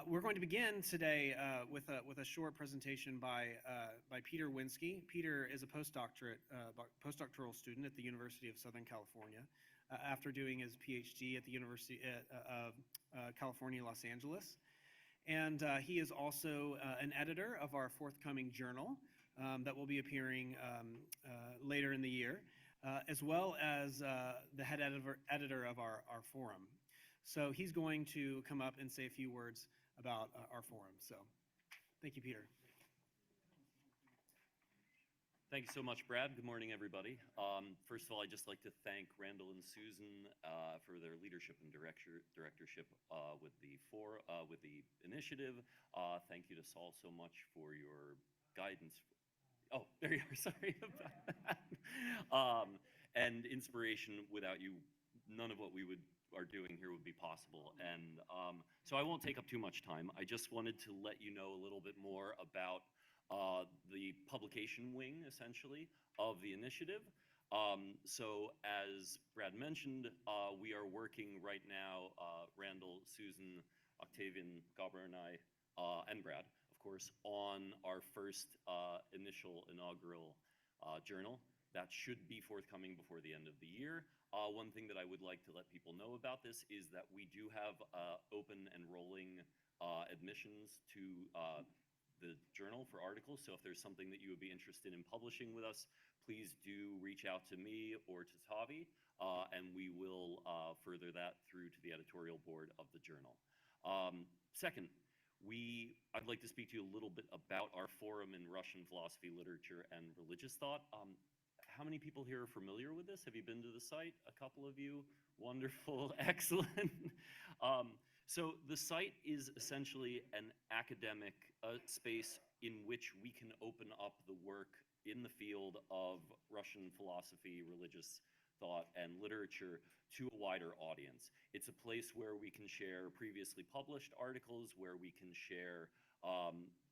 We're going to begin today with a short presentation by Peter Winsky. Peter is a postdoctoral student at the University of Southern California after doing his PhD at the University of California, Los Angeles. And he is also an editor of our forthcoming journal that will be appearing later in the year, as well as the head editor of our forum. So he's going to come up and say a few words about our forum. So thank you, Peter. Thank you so much, Brad. Good morning, everybody. First of all, I'd just like to thank Randall and Susan for their leadership and directorship with the initiative. Thank you to Saul so much for your guidance. Oh, there you are. Sorry about that. And inspiration. Without you, none of what we are doing here would be possible. And so I won't take up too much time. I just wanted to let you know a little bit more about the publication wing, essentially, of the initiative. So as Brad mentioned, we are working right now, Randall, Susan, Octavian, Gabor, and I, and Brad, of course, on our first inaugural journal. That should be forthcoming before the end of the year. One thing that I would like to let people know about this is that we do have open and rolling admissions to the journal for articles. So if there's something that you would be interested in publishing with us, please do reach out to me or to Tavi, and we will further that through to the editorial board of the journal. Second, I'd like to speak to you a little bit about our forum in Russian philosophy, literature, and religious thought. How many people here are familiar with this? Have you been to the site? A couple of you? Wonderful, excellent. So the site is essentially an academic space in which we can open up the work in the field of Russian philosophy, religious thought, and literature to a wider audience. It's a place where we can share previously published articles, where we can share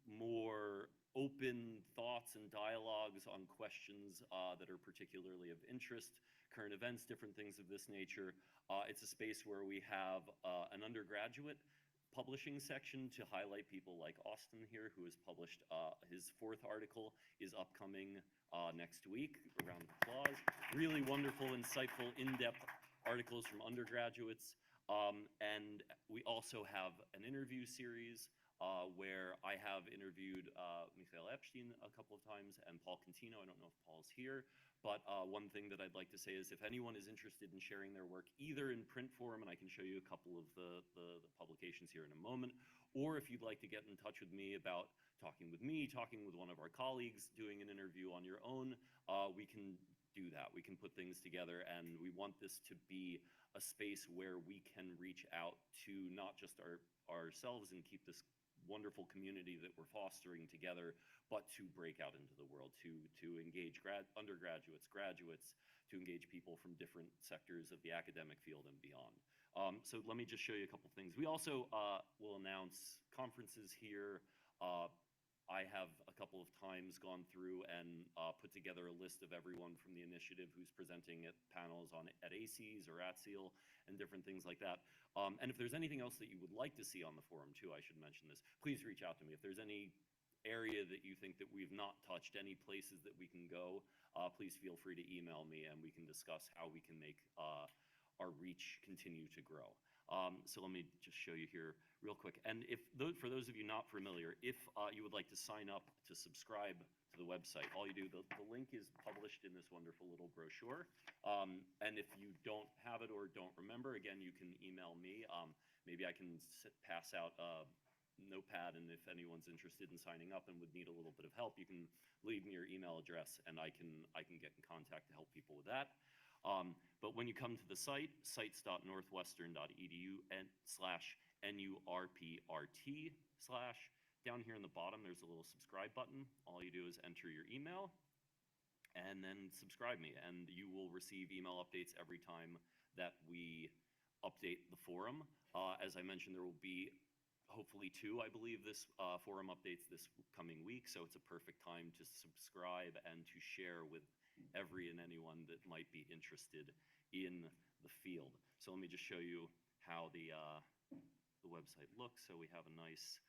more open thoughts and dialogues on questions that are particularly of interest, current events, different things of this nature. It's a space where we have an undergraduate publishing section to highlight people like Austin here, who has published his 4th article is upcoming next week. A round of applause. Really wonderful, insightful, in-depth articles from undergraduates. And we also have an interview series where I have interviewed Mikhail Epstein a couple of times and Paul Contino. I don't know if Paul's here, but one thing that I'd like to say is if anyone is interested in sharing their work either in print form, and I can show you a couple of the publications here in a moment, or if you'd like to get in touch with me about talking with one of our colleagues, doing an interview on your own, we can do that. We can put things together, and we want this to be a space where we can reach out to not just ourselves and keep this wonderful community that we're fostering together, but to break out into the world, to engage undergraduates, graduates, to engage people from different sectors of the academic field and beyond. So let me just show you a couple things. We also will announce conferences here. I have a couple of times gone through and put together a list of everyone from the initiative who's presenting at panels at ACES or at SEAL and different things like that. And if there's anything else that you would like to see on the forum too, I should mention this, please reach out to me. If there's any area that you think that we've not touched, any places that we can go, please feel free to email me and we can discuss how we can make our reach continue to grow. So let me just show you here real quick. And for those of you not familiar, if you would like to sign up to subscribe to the website, all you do, the link is published in this wonderful little brochure. And if you don't have it or don't remember, again, you can email me. Maybe I can pass out a notepad, and if anyone's interested in signing up and would need a little bit of help, you can leave me your email address and I can get in contact to help people with that. But when you come to the site, sites.northwestern.edu/NURPRT/, down here in the bottom, there's a little subscribe button. All you do is enter your email and then subscribe me, and you will receive email updates every time that we update the forum. As I mentioned, there will be hopefully 2, I believe, this forum updates this coming week, so it's a perfect time to subscribe and to share with every and anyone that might be interested in the field. So let me just show you how the the website looks. So we have a nice,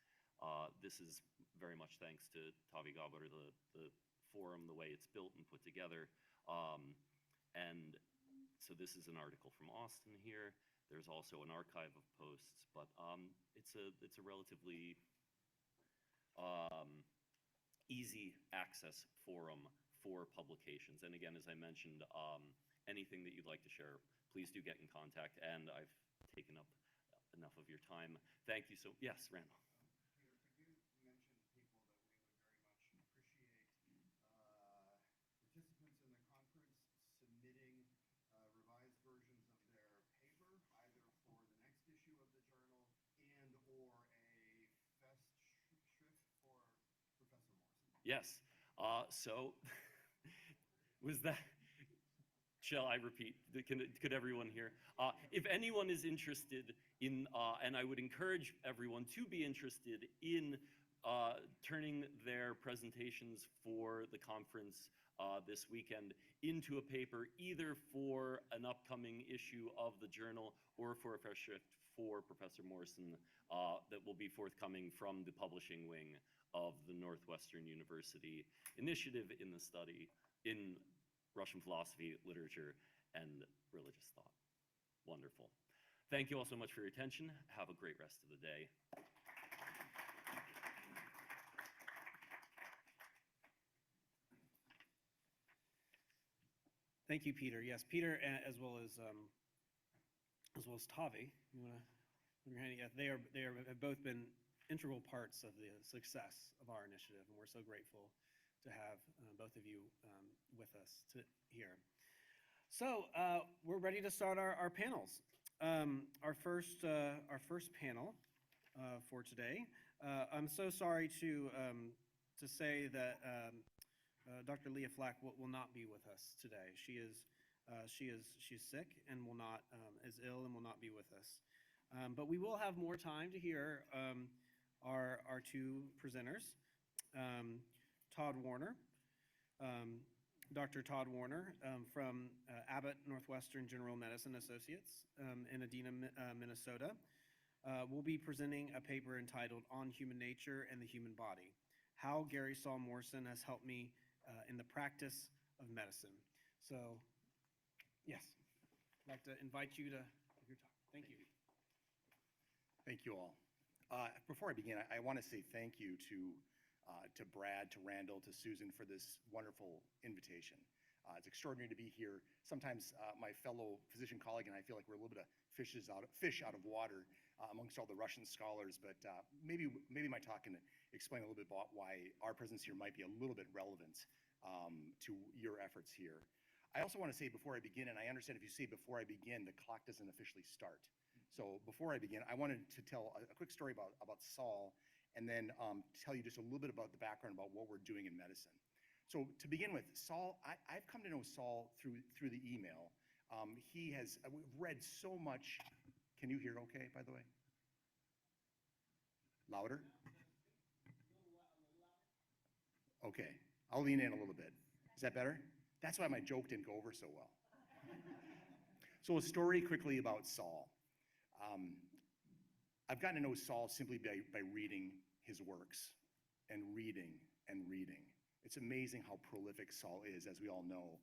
this is very much thanks to Tavi Gabor, the forum, the way it's built and put together. And so this is an article from Austin here. There's also an archive of posts, but it's a relatively easy access forum for publications. And again, as I mentioned, anything that you'd like to share, please do get in contact. And I've taken up enough of your time. Thank you so, yes, Randall. Peter, could you mention people that we would very much appreciate participants in the conference submitting revised versions of their paper, either for the next issue of the journal and or a fest schrift for Professor Morson? Yes. So was that, shall I repeat? Could everyone hear? If anyone is interested in, and I would encourage everyone to be interested in turning their presentations for the conference this weekend into a paper, either for an upcoming issue of the journal or for a fresh shift for Professor Morson that will be forthcoming from the publishing wing of the Northwestern University initiative in the study in Russian philosophy, literature, and religious thought. Wonderful. Thank you all so much for your attention. Have a great rest of the day. Thank you, Peter. Yes, Peter, as well as Tavi. You want to put your hand? Yeah, they have both been integral parts of the success of our initiative, and we're so grateful to have both of you with us here. So we're ready to start our panels. Our first panel for today. I'm so sorry to say that Dr. Leah Flack will not be with us today. She's sick and is ill and will not be with us. But we will have more time to hear our two presenters, Todd Warner, Dr. Todd Warner from Abbott Northwestern General Medicine Associates in Edina, Minnesota, will be presenting a paper entitled On Human Nature and the Human Body, How Gary Saul Morson Has Helped Me in the Practice of Medicine. So, yes, I'd like to invite you to give your talk. Thank you. Thank you all. Before I begin, I want to say thank you to Brad, to Randall, to Susan for this wonderful invitation. It's extraordinary to be here. Sometimes my fellow physician colleague and I feel like we're a little bit of fish out of water amongst all the Russian scholars, but maybe my talk can explain a little bit about why our presence here might be a little bit relevant to your efforts here. I also want to say before I begin, and I understand if you say before I begin, the clock doesn't officially start. So before I begin, I wanted to tell a quick story about Saul, and then tell you just a little bit about the background about what we're doing in medicine. So to begin with, Saul, I've come to know Saul through the email. We've read so much. Can you hear okay, by the way? Louder? Okay, I'll lean in a little bit. Is that better? That's why my joke didn't go over so well. So a story quickly about Saul. I've gotten to know Saul simply by reading his works and reading and reading. It's amazing how prolific Saul is, as we all know.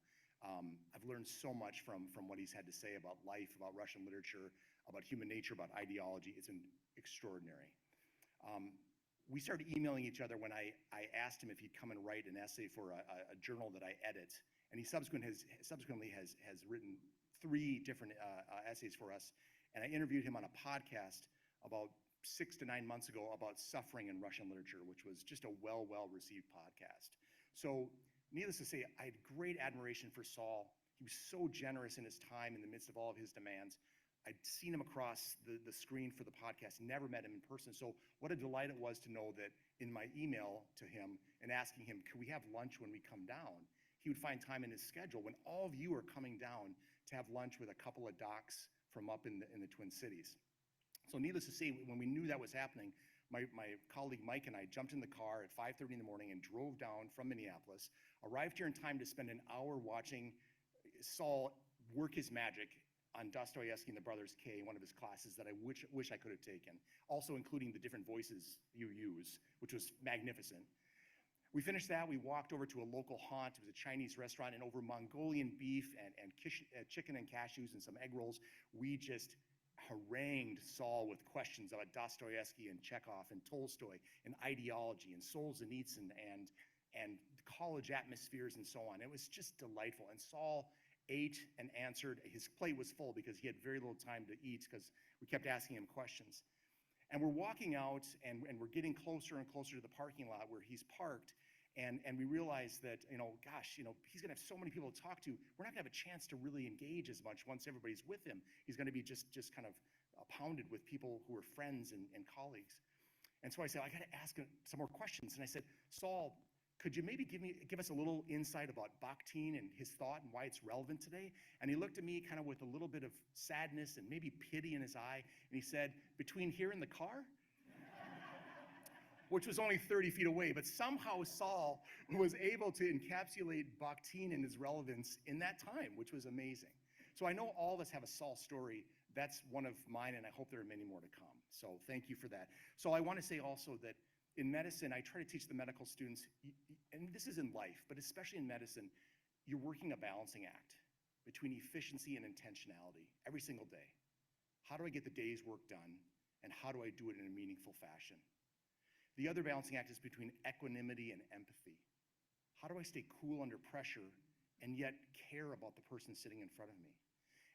I've learned so much from what he's had to say about life, about Russian literature, about human nature, about ideology. It's extraordinary. We started emailing each other when I asked him if he'd come and write an essay for a journal that I edit, and he subsequently has written 3 different essays for us. And I interviewed him on a podcast about 6 to 9 months ago about suffering in Russian literature, which was just a well-received podcast. So needless to say, I had great admiration for Saul. He was so generous in his time in the midst of all of his demands. I'd seen him across the screen for the podcast, never met him in person. So what a delight it was to know that in my email to him and asking him, could we have lunch when we come down? He would find time in his schedule when all of you are coming down to have lunch with a couple of docs from up in the Twin Cities. So needless to say, when we knew that was happening, my colleague Mike and I jumped in the car at 5:30 in the morning and drove down from Minneapolis, arrived here in time to spend an hour watching Saul work his magic on Dostoevsky and the Brothers K, one of his classes that I wish I could have taken, also including the different voices you use, which was magnificent. We finished that, we walked over to a local haunt. It was a Chinese restaurant, and over Mongolian beef and chicken and cashews and some egg rolls, we just harangued Saul with questions about Dostoevsky and Chekhov and Tolstoy and ideology and Solzhenitsyn and college atmospheres and so on. It was just delightful. And Saul ate and answered. His plate was full because he had very little time to eat because we kept asking him questions. And we're walking out and we're getting closer and closer to the parking lot where he's parked. And we realize that, gosh, he's going to have so many people to talk to. We're not going to have a chance to really engage as much once everybody's with him. He's going to be just kind of pounded with people who are friends and colleagues. And so I said, I got to ask him some more questions. And I said, Saul, could you maybe give us a little insight about Bakhtin and his thought and why it's relevant today? And he looked at me kind of with a little bit of sadness and maybe pity in his eye. And he said, between here and the car? Which was only 30 feet away, but somehow Saul was able to encapsulate Bakhtin and his relevance in that time, which was amazing. So I know all of us have a Saul story. That's one of mine, and I hope there are many more to come. So thank you for that. So I want to say also that in medicine, I try to teach the medical students, and this is in life, but especially in medicine, you're working a balancing act between efficiency and intentionality every single day. How do I get the day's work done, and how do I do it in a meaningful fashion? The other balancing act is between equanimity and empathy. How do I stay cool under pressure and yet care about the person sitting in front of me?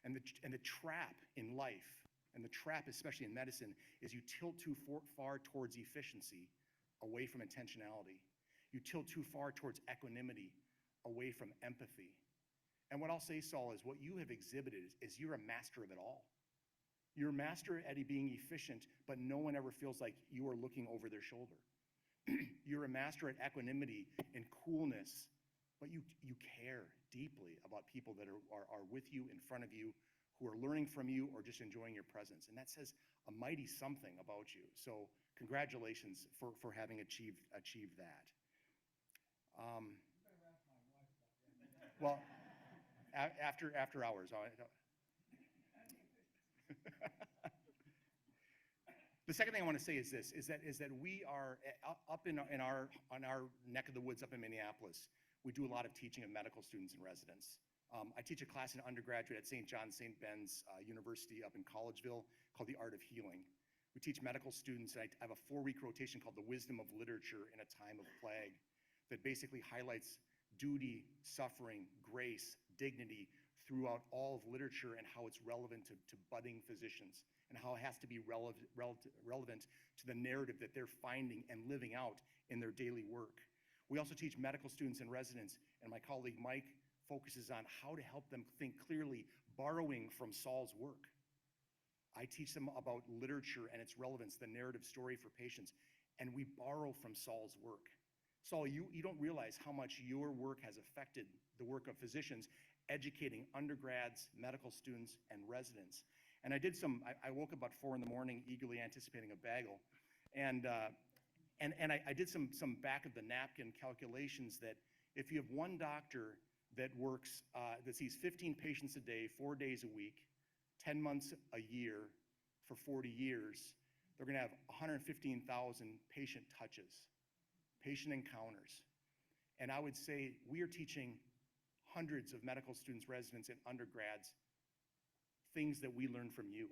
And the trap in life, and the trap especially in medicine, is you tilt too far towards efficiency away from intentionality. You tilt too far towards equanimity away from empathy. And what I'll say, Saul, is what you have exhibited is you're a master of it all. You're a master at being efficient, but no one ever feels like you are looking over their shoulder. You're a master at equanimity and coolness, but you care deeply about people that are with you, in front of you, who are learning from you or just enjoying your presence. And that says a mighty something about you. So congratulations for having achieved that. Well, after hours. The second thing I want to say is this: is that we are up in our neck of the woods up in Minneapolis. We do a lot of teaching of medical students and residents. I teach a class in undergraduate at St. John St. Ben's University up in Collegeville called The Art of Healing. We teach medical students, and I have a 4-week rotation called The Wisdom of Literature in a Time of Plague that basically highlights duty, suffering, grace, dignity throughout all of literature and how it's relevant to budding physicians and how it has to be relevant to the narrative that they're finding and living out in their daily work. We also teach medical students and residents, and my colleague Mike focuses on how to help them think clearly, borrowing from Saul's work. I teach them about literature and its relevance, the narrative story for patients, and we borrow from Saul's work. Saul, you don't realize how much your work has affected the work of physicians, educating undergrads, medical students, and residents. And I woke up about 4 in the morning, eagerly anticipating a bagel. And I did some back of the napkin calculations that if you have one doctor that works, that sees 15 patients a day, 4 days a week, 10 months a year for 40 years, they're going to have 115,000 patient touches, patient encounters. And I would say we are teaching hundreds of medical students, residents, and undergrads things that we learn from you.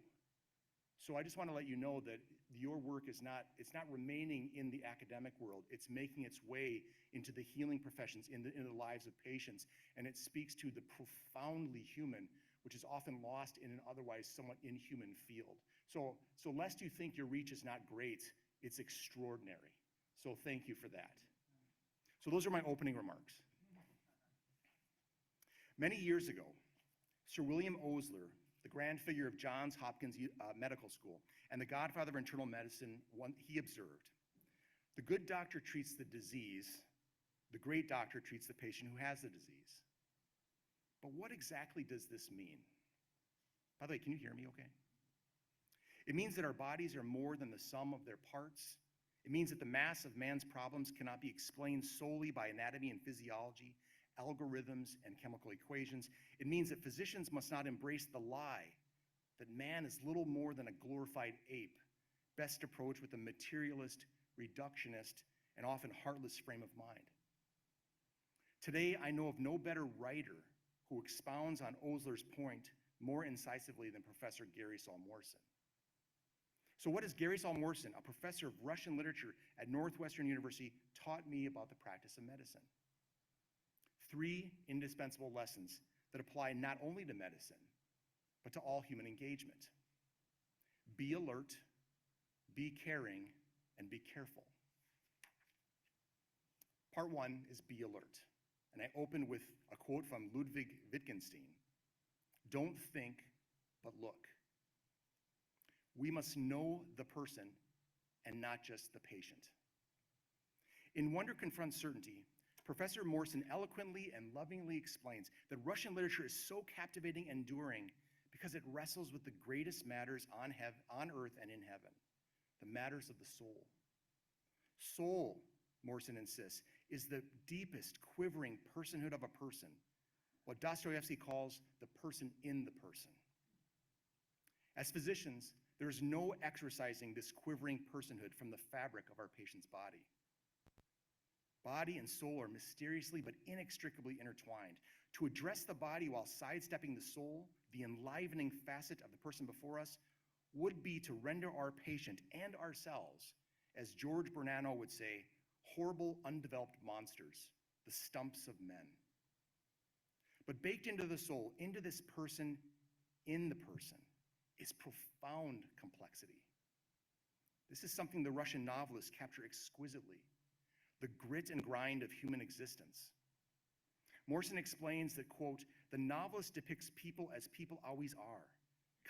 So I just want to let you know that your work it's not remaining in the academic world. It's making its way into the healing professions, in the lives of patients, and it speaks to the profoundly human, which is often lost in an otherwise somewhat inhuman field. So lest you think your reach is not great, it's extraordinary. So thank you for that. So those are my opening remarks. Many years ago, Sir William Osler, the grand figure of Johns Hopkins Medical School and the godfather of internal medicine, he observed, "The good doctor treats the disease, the great doctor treats the patient who has the disease." But what exactly does this mean? By the way, can you hear me okay? It means that our bodies are more than the sum of their parts. It means that the mass of man's problems cannot be explained solely by anatomy and physiology, algorithms, and chemical equations. It means that physicians must not embrace the lie that man is little more than a glorified ape, best approached with a materialist, reductionist, and often heartless frame of mind. Today, I know of no better writer who expounds on Osler's point more incisively than Professor Gary Saul Morson. So what has Gary Saul Morson, a professor of Russian literature at Northwestern University, taught me about the practice of medicine? 3 indispensable lessons that apply not only to medicine, but to all human engagement. Be alert, be caring, and be careful. Part 1 is be alert. And I open with a quote from Ludwig Wittgenstein. Don't think, but look. We must know the person and not just the patient. In Wonder Confronts Certainty, Professor Morson eloquently and lovingly explains that Russian literature is so captivating and enduring because it wrestles with the greatest matters on earth and in heaven, the matters of the soul. Soul, Morson insists, is the deepest, quivering personhood of a person, what Dostoevsky calls the person in the person. As physicians, there is no exorcising this quivering personhood from the fabric of our patient's body. Body and soul are mysteriously but inextricably intertwined. To address the body while sidestepping the soul, the enlivening facet of the person before us, would be to render our patient and ourselves, as George Bernano would say, horrible undeveloped monsters, the stumps of men. But baked into the soul, into this person, in the person, is profound complexity. This is something the Russian novelists capture exquisitely, the grit and grind of human existence. Morson explains that, quote, the novelist depicts people as people always are,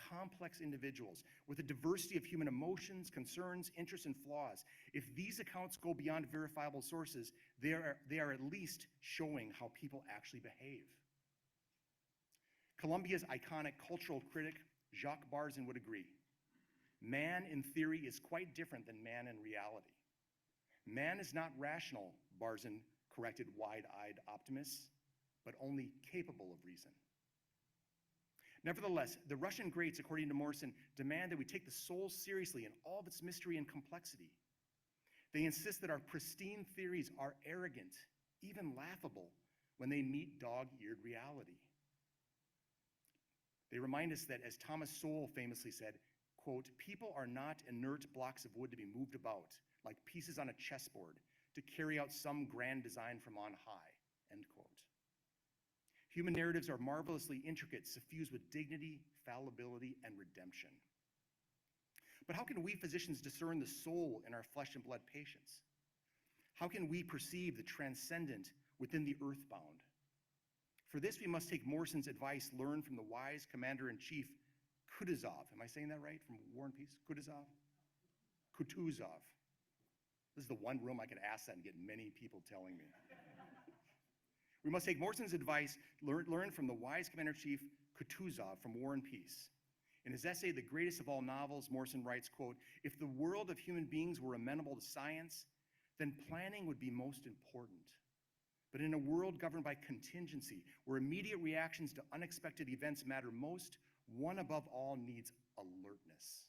complex individuals with a diversity of human emotions, concerns, interests, and flaws. If these accounts go beyond verifiable sources, they are at least showing how people actually behave. Columbia's iconic cultural critic, Jacques Barzin, would agree. Man in theory is quite different than man in reality. Man is not rational, Barzin corrected wide-eyed optimists, but only capable of reason. Nevertheless, the Russian greats, according to Morson, demand that we take the soul seriously in all of its mystery and complexity. They insist that our pristine theories are arrogant, even laughable, when they meet dog-eared reality. They remind us that, as Thomas Sowell famously said, quote, people are not inert blocks of wood to be moved about, like pieces on a chessboard, to carry out some grand design from on high, end quote. Human narratives are marvelously intricate, suffused with dignity, fallibility, and redemption. But how can we physicians discern the soul in our flesh and blood patients? How can we perceive the transcendent within the earthbound? For this, we must take Morson's advice learned from the wise commander-in-chief Kutuzov. Am I saying that right? From War and Peace? Kutuzov? Kutuzov. This is the one room I could ask that and get many people telling me. We must take Morson's advice learned from the wise commander-in-chief Kutuzov from War and Peace. In his essay, The Greatest of All Novels, Morson writes, quote, if the world of human beings were amenable to science, then planning would be most important. But in a world governed by contingency, where immediate reactions to unexpected events matter most, one above all needs alertness,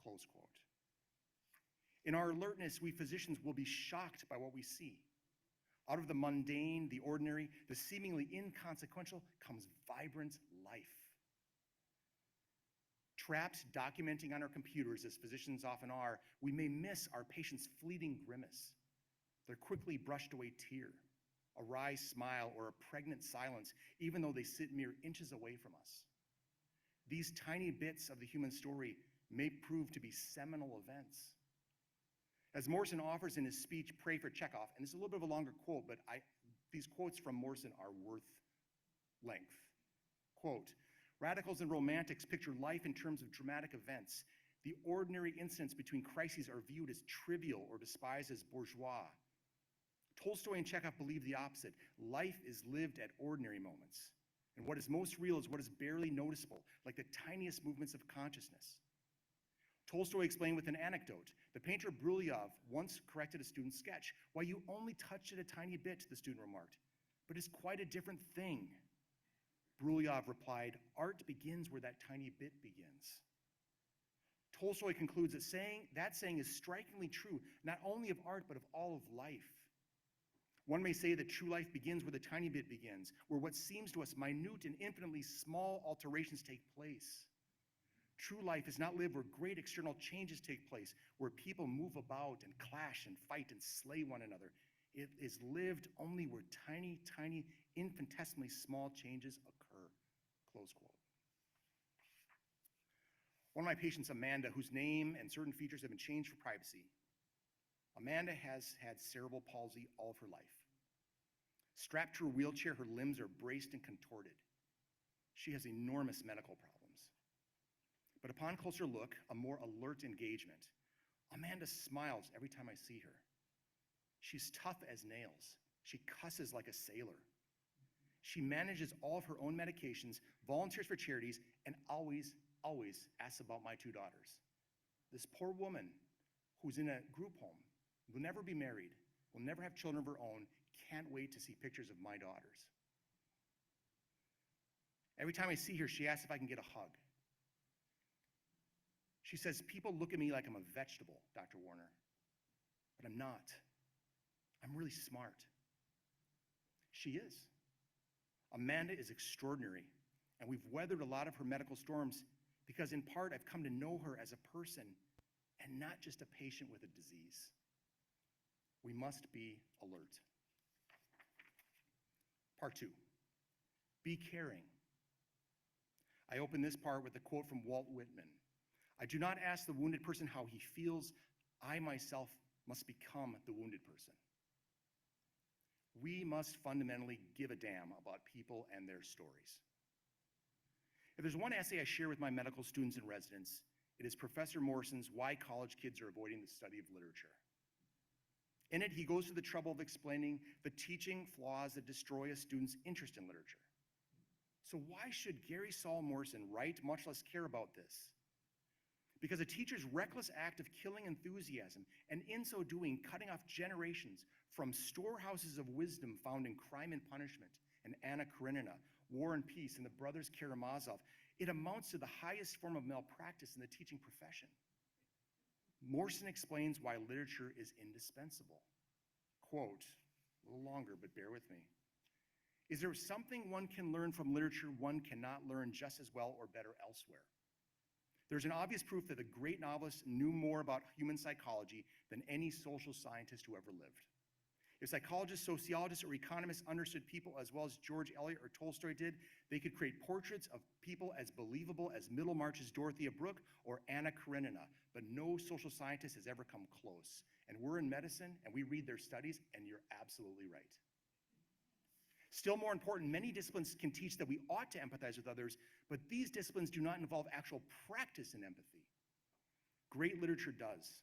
close quote. In our alertness, we physicians will be shocked by what we see. Out of the mundane, the ordinary, the seemingly inconsequential comes vibrant life. Trapped documenting on our computers, as physicians often are, we may miss our patient's fleeting grimace, their quickly brushed away tear, a wry smile, or a pregnant silence, even though they sit mere inches away from us. These tiny bits of the human story may prove to be seminal events. As Morson offers in his speech, Pray for Chekhov, and it's a little bit of a longer quote, but these quotes from Morson are worth length. Quote, radicals and romantics picture life in terms of dramatic events. The ordinary incidents between crises are viewed as trivial or despised as bourgeois. Tolstoy and Chekhov believe the opposite. Life is lived at ordinary moments. And what is most real is what is barely noticeable, like the tiniest movements of consciousness. Tolstoy explained with an anecdote. The painter Bryullov once corrected a student's sketch. Why, you only touched it a tiny bit, the student remarked. But it's quite a different thing. Brulyov replied, "Art begins where that tiny bit begins." Tolstoy concludes that saying is strikingly true, not only of art, but of all of life. One may say that true life begins where the tiny bit begins, where what seems to us minute and infinitely small alterations take place. True life is not lived where great external changes take place, where people move about and clash and fight and slay one another. It is lived only where tiny, tiny, infinitesimally small changes occur. Close quote. One of my patients, Amanda, whose name and certain features have been changed for privacy. Amanda has had cerebral palsy all of her life. Strapped to her wheelchair, her limbs are braced and contorted. She has enormous medical problems. But upon closer look, a more alert engagement, Amanda smiles every time I see her. She's tough as nails. She cusses like a sailor. She manages all of her own medications, volunteers for charities, and always asks about my two daughters. This poor woman who's in a group home, will never be married, will never have children of her own, can't wait to see pictures of my daughters. Every time I see her, she asks if I can get a hug. She says, "People look at me like I'm a vegetable, Dr. Warner, but I'm not. I'm really smart." She is. Amanda is extraordinary, and we've weathered a lot of her medical storms because in part I've come to know her as a person and not just a patient with a disease. We must be alert. Part 2, be caring. I open this part with a quote from Walt Whitman. "I do not ask the wounded person how he feels. I myself must become the wounded person." We must fundamentally give a damn about people and their stories. If there's one essay I share with my medical students and residents, it is Professor Morson's Why College Kids Are Avoiding the Study of Literature. In it, he goes to the trouble of explaining the teaching flaws that destroy a student's interest in literature. So why should Gary Saul Morson write, much less care about this? Because a teacher's reckless act of killing enthusiasm, and in so doing, cutting off generations from storehouses of wisdom found in Crime and Punishment and Anna Karenina, War and Peace, and the brothers Karamazov, it amounts to the highest form of malpractice in the teaching profession. Morson explains why literature is indispensable. Quote, a little longer, but bear with me. "Is there something one can learn from literature one cannot learn just as well or better elsewhere? There's an obvious proof that the great novelists knew more about human psychology than any social scientist who ever lived. If psychologists, sociologists, or economists understood people as well as George Eliot or Tolstoy did, they could create portraits of people as believable as Middlemarch's Dorothea Brooke or Anna Karenina, but no social scientist has ever come close. And we're in medicine, and we read their studies, and you're absolutely right. Still more important, many disciplines can teach that we ought to empathize with others, but these disciplines do not involve actual practice in empathy. Great literature does.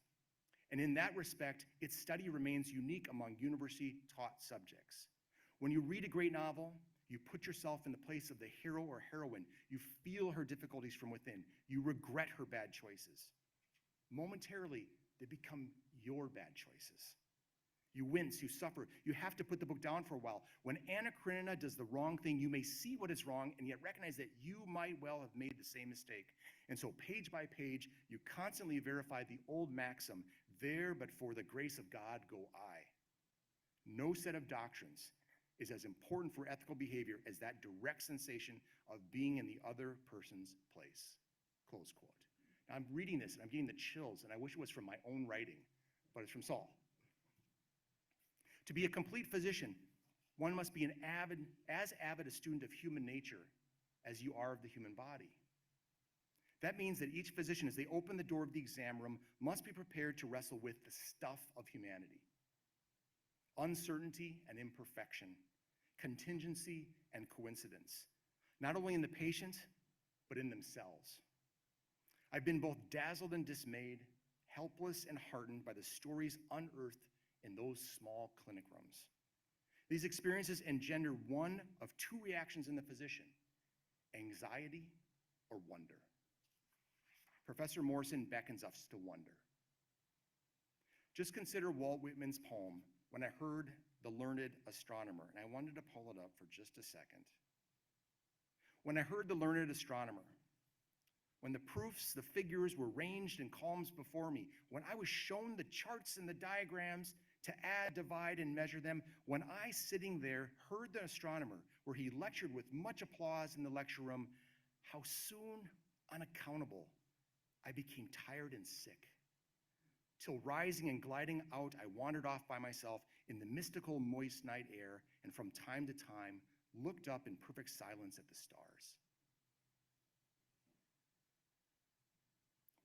And in that respect, its study remains unique among university-taught subjects. When you read a great novel, you put yourself in the place of the hero or heroine. You feel her difficulties from within. You regret her bad choices. Momentarily, they become your bad choices. You wince, you suffer, you have to put the book down for a while. When Anna Karenina does the wrong thing, you may see what is wrong and yet recognize that you might well have made the same mistake. And so page by page, you constantly verify the old maxim, there but for the grace of God go I. No set of doctrines is as important for ethical behavior as that direct sensation of being in the other person's place. Close quote. Now I'm reading this and I'm getting the chills, and I wish it was from my own writing, but it's from Saul. To be a complete physician, one must be as avid a student of human nature as you are of the human body. That means that each physician, as they open the door of the exam room, must be prepared to wrestle with the stuff of humanity. Uncertainty and imperfection, contingency and coincidence, not only in the patient, but in themselves. I've been both dazzled and dismayed, helpless and heartened by the stories unearthed in those small clinic rooms. These experiences engender one of two reactions in the physician, anxiety or wonder. Professor Morson beckons us to wonder. Just consider Walt Whitman's poem, When I Heard the Learned Astronomer, and I wanted to pull it up for just a second. When I heard the learned astronomer, when the proofs, the figures were ranged in columns before me, when I was shown the charts and the diagrams to add, divide, and measure them, when I, sitting there, heard the astronomer, where he lectured with much applause in the lecture room, how soon, unaccountable, I became tired and sick. Till rising and gliding out, I wandered off by myself in the mystical, moist night air, and from time to time looked up in perfect silence at the stars.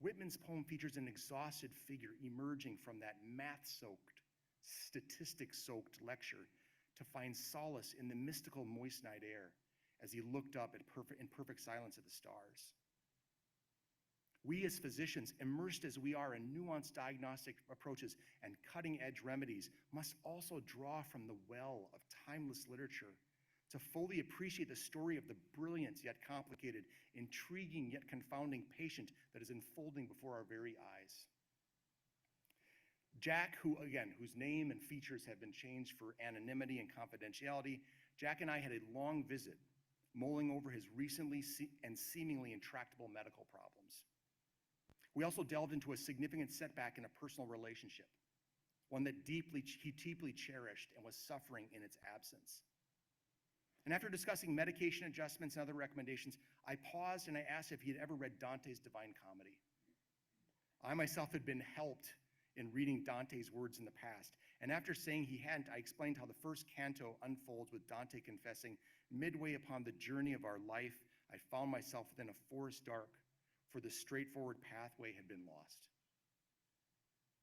Whitman's poem features an exhausted figure emerging from that math-soaked, statistics-soaked lecture to find solace in the mystical, moist night air as he looked up in perfect silence at the stars. We as physicians, immersed as we are in nuanced diagnostic approaches and cutting-edge remedies, must also draw from the well of timeless literature to fully appreciate the story of the brilliant yet complicated, intriguing yet confounding patient that is unfolding before our very eyes. Jack, whose name and features have been changed for anonymity and confidentiality, Jack and I had a long visit, mulling over his recently and seemingly intractable medical problems. We also delved into a significant setback in a personal relationship, one that he deeply cherished and was suffering in its absence. And after discussing medication adjustments and other recommendations, I paused and I asked if he had ever read Dante's Divine Comedy. I myself had been helped in reading Dante's words in the past, and after saying he hadn't, I explained how the first canto unfolds with Dante confessing, midway upon the journey of our life, I found myself within a forest dark, for the straightforward pathway had been lost.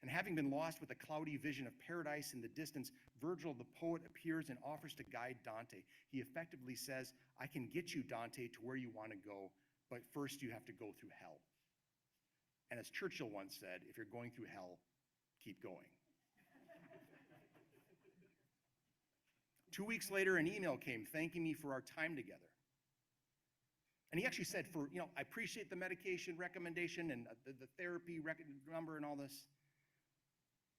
And having been lost with a cloudy vision of paradise in the distance, Virgil, the poet, appears and offers to guide Dante. He effectively says, I can get you, Dante, to where you want to go, but first you have to go through hell. And as Churchill once said, if you're going through hell, keep going. 2 weeks later, an email came thanking me for our time together. And he actually said, I appreciate the medication recommendation and the therapy number and all this.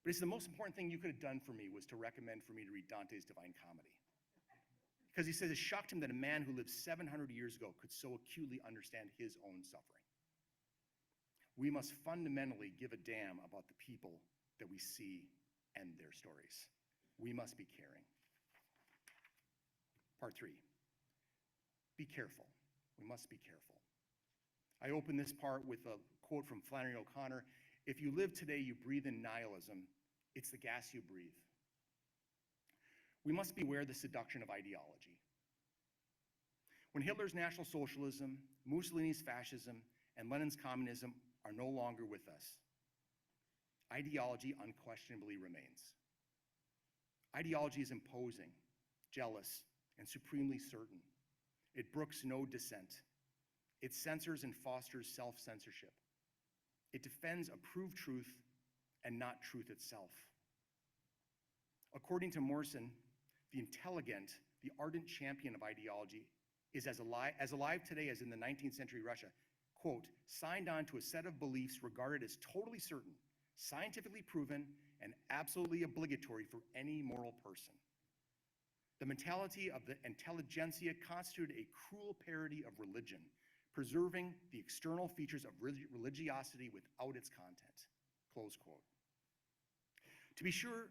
But he said, the most important thing you could have done for me was to recommend for me to read Dante's Divine Comedy. Because he says it shocked him that a man who lived 700 years ago could so acutely understand his own suffering. We must fundamentally give a damn about the people that we see and their stories. We must be caring. Part 3, be careful. We must be careful. I open this part with a quote from Flannery O'Connor. If you live today, you breathe in nihilism. It's the gas you breathe. We must beware the seduction of ideology. When Hitler's National Socialism, Mussolini's fascism, and Lenin's communism are no longer with us, ideology unquestionably remains. Ideology is imposing, jealous, and supremely certain. It brooks no dissent. It censors and fosters self-censorship. It defends approved truth and not truth itself. According to Morson, the intelligent, the ardent champion of ideology is as alive today as in the 19th century Russia, quote, signed on to a set of beliefs regarded as totally certain, scientifically proven, and absolutely obligatory for any moral person. The mentality of the intelligentsia constituted a cruel parody of religion, preserving the external features of religiosity without its content, close quote. To be sure,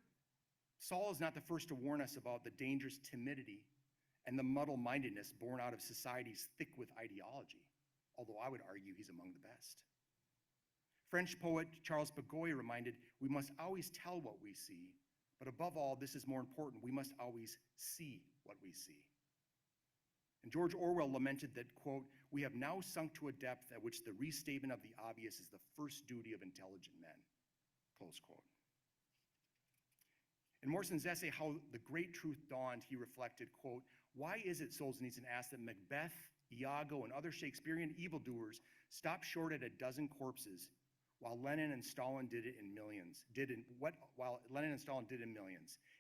Saul is not the first to warn us about the dangerous timidity and the muddle-mindedness born out of societies thick with ideology, although I would argue he's among the best. French poet Charles Bagoye reminded, we must always tell what we see, but above all, this is more important, we must always see what we see. And George Orwell lamented that, quote, we have now sunk to a depth at which the restatement of the obvious is the first duty of intelligent men, close quote. In Morson's essay, How the Great Truth Dawned, he reflected, quote, why is it, Solzhenitsyn asked, that Macbeth, Iago, and other Shakespearean evildoers stopped short at a dozen corpses while Lenin and Stalin did it in millions?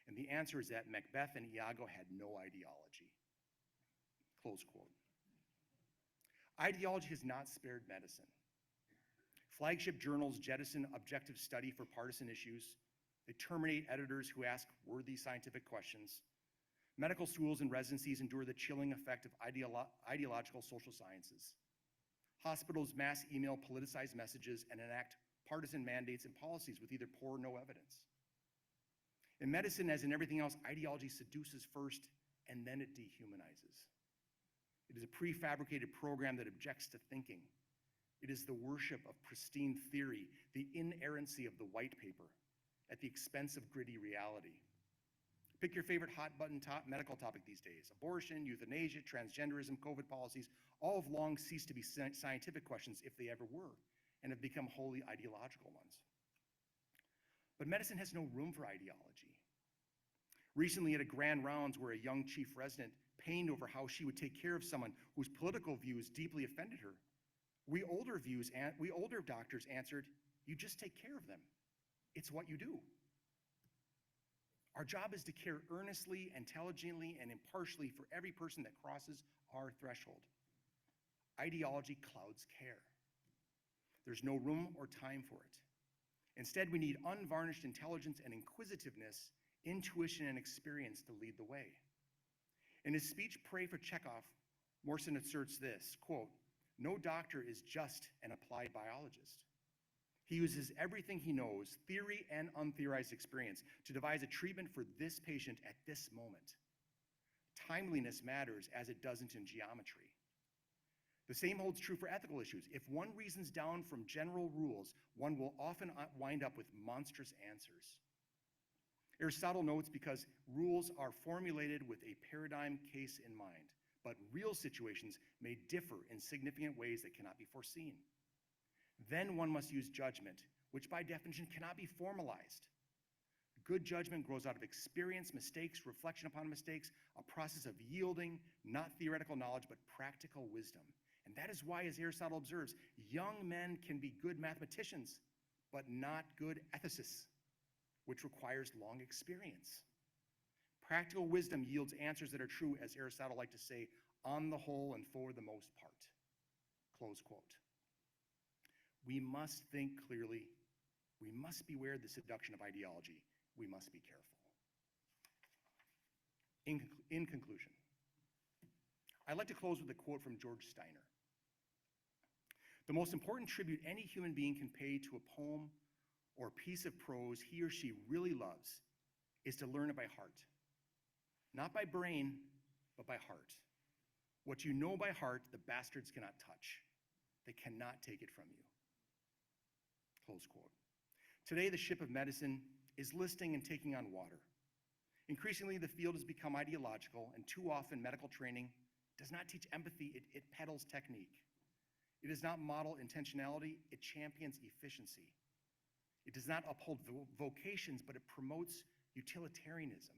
And the answer is that Macbeth and Iago had no ideology. Close quote. Ideology has not spared medicine. Flagship journals jettison objective study for partisan issues. They terminate editors who ask worthy scientific questions. Medical schools and residencies endure the chilling effect of ideological social sciences. Hospitals mass email politicized messages and enact partisan mandates and policies with either poor or no evidence. In medicine, as in everything else, ideology seduces first and then it dehumanizes. It is a prefabricated program that objects to thinking. It is the worship of pristine theory, the inerrancy of the white paper, at the expense of gritty reality. Pick your favorite hot-button medical topic these days. Abortion, euthanasia, transgenderism, COVID policies, all have long ceased to be scientific questions, if they ever were, and have become wholly ideological ones. But medicine has no room for ideology. Recently, at a grand rounds where a young chief resident pained over how she would take care of someone whose political views deeply offended her, we older doctors answered, "You just take care of them. It's what you do." Our job is to care earnestly, intelligently, and impartially for every person that crosses our threshold. Ideology clouds care. There's no room or time for it. Instead, we need unvarnished intelligence and inquisitiveness, intuition and experience to lead the way. In his speech, Pray for Chekhov, Morson asserts this, quote, "No doctor is just an applied biologist. He uses everything he knows, theory and untheorized experience, to devise a treatment for this patient at this moment. Timeliness matters as it doesn't in geometry. The same holds true for ethical issues. If one reasons down from general rules, one will often wind up with monstrous answers." Aristotle notes, because rules are formulated with a paradigm case in mind, but real situations may differ in significant ways that cannot be foreseen. Then one must use judgment, which by definition cannot be formalized. Good judgment grows out of experience, mistakes, reflection upon mistakes, a process of yielding, not theoretical knowledge, but practical wisdom. And that is why, as Aristotle observes, young men can be good mathematicians, but not good ethicists, which requires long experience. Practical wisdom yields answers that are true, as Aristotle liked to say, on the whole and for the most part. Close quote. We must think clearly. We must beware the seduction of ideology. We must be careful. In conclusion, I'd like to close with a quote from George Steiner. "The most important tribute any human being can pay to a poem or a piece of prose he or she really loves is to learn it by heart. Not by brain, but by heart. What you know by heart, the bastards cannot touch. They cannot take it from you." Close quote. Today, the ship of medicine is listing and taking on water. Increasingly, the field has become ideological, and too often medical training does not teach empathy, it peddles technique. It does not model intentionality, it champions efficiency. It does not uphold vocations, but it promotes utilitarianism.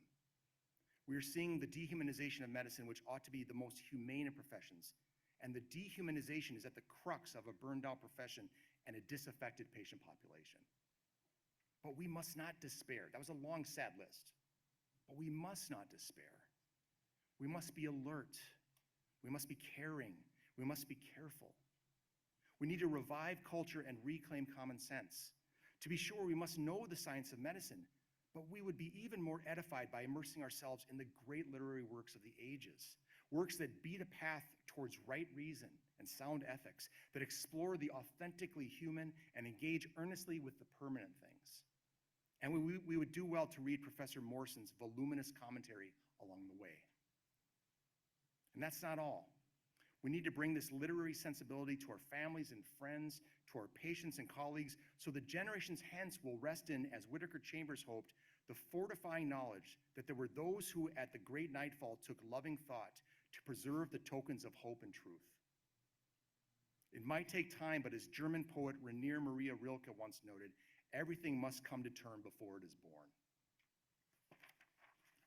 We are seeing the dehumanization of medicine, which ought to be the most humane of professions, and the dehumanization is at the crux of a burned out profession and a disaffected patient population. But we must not despair. That was a long, sad list. But we must not despair. We must be alert. We must be caring. We must be careful. We need to revive culture and reclaim common sense. To be sure, we must know the science of medicine, but we would be even more edified by immersing ourselves in the great literary works of the ages, works that beat a path towards right reason and sound ethics, that explore the authentically human and engage earnestly with the permanent things. And we would do well to read Professor Morson's voluminous commentary along the way. And that's not all. We need to bring this literary sensibility to our families and friends, to our patients and colleagues, so that generations hence will rest in, as Whittaker Chambers hoped, the fortifying knowledge that there were those who at the great nightfall took loving thought to preserve the tokens of hope and truth. It might take time, but as German poet Rainer Maria Rilke once noted, everything must come to term before it is born.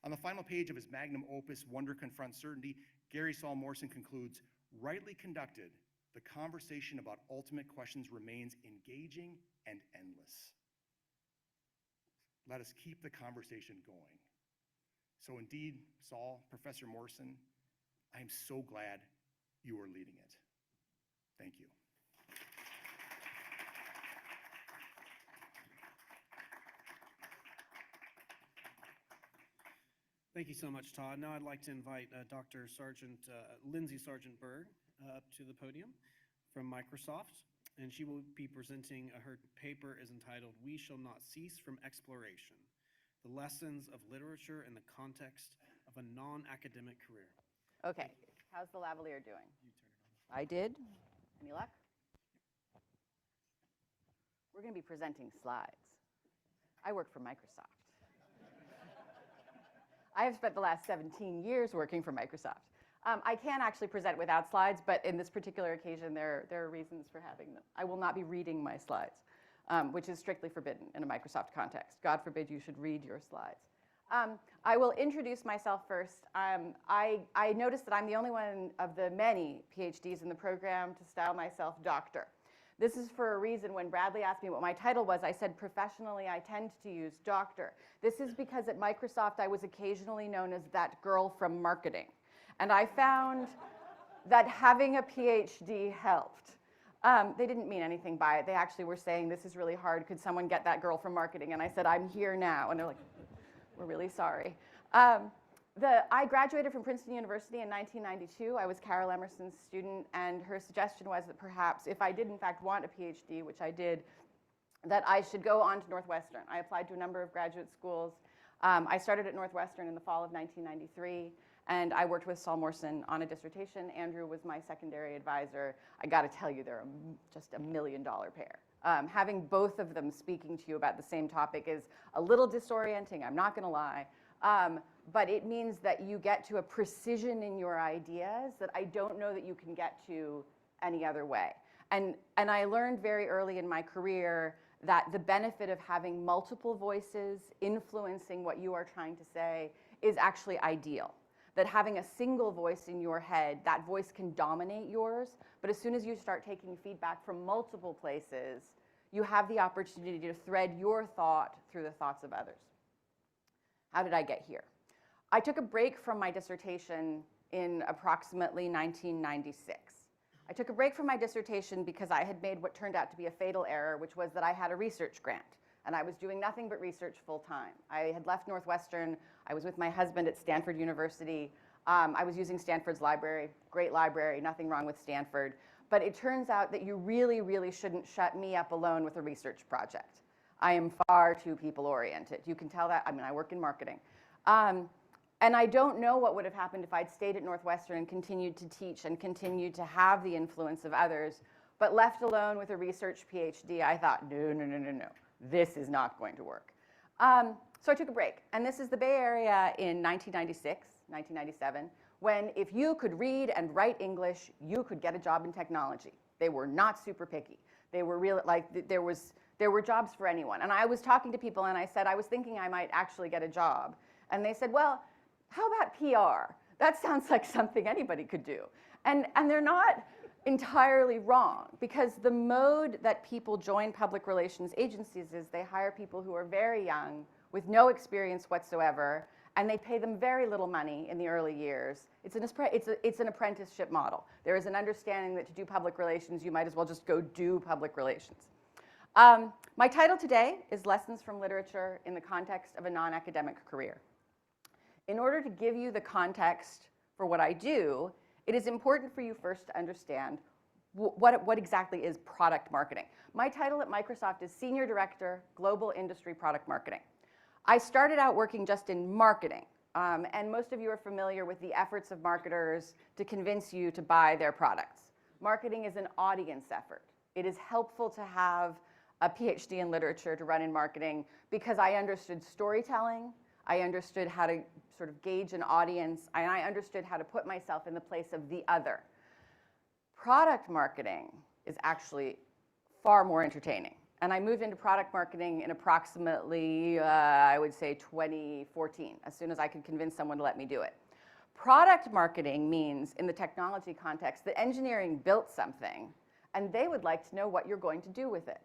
On the final page of his magnum opus, Wonder Confronts Certainty, Gary Saul Morson concludes, "Rightly conducted, the conversation about ultimate questions remains engaging and endless." Let us keep the conversation going. So indeed, Saul, Professor Morson, I am so glad you are leading it. Thank you. Thank you so much, Todd. Now I'd like to invite Dr. Sargent, Lindsay Sargent Berg up to the podium from Microsoft, and she will be presenting her paper is entitled "We Shall Not Cease from Exploration: The Lessons of Literature in the Context of a Non-Academic Career." Okay, how's the lavalier doing? I did. Any luck? We're going to be presenting slides. I work for Microsoft. I have spent the last 17 years working for Microsoft. I can actually present without slides, but in this particular occasion, there are reasons for having them. I will not be reading my slides, which is strictly forbidden in a Microsoft context. God forbid you should read your slides. I will introduce myself first. I noticed that I'm the only one of the many PhDs in the program to style myself doctor. This is for a reason. When Bradley asked me what my title was, I said professionally I tend to use doctor. This is because at Microsoft I was occasionally known as that girl from marketing. And I found that having a PhD helped. They didn't mean anything by it. They actually were saying, this is really hard. Could someone get that girl from marketing? And I said, I'm here now. And they're like, we're really sorry. I graduated from Princeton University in 1992. I was Carol Emerson's student, and her suggestion was that perhaps if I did in fact want a PhD, which I did, that I should go on to Northwestern. I applied to a number of graduate schools. I started at Northwestern in the fall of 1993, and I worked with Saul Morson on a dissertation. Andrew was my secondary advisor. I got to tell you, they're just $1 million pair. Having both of them speaking to you about the same topic is a little disorienting, I'm not going to lie. But it means that you get to a precision in your ideas that I don't know that you can get to any other way. And I learned very early in my career that the benefit of having multiple voices influencing what you are trying to say is actually ideal. That having a single voice in your head, that voice can dominate yours, but as soon as you start taking feedback from multiple places, you have the opportunity to thread your thought through the thoughts of others. How did I get here? I took a break from my dissertation in approximately 1996. I took a break from my dissertation because I had made what turned out to be a fatal error, which was that I had a research grant, and I was doing nothing but research full time. I had left Northwestern. I was with my husband at Stanford University. I was using Stanford's library, great library, nothing wrong with Stanford. But it turns out that you really, really shouldn't shut me up alone with a research project. I am far too people-oriented. You can tell that. I mean, I work in marketing. And I don't know what would have happened if I'd stayed at Northwestern and continued to teach and continued to have the influence of others. But left alone with a research PhD, I thought, no. This is not going to work. So I took a break. And this is the Bay Area in 1996, 1997, when if you could read and write English, you could get a job in technology. They were not super picky. They were real, like there were jobs for anyone. And I was talking to people and I said, I was thinking I might actually get a job. And they said, well, how about PR? That sounds like something anybody could do. And they're not entirely wrong, because the mode that people join public relations agencies is they hire people who are very young with no experience whatsoever, and they pay them very little money in the early years. It's an apprenticeship model. There is an understanding that to do public relations, you might as well just go do public relations. My title today is Lessons from Literature in the Context of a Non-Academic Career. In order to give you the context for what I do, it is important for you first to understand what exactly is product marketing. My title at Microsoft is Senior Director, Global Industry Product Marketing. I started out working just in marketing, and most of you are familiar with the efforts of marketers to convince you to buy their products. Marketing is an audience effort. It is helpful to have a PhD in literature to run in marketing because I understood storytelling, I understood how to sort of gauge an audience, and I understood how to put myself in the place of the other. Product marketing is actually far more entertaining. And I moved into product marketing in approximately, I would say 2014, as soon as I could convince someone to let me do it. Product marketing means, in the technology context, that engineering built something, and they would like to know what you're going to do with it.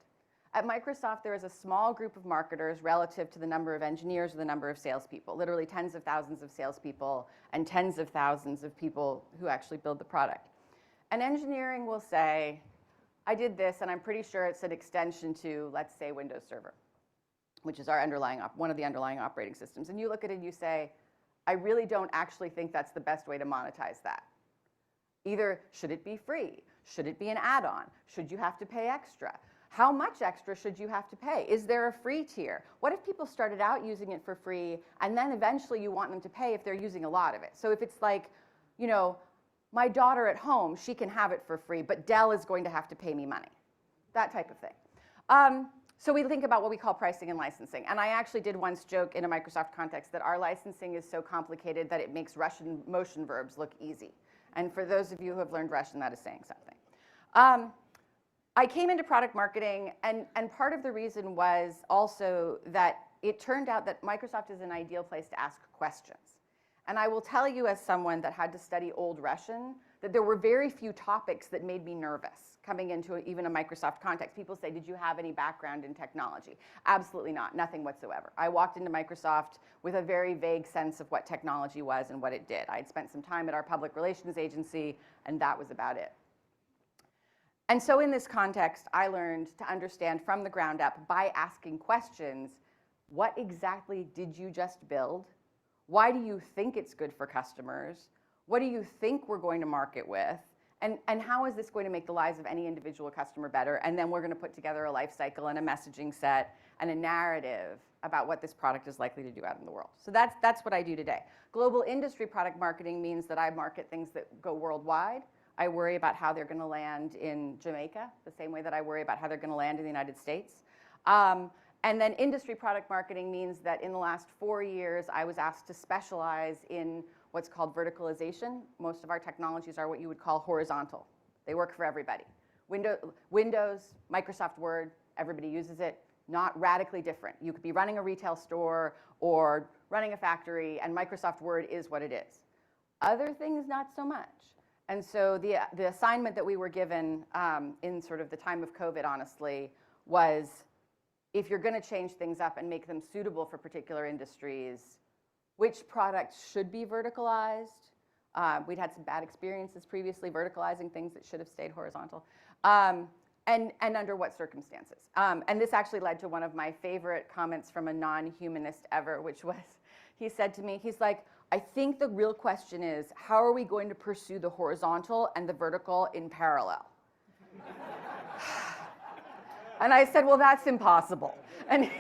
At Microsoft, there is a small group of marketers relative to the number of engineers or the number of salespeople, literally tens of thousands of salespeople and tens of thousands of people who actually build the product. And engineering will say, I did this, and I'm pretty sure it's an extension to, let's say, Windows Server, which is our one of the underlying operating systems. And you look at it and you say, I really don't actually think that's the best way to monetize that. Either should it be free? Should it be an add-on? Should you have to pay extra? How much extra should you have to pay? Is there a free tier? What if people started out using it for free and then eventually you want them to pay if they're using a lot of it? So if it's like, you know, my daughter at home, she can have it for free, but Dell is going to have to pay me money. That type of thing. So we think about what we call pricing and licensing. And I actually did once joke in a Microsoft context that our licensing is so complicated that it makes Russian motion verbs look easy. And for those of you who have learned Russian, that is saying something. I came into product marketing, and part of the reason was also that it turned out that Microsoft is an ideal place to ask questions. And I will tell you, as someone that had to study Old Russian, that there were very few topics that made me nervous coming into even a Microsoft context. People say, did you have any background in technology? Absolutely not, nothing whatsoever. I walked into Microsoft with a very vague sense of what technology was and what it did. I had spent some time at our public relations agency, and that was about it. And so in this context, I learned to understand from the ground up by asking questions, what exactly did you just build? Why do you think it's good for customers? What do you think we're going to market with? And how is this going to make the lives of any individual customer better? And then we're going to put together a life cycle and a messaging set and a narrative about what this product is likely to do out in the world. So that's what I do today. Global industry product marketing means that I market things that go worldwide. I worry about how they're going to land in Jamaica, the same way that I worry about how they're going to land in the United States. And then industry product marketing means that in the last 4 years, I was asked to specialize in what's called verticalization. Most of our technologies are what you would call horizontal. They work for everybody. Windows, Microsoft Word, everybody uses it. Not radically different. You could be running a retail store or running a factory, and Microsoft Word is what it is. Other things, not so much. And so the assignment that we were given in sort of the time of COVID, honestly, was if you're going to change things up and make them suitable for particular industries, which products should be verticalized? We'd had some bad experiences previously verticalizing things that should have stayed horizontal. And under what circumstances? And this actually led to one of my favorite comments from a non-humanist ever, which was, he said to me, he's like, I think the real question is, how are we going to pursue the horizontal and the vertical in parallel? And I said, well, that's impossible. And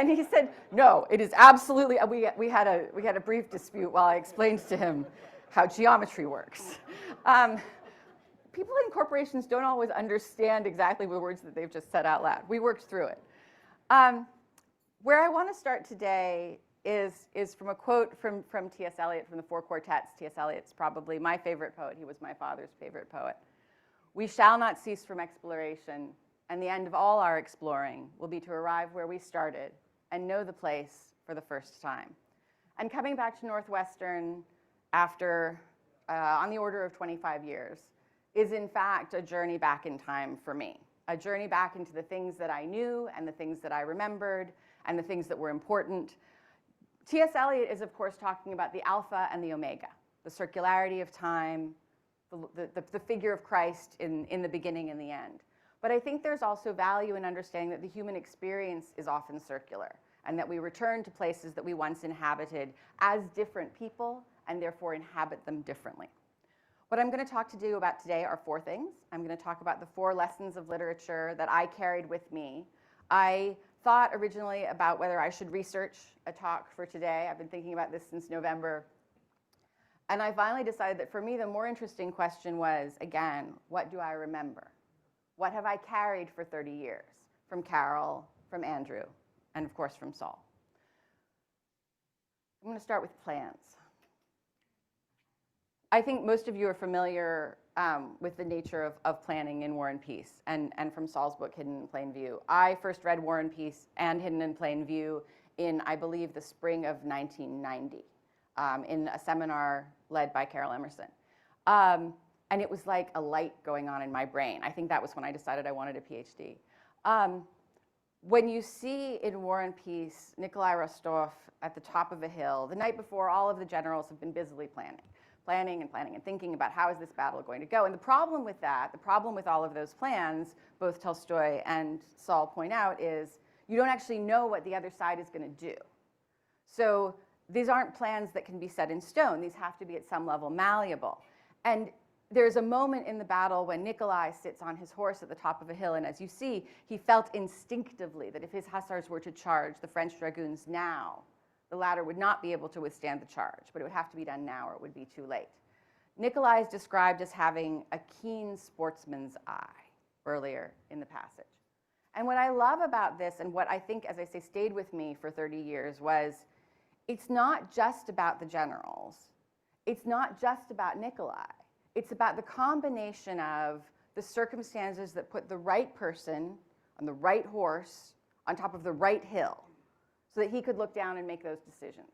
he said, no, it is absolutely, we had a brief dispute while I explained to him how geometry works. People in corporations don't always understand exactly the words that they've just said out loud. We worked through it. Where I want to start today is from a quote from T.S. Eliot from the Four Quartets. T.S. Eliot's probably my favorite poet. He was my father's favorite poet. We shall not cease from exploration, and the end of all our exploring will be to arrive where we started and know the place for the first time. And coming back to Northwestern after, on the order of 25 years, is in fact a journey back in time for me. A journey back into the things that I knew and the things that I remembered and the things that were important. T.S. Eliot is, of course, talking about the alpha and the omega, the circularity of time, the figure of Christ in the beginning and the end. But I think there's also value in understanding that the human experience is often circular and that we return to places that we once inhabited as different people and therefore inhabit them differently. What I'm going to talk to you about today are 4 things. I'm going to talk about the 4 lessons of literature that I carried with me. I thought originally about whether I should research a talk for today. I've been thinking about this since November. And I finally decided that for me, the more interesting question was, again, what do I remember? What have I carried for 30 years from Carol, from Andrew, and of course from Saul? I'm going to start with plans. I think most of you are familiar with the nature of planning in War and Peace and from Saul's book, Hidden in Plain View. I first read War and Peace and Hidden in Plain View in, I believe, the spring of 1990 in a seminar led by Carol Emerson. And it was like a light going on in my brain. I think that was when I decided I wanted a PhD. When you see in War and Peace, Nikolai Rostov at the top of a hill, the night before, all of the generals have been busily planning and thinking about how is this battle going to go. And the problem with that, the problem with all of those plans, both Tolstoy and Saul point out, is you don't actually know what the other side is going to do. So these aren't plans that can be set in stone. These have to be at some level malleable. And there's a moment in the battle when Nikolai sits on his horse at the top of a hill, and as you see, he felt instinctively that if his hussars were to charge the French dragoons now, the latter would not be able to withstand the charge, but it would have to be done now or it would be too late. Nikolai is described as having a keen sportsman's eye earlier in the passage. And what I love about this, and what I think, as I say, stayed with me for 30 years, was it's not just about the generals. It's not just about Nikolai. It's about the combination of the circumstances that put the right person on the right horse on top of the right hill so that he could look down and make those decisions.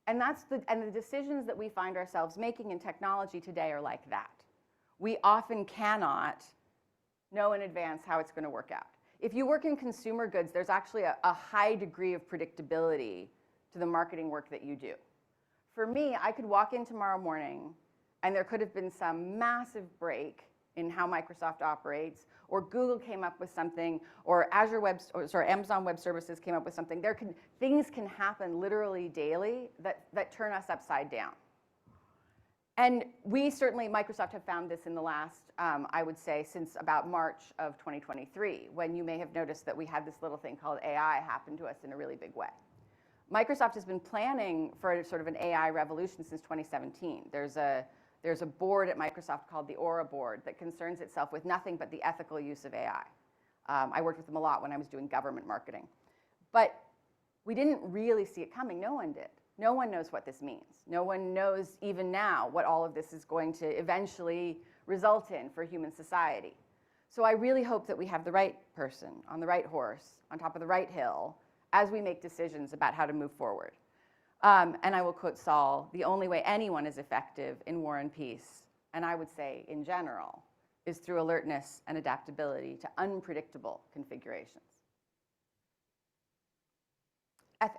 And the decisions that we find ourselves making in technology today are like that. We often cannot know in advance how it's going to work out. If you work in consumer goods, there's actually a high degree of predictability to the marketing work that you do. For me, I could walk in tomorrow morning and there could have been some massive break in how Microsoft operates, or Google came up with something, or Amazon Web Services came up with something. Things can happen literally daily that turn us upside down. And we certainly, Microsoft, have found this in the last, I would say, since about March of 2023, when you may have noticed that we had this little thing called AI happen to us in a really big way. Microsoft has been planning for sort of an AI revolution since 2017. There's a board at Microsoft called the Aura board that concerns itself with nothing but the ethical use of AI. I worked with them a lot when I was doing government marketing. But we didn't really see it coming. No one did. No one knows what this means. No one knows even now what all of this is going to eventually result in for human society. So I really hope that we have the right person on the right horse, on top of the right hill, as we make decisions about how to move forward. And I will quote Saul, the only way anyone is effective in war and peace, and I would say in general, is through alertness and adaptability to unpredictable configurations. Ethics.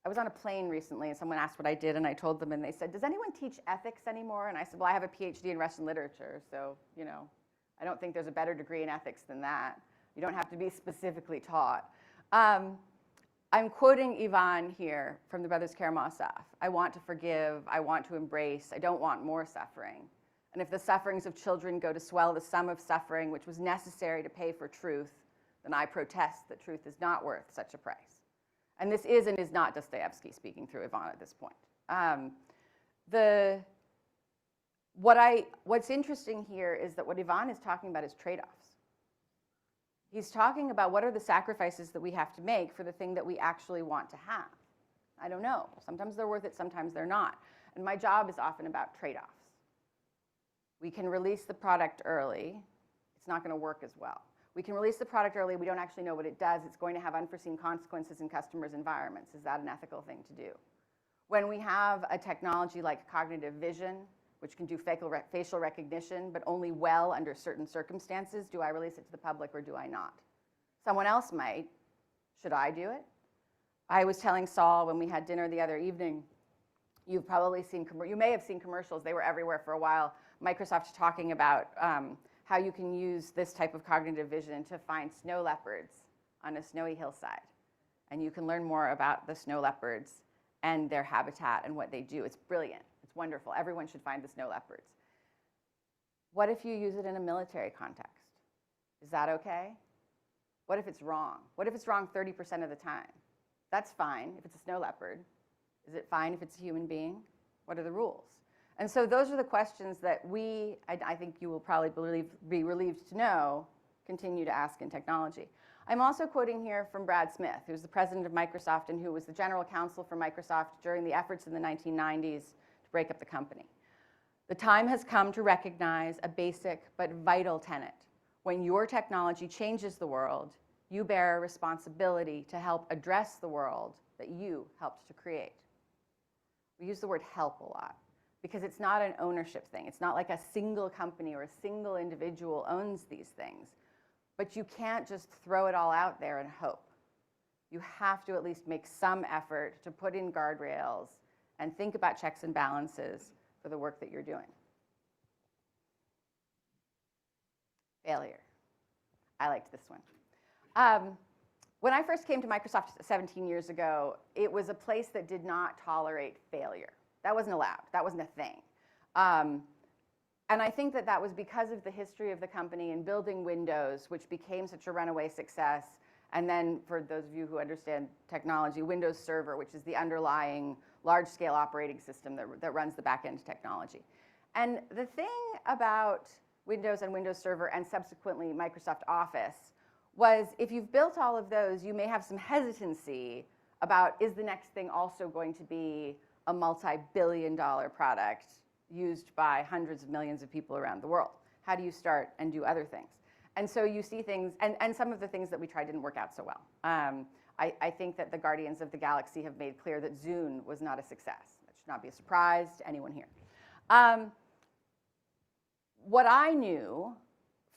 I was on a plane recently and someone asked what I did and I told them and they said, does anyone teach ethics anymore? And I said, well, I have a PhD in Russian literature, so, I don't think there's a better degree in ethics than that. You don't have to be specifically taught. I'm quoting Ivan here from the Brothers Karamazov. I want to forgive, I want to embrace, I don't want more suffering. And if the sufferings of children go to swell the sum of suffering which was necessary to pay for truth, then I protest that truth is not worth such a price. And this is and is not Dostoevsky speaking through Ivan at this point. What's interesting here is that what Ivan is talking about is trade-offs. He's talking about what are the sacrifices that we have to make for the thing that we actually want to have. I don't know. Sometimes they're worth it, sometimes they're not. And my job is often about trade-offs. We can release the product early. It's not going to work as well. We can release the product early. We don't actually know what it does. It's going to have unforeseen consequences in customers' environments. Is that an ethical thing to do? When we have a technology like cognitive vision, which can do facial recognition, but only well under certain circumstances, do I release it to the public or do I not? Someone else might. Should I do it? I was telling Saul when we had dinner the other evening, you may have seen commercials, they were everywhere for a while, Microsoft talking about how you can use this type of cognitive vision to find snow leopards on a snowy hillside. And you can learn more about the snow leopards and their habitat and what they do. It's brilliant. It's wonderful. Everyone should find the snow leopards. What if you use it in a military context? Is that okay? What if it's wrong? What if it's wrong 30% of the time? That's fine if it's a snow leopard. Is it fine if it's a human being? What are the rules? And so those are the questions that I think you will probably be relieved to know, continue to ask in technology. I'm also quoting here from Brad Smith, who's the president of Microsoft and who was the general counsel for Microsoft during the efforts in the 1990s to break up the company. The time has come to recognize a basic but vital tenet. When your technology changes the world, you bear a responsibility to help address the world that you helped to create. We use the word help a lot because it's not an ownership thing. It's not like a single company or a single individual owns these things. But you can't just throw it all out there and hope. You have to at least make some effort to put in guardrails and think about checks and balances for the work that you're doing. Failure. I liked this one. When I first came to Microsoft 17 years ago, it was a place that did not tolerate failure. That wasn't allowed. That wasn't a thing. And I think that that was because of the history of the company in building Windows, which became such a runaway success. And then, for those of you who understand technology, Windows Server, which is the underlying large-scale operating system that runs the back-end technology. And the thing about Windows and Windows Server and subsequently Microsoft Office was if you've built all of those, you may have some hesitancy about, is the next thing also going to be a multi-billion-dollar product used by hundreds of millions of people around the world? How do you start and do other things? And so you see things, and some of the things that we tried didn't work out so well. I think that the Guardians of the Galaxy have made clear that Zune was not a success. That should not be a surprise to anyone here. What I knew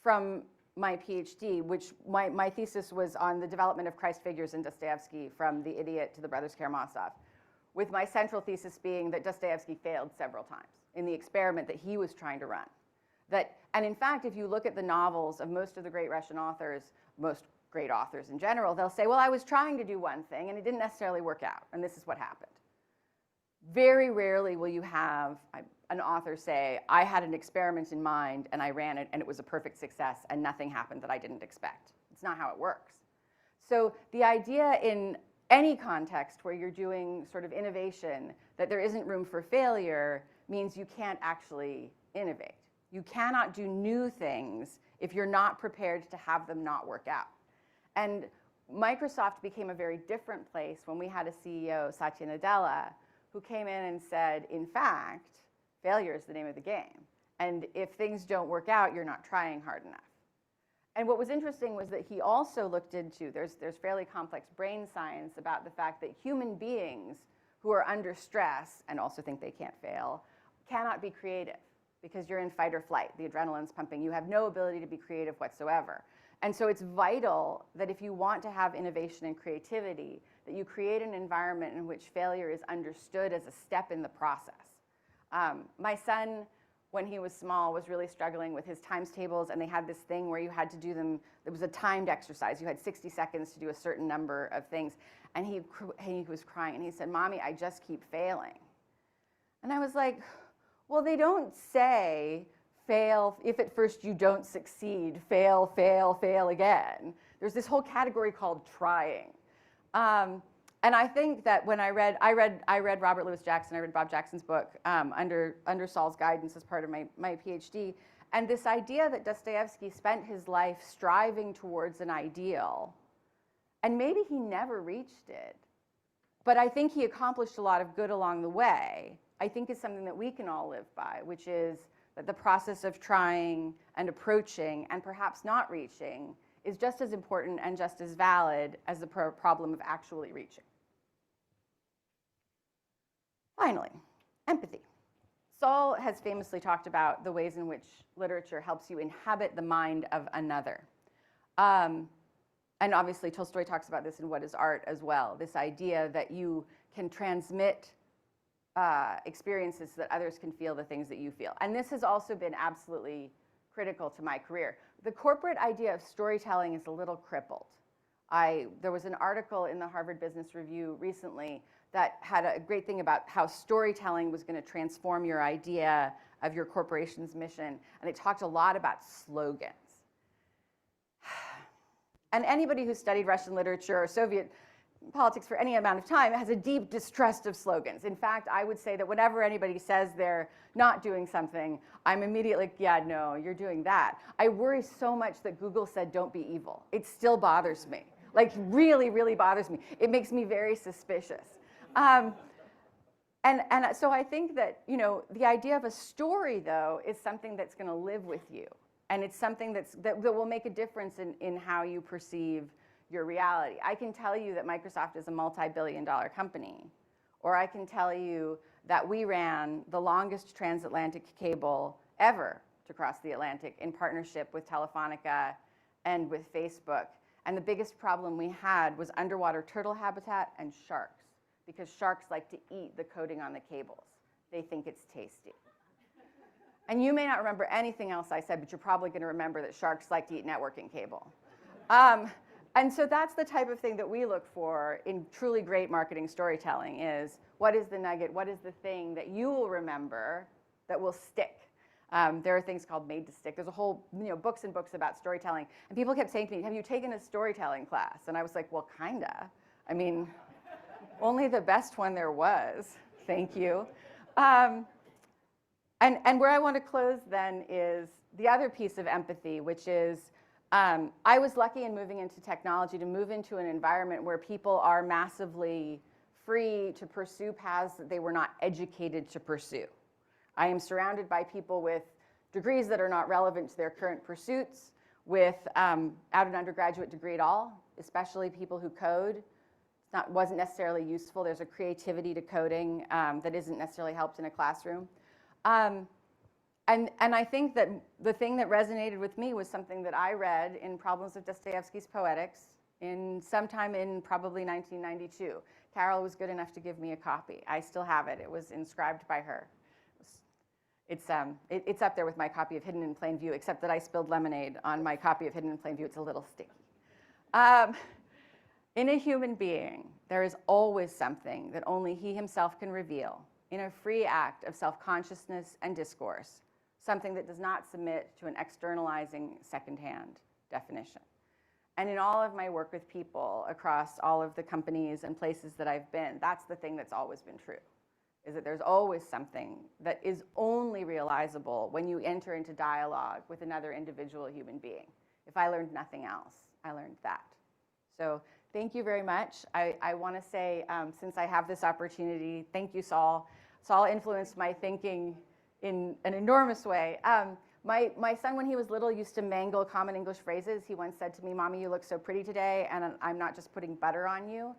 from my PhD, which my thesis was on the development of Christ figures in Dostoevsky from the idiot to the brothers Karamazov, with my central thesis being that Dostoevsky failed several times in the experiment that he was trying to run. And in fact, if you look at the novels of most of the great Russian authors, most great authors in general, they'll say, well, I was trying to do one thing and it didn't necessarily work out, and this is what happened. Very rarely will you have an author say, I had an experiment in mind and I ran it and it was a perfect success and nothing happened that I didn't expect. It's not how it works. So the idea in any context where you're doing sort of innovation that there isn't room for failure means you can't actually innovate. You cannot do new things if you're not prepared to have them not work out. And Microsoft became a very different place when we had a CEO, Satya Nadella, who came in and said, in fact, failure is the name of the game. And if things don't work out, you're not trying hard enough. And what was interesting was that he also looked into, there's fairly complex brain science about the fact that human beings who are under stress and also think they can't fail cannot be creative because you're in fight or flight. The adrenaline's pumping. You have no ability to be creative whatsoever. And so it's vital that if you want to have innovation and creativity, that you create an environment in which failure is understood as a step in the process. My son, when he was small, was really struggling with his times tables, and they had this thing where you had to do them. It was a timed exercise. You had 60 seconds to do a certain number of things. And he was crying, and he said, Mommy, I just keep failing. And I was like, well, they don't say fail, if at first you don't succeed, fail, fail, fail again. There's this whole category called trying. And I think that when I read Robert Louis Jackson, I read Bob Jackson's book under Saul's guidance as part of my PhD, and this idea that Dostoevsky spent his life striving towards an ideal, and maybe he never reached it, but I think he accomplished a lot of good along the way, I think is something that we can all live by, which is that the process of trying and approaching and perhaps not reaching is just as important and just as valid as the problem of actually reaching. Finally, empathy. Saul has famously talked about the ways in which literature helps you inhabit the mind of another. And obviously, Tolstoy talks about this in What is Art as well, this idea that you can transmit experiences so that others can feel the things that you feel. And this has also been absolutely critical to my career. The corporate idea of storytelling is a little crippled. There was an article in the Harvard Business Review recently that had a great thing about how storytelling was going to transform your idea of your corporation's mission, and it talked a lot about slogans. And anybody who studied Russian literature or Soviet politics for any amount of time has a deep distrust of slogans. In fact, I would say that whenever anybody says they're not doing something, I'm immediately like, yeah, no, you're doing that. I worry so much that Google said don't be evil. It still bothers me. Like, really, really bothers me. It makes me very suspicious. And so I think that, the idea of a story, though, is something that's going to live with you. And it's something that will make a difference in how you perceive your reality. I can tell you that Microsoft is a multi-billion-dollar company, or I can tell you that we ran the longest transatlantic cable ever to cross the Atlantic in partnership with Telefonica and with Facebook. And the biggest problem we had was underwater turtle habitat and sharks, because sharks like to eat the coating on the cables. They think it's tasty. And you may not remember anything else I said, but you're probably going to remember that sharks like to eat networking cable. And so that's the type of thing that we look for in truly great marketing storytelling is what is the nugget, what is the thing that you will remember that will stick. There are things called made to stick. There's a whole, books and books about storytelling. And people kept saying to me, have you taken a storytelling class? And I was like, well, kinda. I mean, only the best one there was. Thank you. And where I want to close then is the other piece of empathy, which is I was lucky in moving into technology to move into an environment where people are massively free to pursue paths that they were not educated to pursue. I am surrounded by people with degrees that are not relevant to their current pursuits, without an undergraduate degree at all, especially people who code. Wasn't necessarily useful. There's a creativity to coding that isn't necessarily helped in a classroom. And I think that the thing that resonated with me was something that I read in Problems of Dostoevsky's Poetics sometime in probably 1992. Carol was good enough to give me a copy. I still have it. It was inscribed by her. It's up there with my copy of Hidden in Plain View, except that I spilled lemonade on my copy of Hidden in Plain View. It's a little sticky. In a human being, there is always something that only he himself can reveal in a free act of self-consciousness and discourse, something that does not submit to an externalizing secondhand definition. And in all of my work with people across all of the companies and places that I've been, that's the thing that's always been true, is that there's always something that is only realizable when you enter into dialogue with another individual human being. If I learned nothing else, I learned that. So thank you very much. I want to say, since I have this opportunity, thank you, Saul. Saul influenced my thinking in an enormous way. My son, when he was little, used to mangle common English phrases. He once said to me, "Mommy, you look so pretty today, and I'm not just putting butter on you."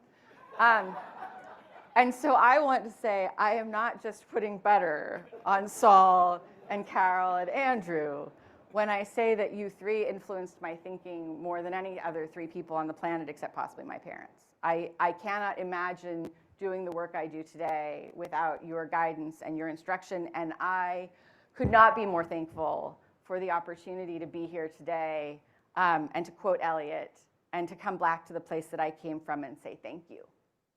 And so I want to say, I am not just putting butter on Saul and Carol and Andrew when I say that you three influenced my thinking more than any other three people on the planet except possibly my parents. I cannot imagine doing the work I do today without your guidance and your instruction, and I could not be more thankful for the opportunity to be here today and to quote Eliot and to come back to the place that I came from and say thank you.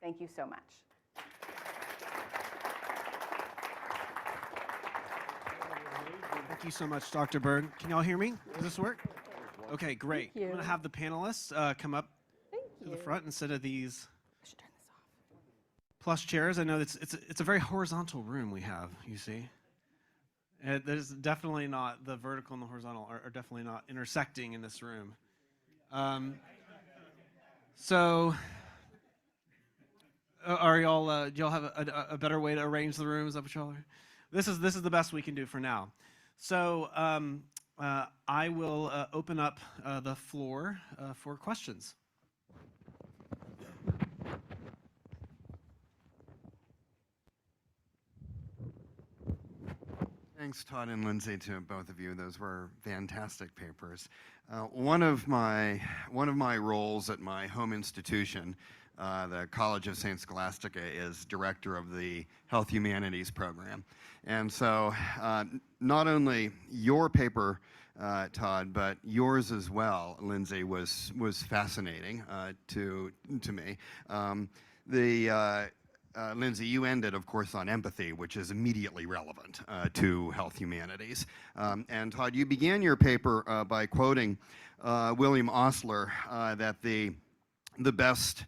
Thank you so much. Thank you so much, Dr. Berg. Can y'all hear me? Does this work? Okay, great. Thank you. I'm going to have the panelists come up to the front instead of these I should turn this off. plush chairs. I know it's a very horizontal room we have, you see. There's definitely not, the vertical and the horizontal are definitely not intersecting in this room. So, are y'all, do y'all have a better way to arrange the room? Is that what y'all are? This is the best we can do for now. So, I will open up the floor for questions. Thanks, Todd and Lindsay, to both of you. Those were fantastic papers. One of my roles at my home institution, the College of St. Scholastica, is director of the Health Humanities program. And so not only your paper, Todd, but yours as well, Lindsay, was fascinating to me. Lindsay, you ended, of course, on empathy, which is immediately relevant to health humanities. And Todd, you began your paper by quoting William Osler that the best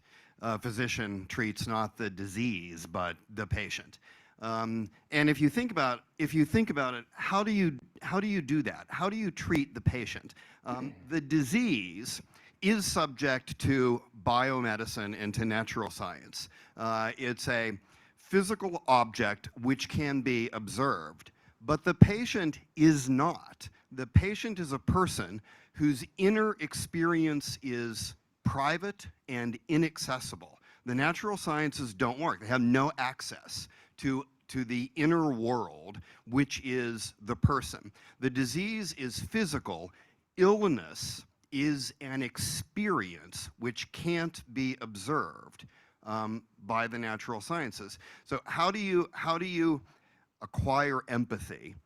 physician treats not the disease but the patient. And if you think about it, how do you do that? How do you treat the patient? The disease is subject to biomedicine and to natural science. It's a physical object which can be observed, but the patient is not. The patient is a person whose inner experience is private and inaccessible. The natural sciences don't work. They have no access to the inner world, which is the person. The disease is physical. Illness is an experience which can't be observed by the natural sciences. So how do you acquire empathy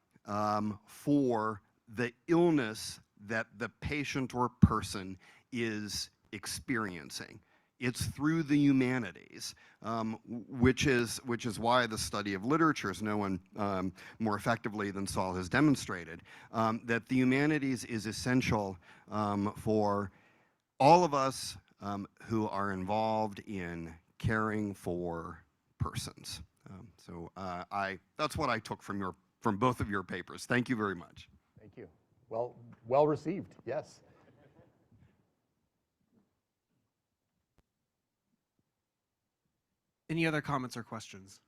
for the illness that the patient or person is experiencing. It's through the humanities, which is why the study of literature is known more effectively than Saul has demonstrated, that the humanities is essential for all of us who are involved in caring for persons. That's what I took from both of your papers. Thank you very much. Thank you. Well received, yes. Any other comments or questions?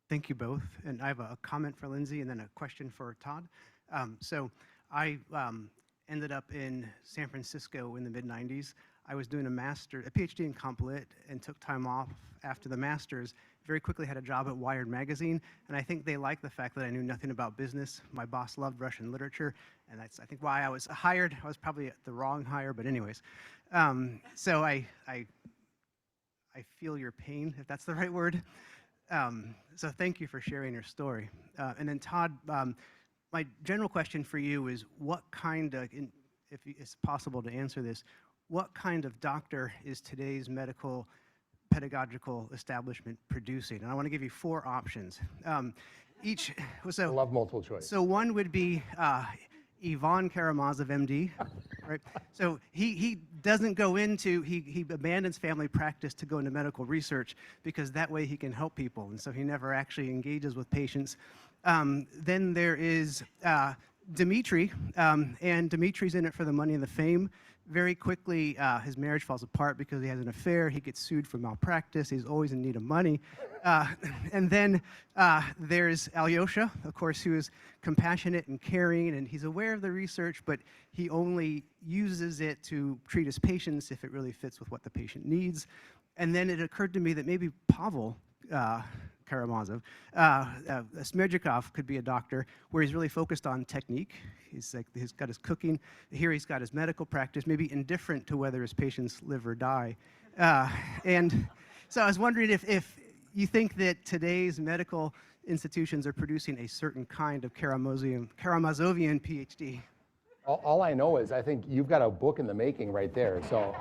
Thank you both. And I have a comment for Lindsay and then a question for Todd. So I ended up in San Francisco in the mid-90s. I was doing a PhD in Comp Lit and took time off after the master's. Very quickly had a job at Wired magazine, and I think they liked the fact that I knew nothing about business. My boss loved Russian literature, and that's, I think, why I was hired. I was probably the wrong hire, but anyways. So I feel your pain, if that's the right word. So thank you for sharing your story. And then Todd, my general question for you is what kind of, if it's possible to answer this, what kind of doctor is today's medical pedagogical establishment producing? And I want to give you 4 options. I love multiple choice. So one would be Ivan Karamazov, MD, right? So he doesn't go into, he abandons family practice to go into medical research because that way he can help people. And so he never actually engages with patients. Then there is Dimitri, and Dimitri's in it for the money and the fame. Very quickly, his marriage falls apart because he has an affair. He gets sued for malpractice. He's always in need of money. And then there's Alyosha, of course, who is compassionate and caring, and he's aware of the research, but he only uses it to treat his patients if it really fits with what the patient needs. And then it occurred to me that maybe Pavel Karamazov, Smerdyakov could be a doctor where he's really focused on technique. He's got his cooking. Here he's got his medical practice, maybe indifferent to whether his patients live or die. And so I was wondering if you think that today's medical institutions are producing a certain kind of Karamazovian PhD. All I know is I think you've got a book in the making right there. So,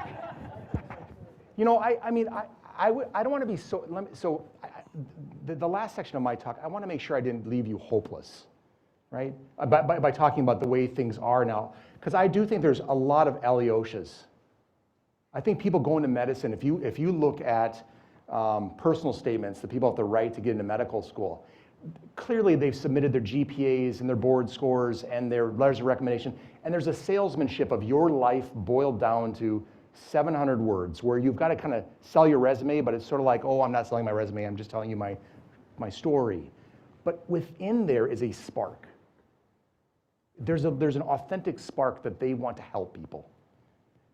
you know, I don't want to be so, the last section of my talk, I want to make sure I didn't leave you hopeless, right? By talking about the way things are now. Because I do think there's a lot of Alyoshas. I think people go into medicine, if you look at personal statements that people have the right to get into medical school, clearly they've submitted their GPAs and their board scores and their letters of recommendation, and there's a salesmanship of your life boiled down to 700 words where you've got to kind of sell your resume, but it's sort of like, oh, I'm not selling my resume, I'm just telling you my story. But within there is a spark. There's an authentic spark that they want to help people.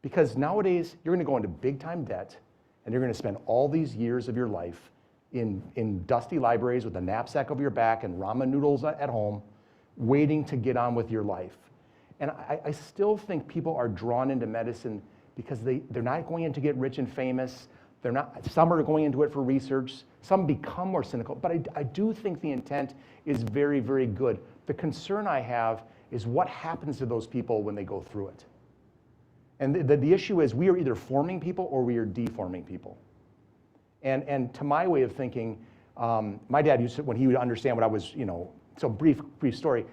Because nowadays, you're going to go into big time debt, and you're going to spend all these years of your life in dusty libraries with a knapsack over your back and ramen noodles at home, waiting to get on with your life. And I still think people are drawn into medicine because they're not going in to get rich and famous. Some are going into it for research. Some become more cynical. But I do think the intent is very, very good. The concern I have is what happens to those people when they go through it. And the issue is we are either forming people or we are deforming people. And to my way of thinking, my dad used to, when he would understand what I was, so brief story,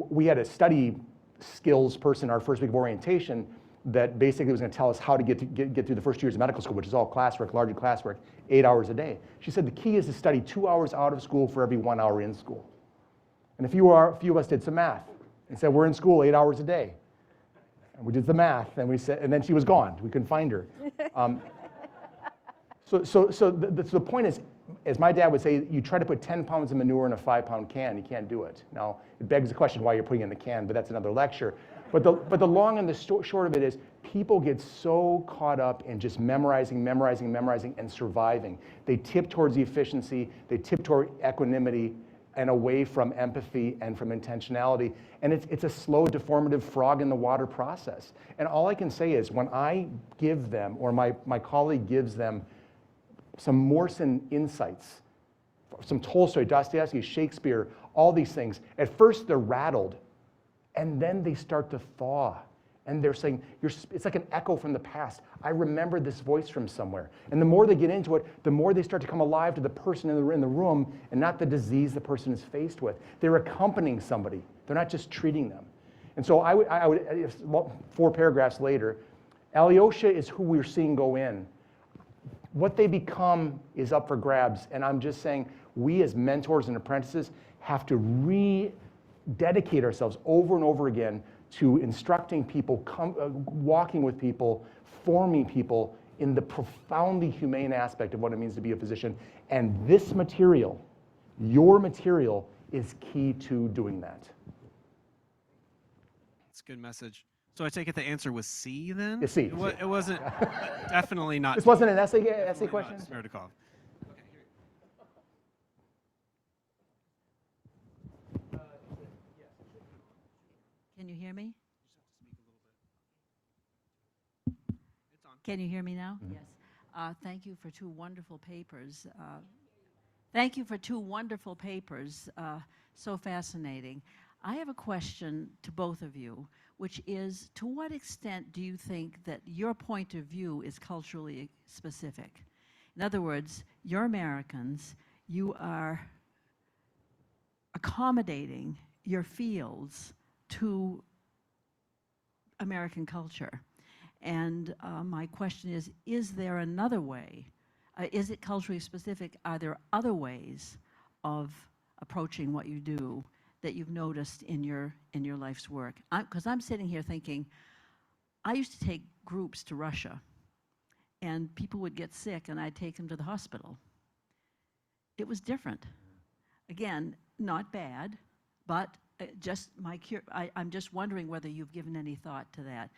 we had a study skills person our first week of orientation that basically was going to tell us how to get through the first 2 years of medical school, which is all classwork, largely classwork, 8 hours a day. She said the key is to study 2 hours out of school for every 1 hour in school. And a few of us did some math and said we're in school 8 hours a day. And we did the math, and we said, and then she was gone. We couldn't find her. So the point is, as my dad would say, you try to put 10 pounds of manure in a 5-pound can, you can't do it. Now, it begs the question why you're putting it in the can, but that's another lecture. But the long and the short of it is, people get so caught up in just memorizing, and surviving. They tip towards the efficiency, they tip toward equanimity, and away from empathy and from intentionality. And it's a slow, deformative frog in the water process. And all I can say is, when I give them, or my colleague gives them, some Morson insights, some Tolstoy, Dostoevsky, Shakespeare, all these things, at first they're rattled. And then they start to thaw. And they're saying, it's like an echo from the past. I remember this voice from somewhere. And the more they get into it, the more they start to come alive to the person in the room and not the disease the person is faced with. They're accompanying somebody. They're not just treating them. And so I would 4 paragraphs later, Alyosha is who we're seeing go in. What they become is up for grabs. And I'm just saying, we as mentors and apprentices have to rededicate ourselves over and over again to instructing people, walking with people, forming people in the profoundly humane aspect of what it means to be a physician. And this material, your material, is key to doing that. That's a good message. So I take it the answer was C then? Yeah, C. It wasn't, definitely not. This wasn't an essay question? Smerdakov. Can you hear me? It's on. Can you hear me now? Mm-hmm. Yes. Thank you for 2 wonderful papers. Thank you for 2 wonderful papers. So fascinating. I have a question to both of you, which is, to what extent do you think that your point of view is culturally specific? In other words, you're Americans, you are accommodating your fields to American culture. And my question is there another way? Is it culturally specific? Are there other ways of approaching what you do that you've noticed in your life's work? Because I'm sitting here thinking, I used to take groups to Russia, and people would get sick, and I'd take them to the hospital. It was different. Again, not bad, but just I'm just wondering whether you've given any thought to that,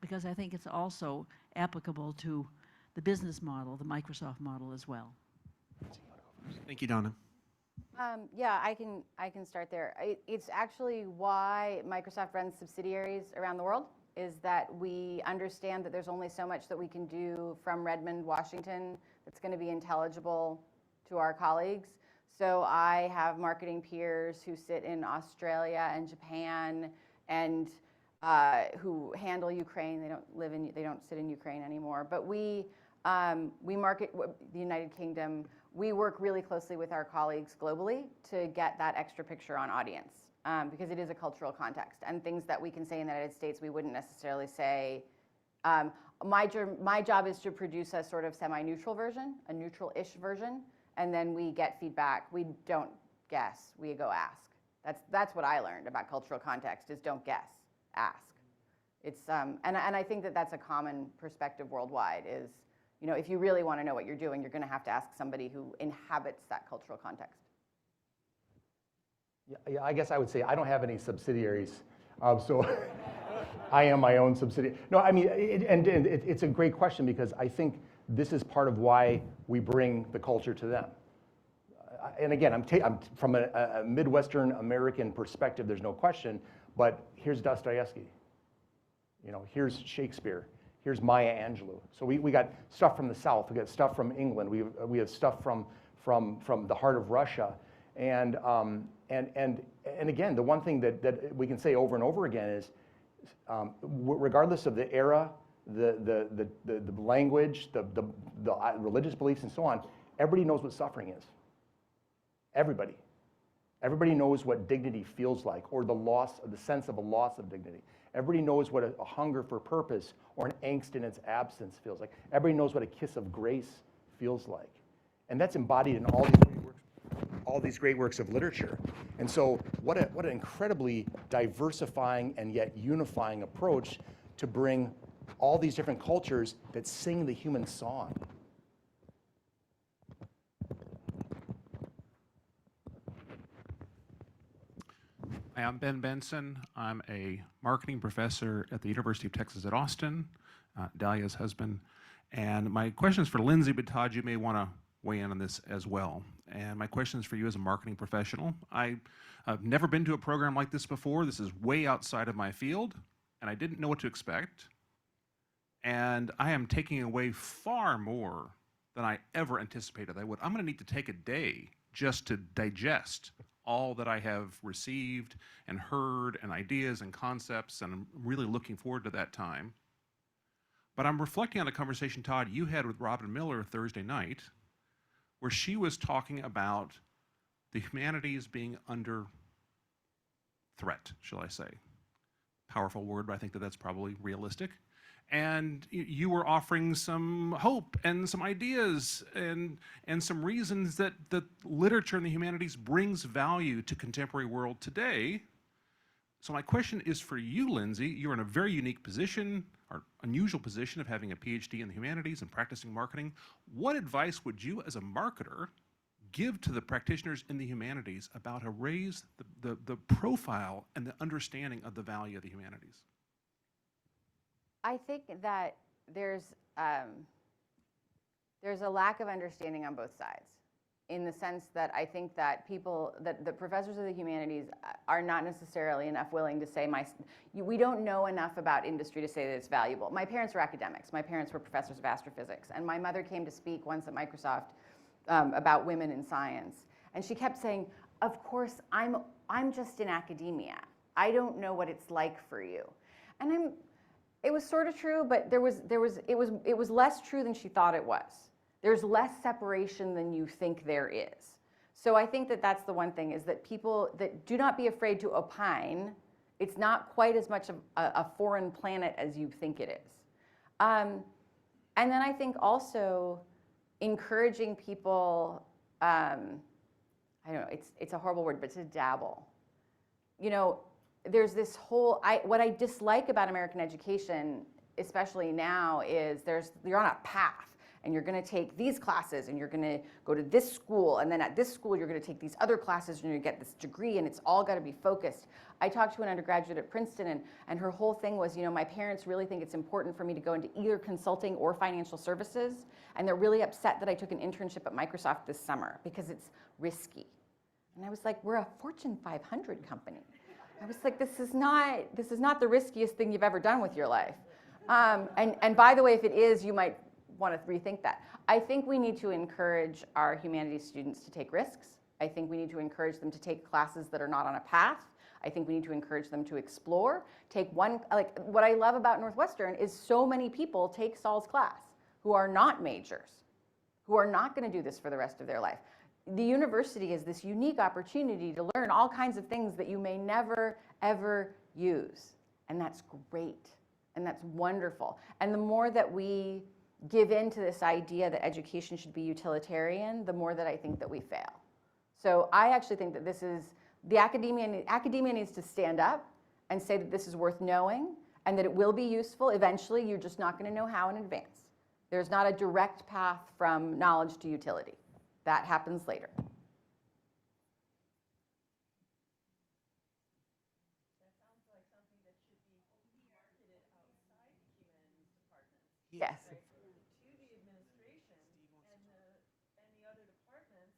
because I think it's also applicable to the business model, the Microsoft model as well. Thank you, Donna. Yeah, I can start there. It's actually why Microsoft runs subsidiaries around the world, is that we understand that there's only so much that we can do from Redmond, Washington, that's going to be intelligible to our colleagues. So I have marketing peers who sit in Australia and Japan and who handle Ukraine. They don't sit in Ukraine anymore. But we market the United Kingdom. We work really closely with our colleagues globally to get that extra picture on audience, because it is a cultural context, and things that we can say in the United States we wouldn't necessarily say. My job is to produce a sort of semi-neutral version, a neutral-ish version, and then we get feedback. We don't guess, we go ask. That's what I learned about cultural context, is don't guess, ask. It's and I think that that's a common perspective worldwide, is, you know, if you really want to know what you're doing, you're going to have to ask somebody who inhabits that cultural context. Yeah, I guess I would say I don't have any subsidiaries, so I am my own subsidiary. No, I mean, it's a great question, because I think this is part of why we bring the culture to them. And again, I'm from a Midwestern American perspective, there's no question, but here's Dostoevsky. You know, here's Shakespeare. Here's Maya Angelou. So we got stuff from the South. We got stuff from England. We have stuff from the heart of Russia. And again, the one thing that we can say over and over again is, regardless of the era, the language, the religious beliefs, and so on, everybody knows what suffering is. Everybody. Everybody knows what dignity feels like, or the sense of a loss of dignity. Everybody knows what a hunger for purpose or an angst in its absence feels like. Everybody knows what a kiss of grace feels like. And that's embodied in all these great works of literature. And so what an incredibly diversifying and yet unifying approach to bring all these different cultures that sing the human song. Hi, I'm Ben Benson. I'm a marketing professor at the University of Texas at Austin, Dahlia's husband. And my question is for Lindsay, but Todd, you may want to weigh in on this as well. And my question is for you as a marketing professional. I've never been to a program like this before. This is way outside of my field, and I didn't know what to expect. And I am taking away far more than I ever anticipated I would. I'm going to need to take a day just to digest all that I have received and heard and ideas and concepts, and I'm really looking forward to that time. But I'm reflecting on a conversation, Todd, you had with Robin Miller Thursday night, where she was talking about the humanities being under threat, shall I say. Powerful word, but I think that that's probably realistic. And you were offering some hope and some ideas and some reasons that literature and the humanities brings value to contemporary world today. So my question is for you, Lindsay. You're in a very unique position, or unusual position, of having a PhD in the humanities and practicing marketing. What advice would you, as a marketer, give to the practitioners in the humanities about how to raise the profile and the understanding of the value of the humanities? I think that there's a lack of understanding on both sides, in the sense that I think that the professors of the humanities are not necessarily enough willing to say, we don't know enough about industry to say that it's valuable. My parents were academics. My parents were professors of astrophysics. And my mother came to speak once at Microsoft about women in science. And she kept saying, of course, I'm just in academia. I don't know what it's like for you. And it was sort of true, but it was less true than she thought it was. There's less separation than you think there is. So I think that that's the one thing, is that people that do not be afraid to opine. It's not quite as much of a foreign planet as you think it is. And then I think also encouraging people, I don't know, it's a horrible word, but to dabble. You know, there's this whole, what I dislike about American education, especially now, is you're on a path, and you're going to take these classes, and you're going to go to this school, and then at this school you're going to take these other classes, and you get this degree, and it's all got to be focused. I talked to an undergraduate at Princeton, and her whole thing was, my parents really think it's important for me to go into either consulting or financial services, and they're really upset that I took an internship at Microsoft this summer because it's risky. And I was like, we're a Fortune 500 company. I was like, this is not the riskiest thing you've ever done with your life. And by the way, if it is, you might want to rethink that. I think we need to encourage our humanities students to take risks. I think we need to encourage them to take classes that are not on a path. I think we need to encourage them to explore. What I love about Northwestern is so many people take Saul's class who are not majors, who are not going to do this for the rest of their life. The university is this unique opportunity to learn all kinds of things that you may never, ever use. And that's great. And that's wonderful. And the more that we give in to this idea that education should be utilitarian, the more that I think that we fail. So I actually think that the academia needs to stand up and say that this is worth knowing and that it will be useful. Eventually, you're just not going to know how in advance. There's not a direct path from knowledge to utility. That happens later. That sounds like something that should be marketed outside the humanities department. Yes. Right? To the administration and the other departments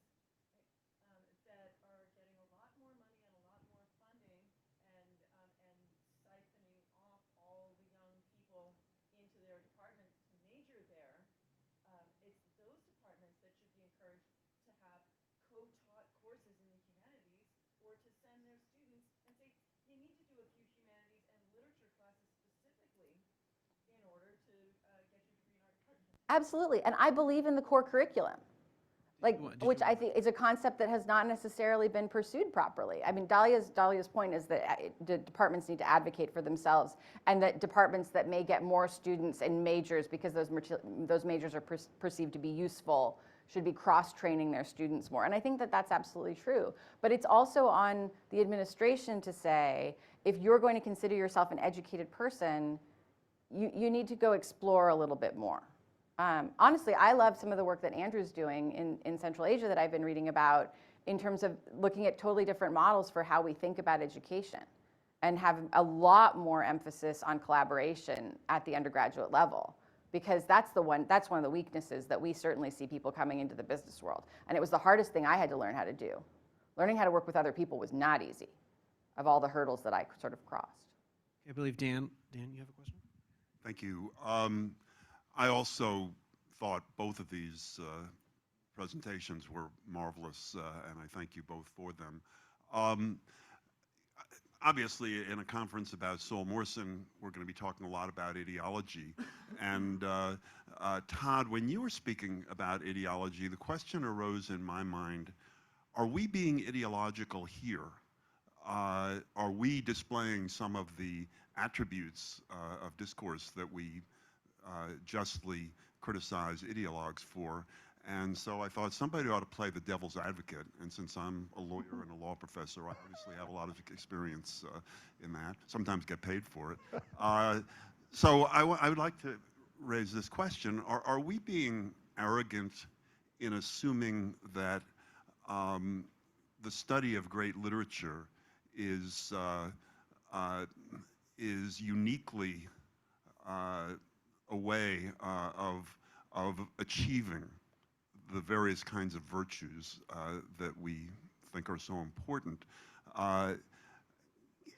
that are getting a lot more money and a lot more funding and siphoning off all the young people into their departments to major there. It's those departments that should be encouraged to have co-taught courses in the humanities, or to send their students and say, you need to do a few humanities and literature classes specifically in order to get your degree in our department. Absolutely, and I believe in the core curriculum, which I think is a concept that has not necessarily been pursued properly. I mean, Dahlia's point is that the departments need to advocate for themselves, and that departments that may get more students in majors because those majors are perceived to be useful should be cross-training their students more. And I think that that's absolutely true. But it's also on the administration to say, if you're going to consider yourself an educated person, you need to go explore a little bit more. Honestly, I love some of the work that Andrew's doing in Central Asia that I've been reading about, in terms of looking at totally different models for how we think about education, and have a lot more emphasis on collaboration at the undergraduate level, because that's one of the weaknesses that we certainly see people coming into the business world. And it was the hardest thing I had to learn how to do. Learning how to work with other people was not easy, of all the hurdles that I sort of crossed. I believe Dan, you have a question? Thank you. I also thought both of these presentations were marvelous, and I thank you both for them. Um, Obviously, in a conference about Saul Morson, we're going to be talking a lot about ideology. And Todd, when you were speaking about ideology, the question arose in my mind, are we being ideological here? Are we displaying some of the attributes of discourse that we justly criticize ideologues for? And so I thought somebody ought to play the devil's advocate. And since I'm a lawyer and a law professor, I obviously have a lot of experience in that, sometimes get paid for it. So I would like to raise this question. Are we being arrogant in assuming that the study of great literature is uniquely a way of achieving the various kinds of virtues that we think are so important?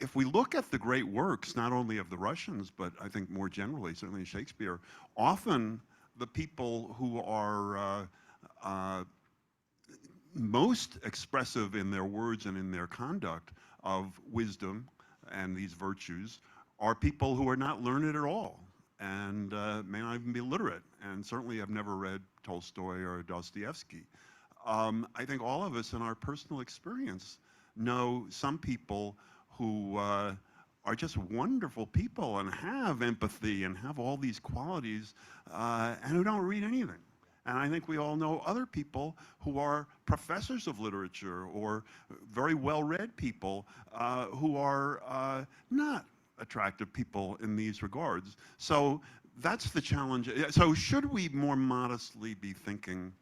If we look at the great works, not only of the Russians, but I think more generally, certainly Shakespeare, often the people who are most expressive in their words and in their conduct of wisdom and these virtues are people who are not learned at all and may not even be literate, and certainly have never read Tolstoy or Dostoevsky. I think all of us in our personal experience know some people who are just wonderful people and have empathy and have all these qualities and who don't read anything. And I think we all know other people who are professors of literature or very well-read people who are not attractive people in these regards. So that's the challenge. So should we more modestly be thinking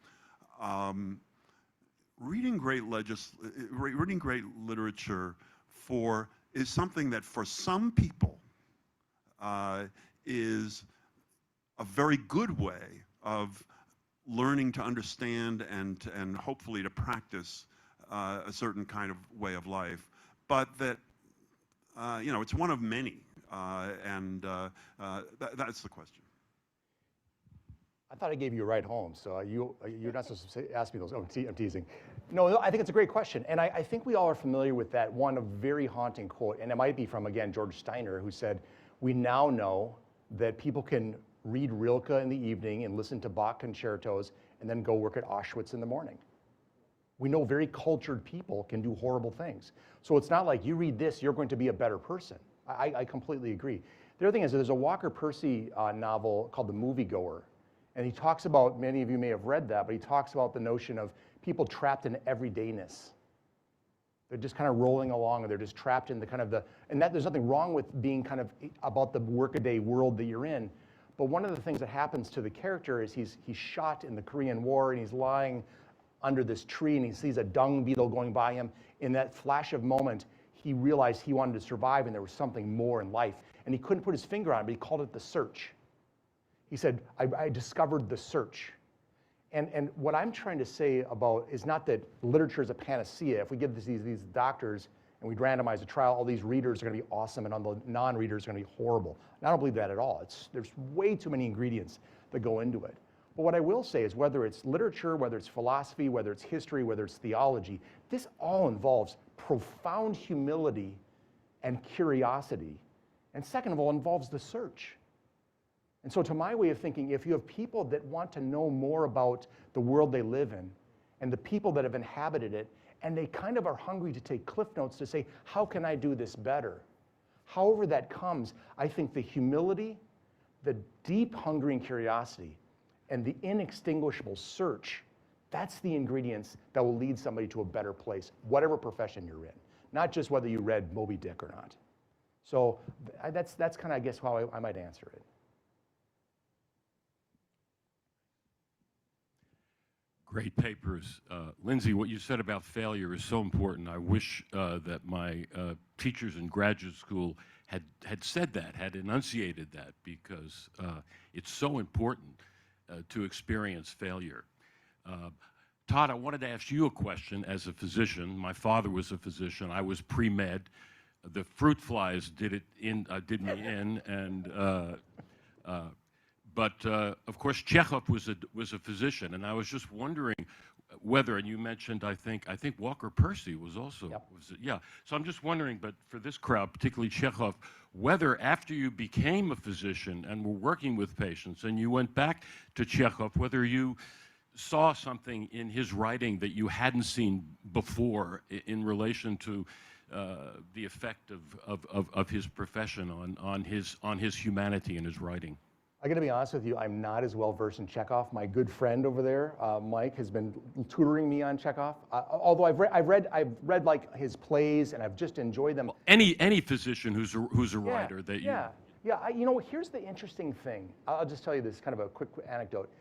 reading great literature is something that for some people is a very good way of learning to understand and hopefully to practice a certain kind of way of life, but that you know, it's one of many, and that's the question. I thought I gave you a ride home, so you're not supposed to ask me those. Oh, I'm teasing. No, I think it's a great question, and I think we all are familiar with that one very haunting quote, and it might be from, again, George Steiner, who said, "We now know that people can read Rilke in the evening and listen to Bach concertos and then go work at Auschwitz in the morning." We know very cultured people can do horrible things. So it's not like you read this, you're going to be a better person. I completely agree. The other thing is there's a Walker Percy novel called The Moviegoer. And he talks about, many of you may have read that, but he talks about the notion of people trapped in everydayness. They're just kind of rolling along, and they're just trapped in the kind of and that there's nothing wrong with being kind of about the workaday world that you're in. But one of the things that happens to the character is he's shot in the Korean War, and he's lying under this tree, and he sees a dung beetle going by him. In that flash of moment, he realized he wanted to survive, and there was something more in life. And he couldn't put his finger on it, but he called it the search. He said, I discovered the search. And what I'm trying to say about is not that literature is a panacea. If we give these doctors and we randomize a trial, all these readers are going to be awesome, and all the non-readers are going to be horrible. And I don't believe that at all. There's way too many ingredients that go into it. But what I will say is whether it's literature, whether it's philosophy, whether it's history, whether it's theology, this all involves profound humility and curiosity. And second of all, involves the search. And so to my way of thinking, if you have people that want to know more about the world they live in and the people that have inhabited it, and they kind of are hungry to take cliff notes to say, how can I do this better? However that comes, I think the humility, the deep hungering curiosity, and the inextinguishable search, that's the ingredients that will lead somebody to a better place, whatever profession you're in, not just whether you read Moby Dick or not. So that's kind of, I guess, how I might answer it. Great papers. Lindsay, what you said about failure is so important. I wish that my teachers in graduate school had said that, had enunciated that, because it's so important to experience failure. Todd, I wanted to ask you a question as a physician. My father was a physician. I was pre-med. The fruit flies did me in, and But of course, Chekhov was a physician, and I was just wondering whether, and you mentioned, I think Walker Percy was also, Yep. yeah. So I'm just wondering, but for this crowd, particularly Chekhov, whether after you became a physician and were working with patients and you went back to Chekhov, whether you saw something in his writing that you hadn't seen before in relation to the effect of his profession on his humanity and his writing. I got to be honest with you, I'm not as well versed in Chekhov. My good friend over there, Mike, has been tutoring me on Chekhov. Although I've read like his plays and I've just enjoyed them. Any physician who's a writer that you. Yeah. You know, here's the interesting thing. I'll just tell you this kind of a quick anecdote.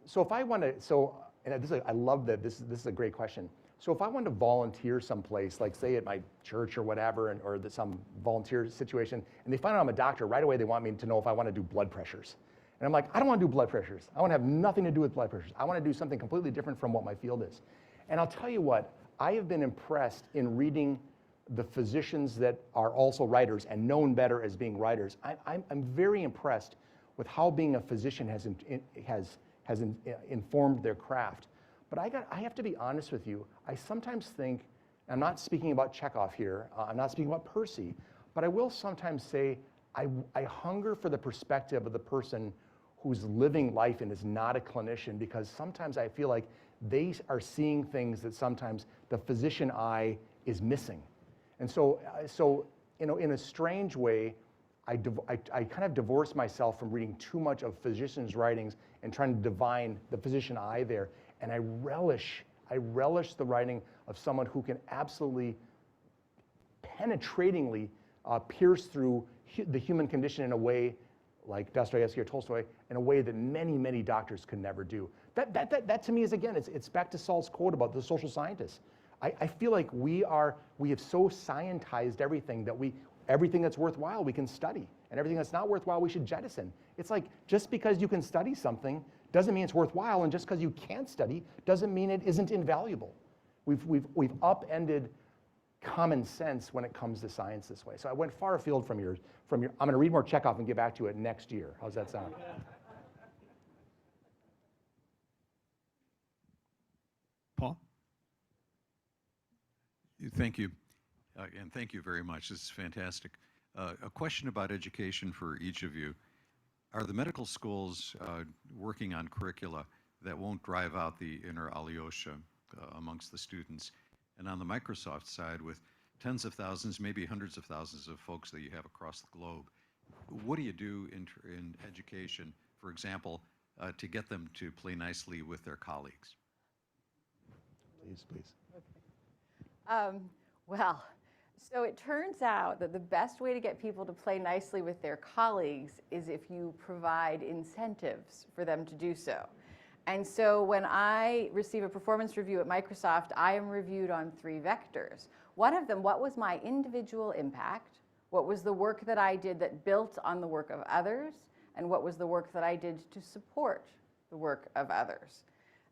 So if I want to, and this is, I love that this is a great question. So if I want to volunteer someplace, like say at my church or whatever, or some volunteer situation, and they find out I'm a doctor, right away they want me to know if I want to do blood pressures. And I'm like, I don't want to do blood pressures. I want to have nothing to do with blood pressures. I want to do something completely different from what my field is. And I'll tell you what, I have been impressed in reading the physicians that are also writers and known better as being writers. I'm very impressed with how being a physician has informed their craft. But I have to be honest with you, I sometimes think, I'm not speaking about Chekhov here, I'm not speaking about Percy, but I will sometimes say I hunger for the perspective of the person who's living life and is not a clinician, because sometimes I feel like they are seeing things that sometimes the physician eye is missing. And so you know, in a strange way, I kind of divorce myself from reading too much of physicians' writings and trying to divine the physician eye there. And I relish the writing of someone who can absolutely penetratingly pierce through the human condition in a way like Dostoevsky or Tolstoy, in a way that many, many doctors could never do. That to me is, again, it's back to Saul's quote about the social scientists. I feel like we have so scientized everything that everything that's worthwhile we can study, and everything that's not worthwhile we should jettison. It's like, just because you can study something doesn't mean it's worthwhile, and just because you can't study doesn't mean it isn't invaluable. We've upended common sense when it comes to science this way. So I went far afield from your. I'm going to read more Chekhov and get back to it next year. How's that sound? Paul? Thank you. And thank you very much. This is fantastic. A question about education for each of you. Are the medical schools working on curricula that won't drive out the inner Alyosha amongst the students? And on the Microsoft side, with tens of thousands, maybe hundreds of thousands of folks that you have across the globe, what do you do in education, for example, to get them to play nicely with their colleagues? Please. Okay. Well, so it turns out that the best way to get people to play nicely with their colleagues is if you provide incentives for them to do so. And so when I receive a performance review at Microsoft, I am reviewed on 3 vectors. One of them, what was my individual impact? What was the work that I did that built on the work of others? And what was the work that I did to support the work of others?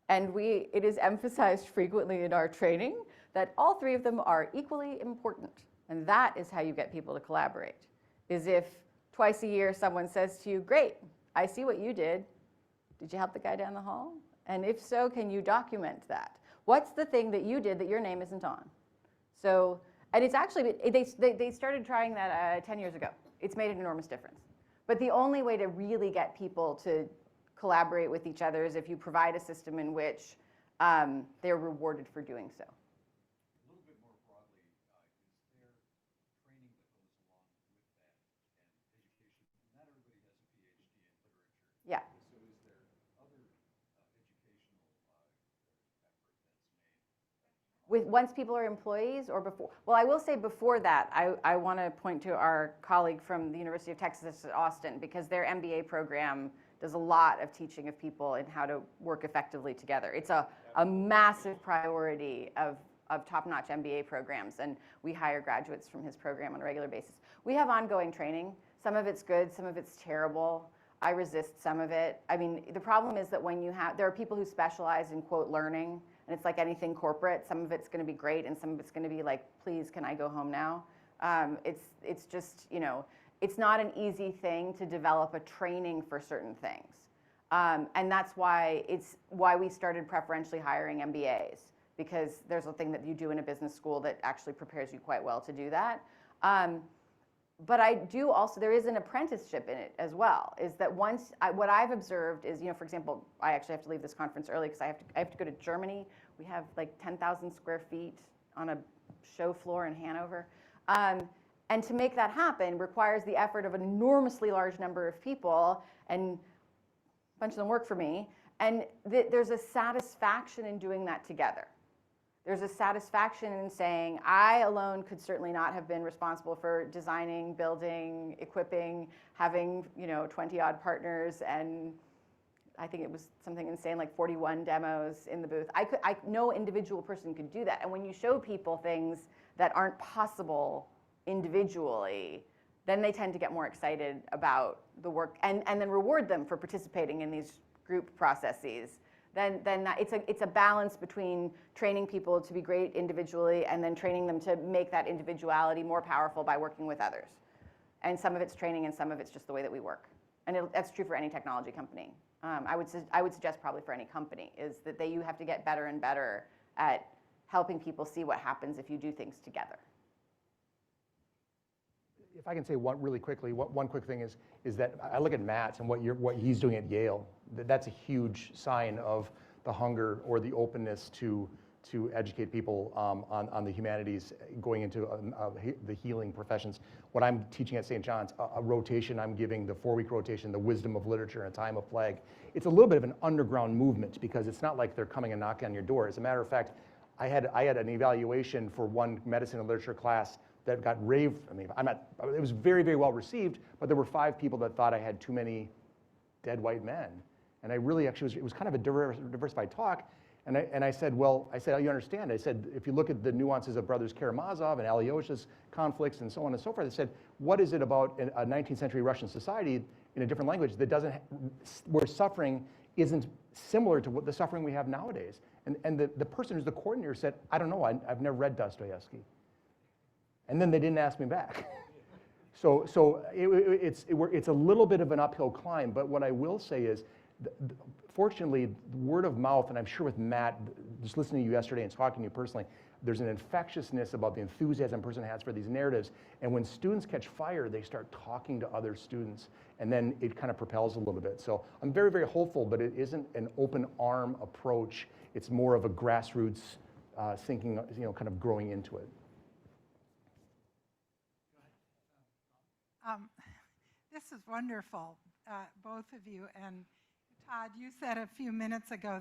And it is emphasized frequently in our training that all 3 of them are equally important. And that is how you get people to collaborate, is if twice a year someone says to you, great, I see what you did. Did you help the guy down the hall? And if so, can you document that? What's the thing that you did that your name isn't on? So, and it's actually, they started trying that 10 years ago. It's made an enormous difference. But the only way to really get people to collaborate with each other is if you provide a system in which they're rewarded for doing so. A little bit more broadly, is there training that goes along with that and education? Not everybody has a PhD in literature. Yeah. So is there other educational effort that's made? Once people are employees or before? Well, I will say before that, I want to point to our colleague from the University of Texas at Austin, because their MBA program does a lot of teaching of people in how to work effectively together. It's a massive priority of top-notch MBA programs, and we hire graduates from his program on a regular basis. We have ongoing training. Some of it's good, some of it's terrible. I resist some of it. I mean, the problem is that when there are people who specialize in, quote, learning, and it's like anything corporate. Some of it's going to be great, and some of it's going to be like, please, can I go home now? It's just, you know, it's not an easy thing to develop a training for certain things. And that's why we started preferentially hiring MBAs, because there's a thing that you do in a business school that actually prepares you quite well to do that. But I do also, there is an apprenticeship in it as well, is that what I've observed is, for example, I actually have to leave this conference early because I have to go to Germany. We have like 10,000 square feet on a show floor in Hanover. And to make that happen requires the effort of an enormously large number of people, and a bunch of them work for me. And there's a satisfaction in doing that together. There's a satisfaction in saying, I alone could certainly not have been responsible for designing, building, equipping, having 20-odd partners, and I think it was something insane like 41 demos in the booth. No individual person could do that. And when you show people things that aren't possible individually, then they tend to get more excited about the work, and then reward them for participating in these group processes. Then it's a balance between training people to be great individually and then training them to make that individuality more powerful by working with others. And some of it's training and some of it's just the way that we work. And that's true for any technology company. I would suggest probably for any company, is that you have to get better and better at helping people see what happens if you do things together. If I can say one quick thing is that I look at Matt's and what he's doing at Yale. That's a huge sign of the hunger or the openness to educate people on the humanities, going into the healing professions. What I'm teaching at St. John's, a rotation I'm giving, the 4-week rotation, the wisdom of literature in a time of plague. It's a little bit of an underground movement, because it's not like they're coming and knocking on your door. As a matter of fact, I had an evaluation for one medicine and literature class that got raved. It was very, very well received, but there were 5 people that thought I had too many dead white men. And it was kind of a diversified talk. And I said, oh, you understand? I said, if you look at the nuances of brothers Karamazov and Alyosha's conflicts and so on and so forth, I said, what is it about a 19th century Russian society in a different language that where suffering isn't similar to the suffering we have nowadays? And the person who's the coordinator said, I don't know, I've never read Dostoevsky. And then they didn't ask me back. So it's a little bit of an uphill climb, but what I will say is, fortunately, word of mouth, and I'm sure with Matt, just listening to you yesterday and talking to you personally, there's an infectiousness about the enthusiasm a person has for these narratives. And when students catch fire, they start talking to other students, and then it kind of propels a little bit. So I'm very, very hopeful, but it isn't an open arm approach. It's more of a grassroots thinking, kind of growing into it. This is wonderful, both of you. And Todd, you said a few minutes ago,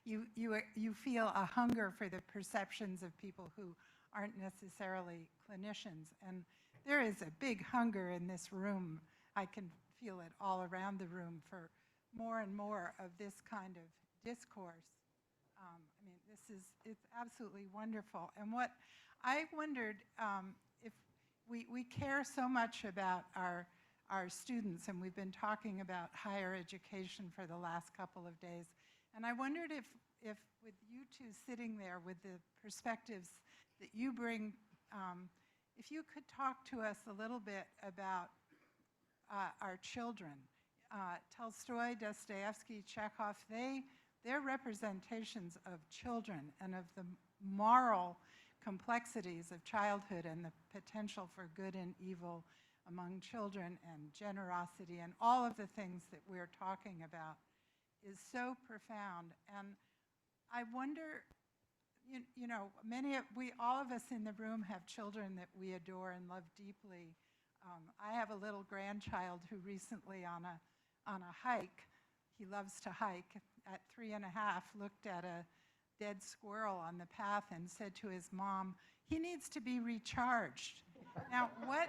you feel a hunger for the perceptions of people who aren't necessarily clinicians. And there is a big hunger in this room. I can feel it all around the room for more and more of this kind of discourse. It's absolutely wonderful. And what I wondered, if we care so much about our students, and we've been talking about higher education for the last couple of days. And I wondered if with you two sitting there with the perspectives that you bring, if you could talk to us a little bit about our children. Tolstoy, Dostoevsky, Chekhov, they're representations of children and of the moral complexities of childhood and the potential for good and evil among children, and generosity, and all of the things that we're talking about is so profound. And I wonder, all of us in the room have children that we adore and love deeply. I have a little grandchild who recently on a hike, he loves to hike, at 3.5, looked at a dead squirrel on the path and said to his mom, he needs to be recharged. Now, what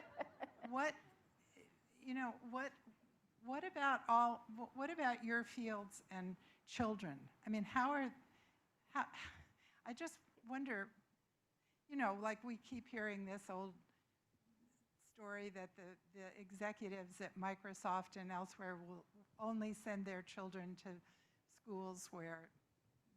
about your fields and children? I mean, I just wonder, like we keep hearing this old story that the executives at Microsoft and elsewhere will only send their children to schools where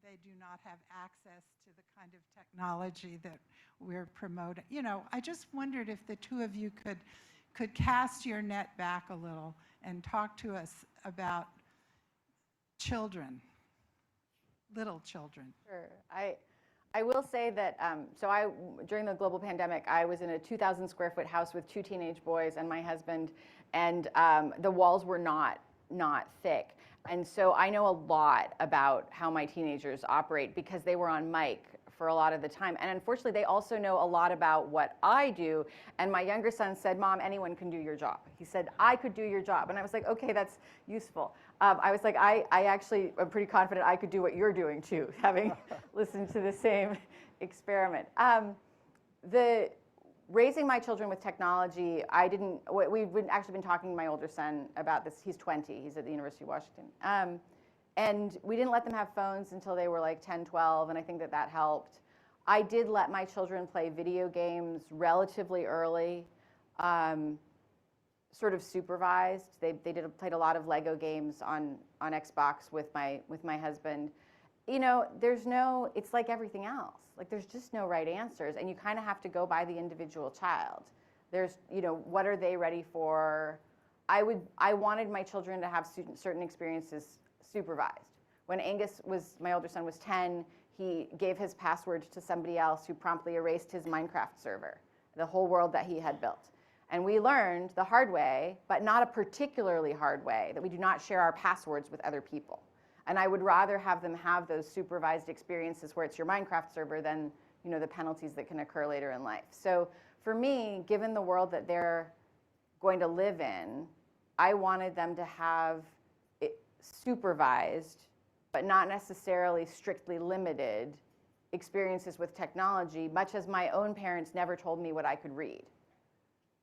they do not have access to the kind of technology that we're promoting. I just wondered if the two of you could cast your net back a little and talk to us about children, little children? Sure. I will say that, during the global pandemic, I was in a 2,000 square foot house with 2 teenage boys and my husband, and the walls were not thick. And so I know a lot about how my teenagers operate because they were on mic for a lot of the time. And unfortunately, they also know a lot about what I do. And my younger son said, "Mom, anyone can do your job." He said, "I could do your job." And I was like, okay, that's useful. I was like, I actually am pretty confident I could do what you're doing too, having listened to the same experiment. Raising my children with technology, we've actually been talking to my older son about this. He's 20, he's at the University of Washington. And we didn't let them have phones until they were like 10, 12, and I think that helped. I did let my children play video games relatively early, sort of supervised. They played a lot of Lego games on Xbox with my husband. You know, it's like everything else. Like there's just no right answers, and you kind of have to go by the individual child. There's, what are they ready for? I wanted my children to have certain experiences supervised. When my older son was 10, he gave his password to somebody else who promptly erased his Minecraft server, the whole world that he had built. And we learned the hard way, but not a particularly hard way, that we do not share our passwords with other people. And I would rather have them have those supervised experiences where it's your Minecraft server than, the penalties that can occur later in life. So for me, given the world that they're going to live in, I wanted them to have supervised, but not necessarily strictly limited experiences with technology, much as my own parents never told me what I could read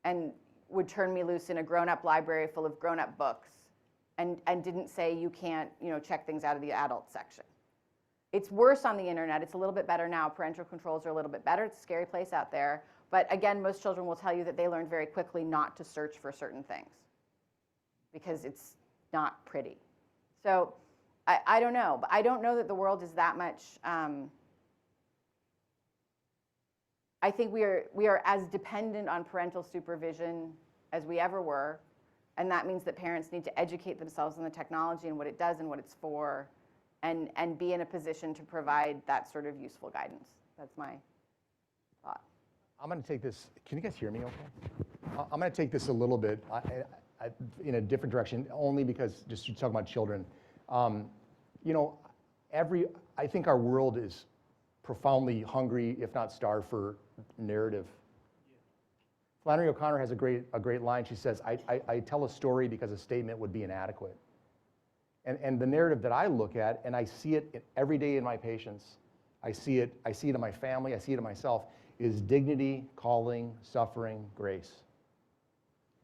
and would turn me loose in a grown-up library full of grown-up books and didn't say you can't, check things out of the adult section. It's worse on the internet. It's a little bit better now. Parental controls are a little bit better. It's a scary place out there. But again, most children will tell you that they learned very quickly not to search for certain things because it's not pretty. So I don't know, but I don't know that the world is that much. I think we are as dependent on parental supervision as we ever were, and that means that parents need to educate themselves on the technology and what it does and what it's for, and be in a position to provide that sort of useful guidance. That's my thought. I'm going to take this. Can you guys hear me okay? I'm going to take this a little bit in a different direction, only because just to talk about children. I think our world is profoundly hungry, if not starved, for narrative. Flannery O'Connor has a great line. She says, I tell a story because a statement would be inadequate. And the narrative that I look at, and I see it every day in my patients, I see it in my family, I see it in myself, is dignity, calling, suffering, grace.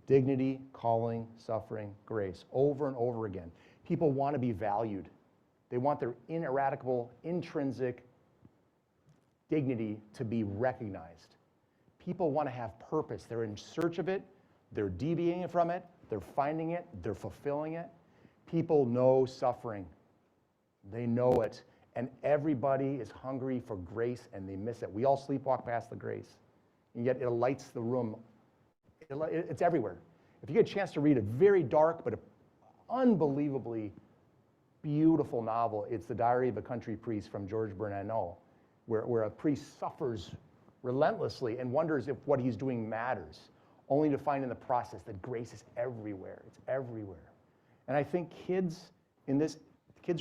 Dignity, calling, suffering, grace, over and over again. People want to be valued. They want their ineradicable, intrinsic dignity to be recognized. People want to have purpose. They're in search of it. They're deviating from it. They're finding it. They're fulfilling it. People know suffering. They know it. And everybody is hungry for grace, and they miss it. We all sleepwalk past the grace, and yet it lights the room. It's everywhere. If you get a chance to read a very dark but unbelievably beautiful novel, it's The Diary of a Country Priest from George Bernanot, where a priest suffers relentlessly and wonders if what he's doing matters, only to find in the process that grace is everywhere. It's everywhere. And I think kids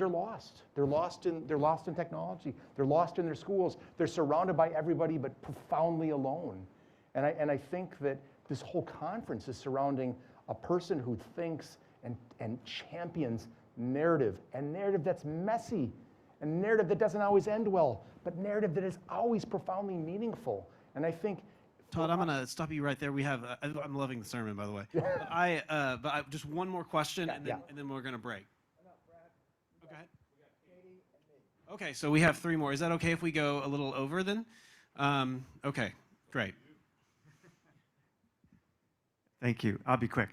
are lost. They're lost in technology. They're lost in their schools. They're surrounded by everybody but profoundly alone. And I think that this whole conference is surrounding a person who thinks and champions narrative, and narrative that's messy, and narrative that doesn't always end well, but narrative that is always profoundly meaningful. And I think Todd, I'm going to stop you right there. We have, I'm loving the sermon, by the way. But just one more question, and then we're going to break. Okay. Okay, so we have 3 more. Is that okay if we go a little over then? Okay, great. Thank you. I'll be quick.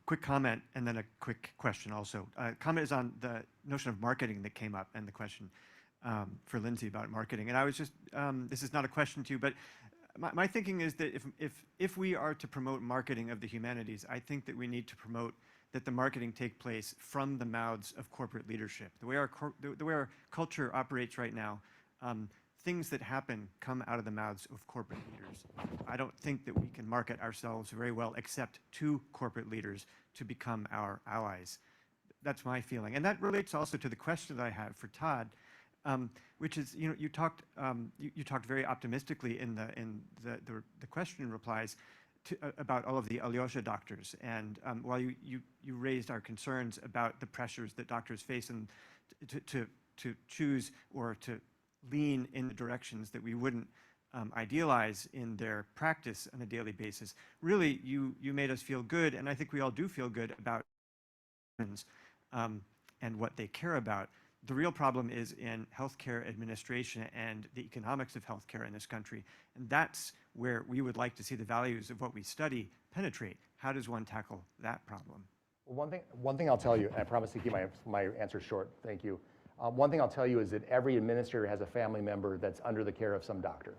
Quick comment and then a quick question also. Comment is on the notion of marketing that came up and the question for Lindsay about marketing. And I was just, this is not a question to you, but my thinking is that if we are to promote marketing of the humanities, I think that we need to promote that the marketing take place from the mouths of corporate leadership. The way our culture operates right now, things that happen come out of the mouths of corporate leaders. I don't think that we can market ourselves very well except to corporate leaders to become our allies. That's my feeling. And that relates also to the question that I have for Todd, which is, you talked very optimistically in the question replies about all of the Alyosha doctors. And while you raised our concerns about the pressures that doctors face and to choose or to lean in the directions that we wouldn't idealize in their practice on a daily basis, really, you made us feel good, and I think we all do feel good about and what they care about. The real problem is in healthcare administration and the economics of healthcare in this country, and that's where we would like to see the values of what we study penetrate. How does one tackle that problem? Well, one thing I'll tell you, and I promise to keep my answer short, thank you. One thing I'll tell you is that every administrator has a family member that's under the care of some doctor.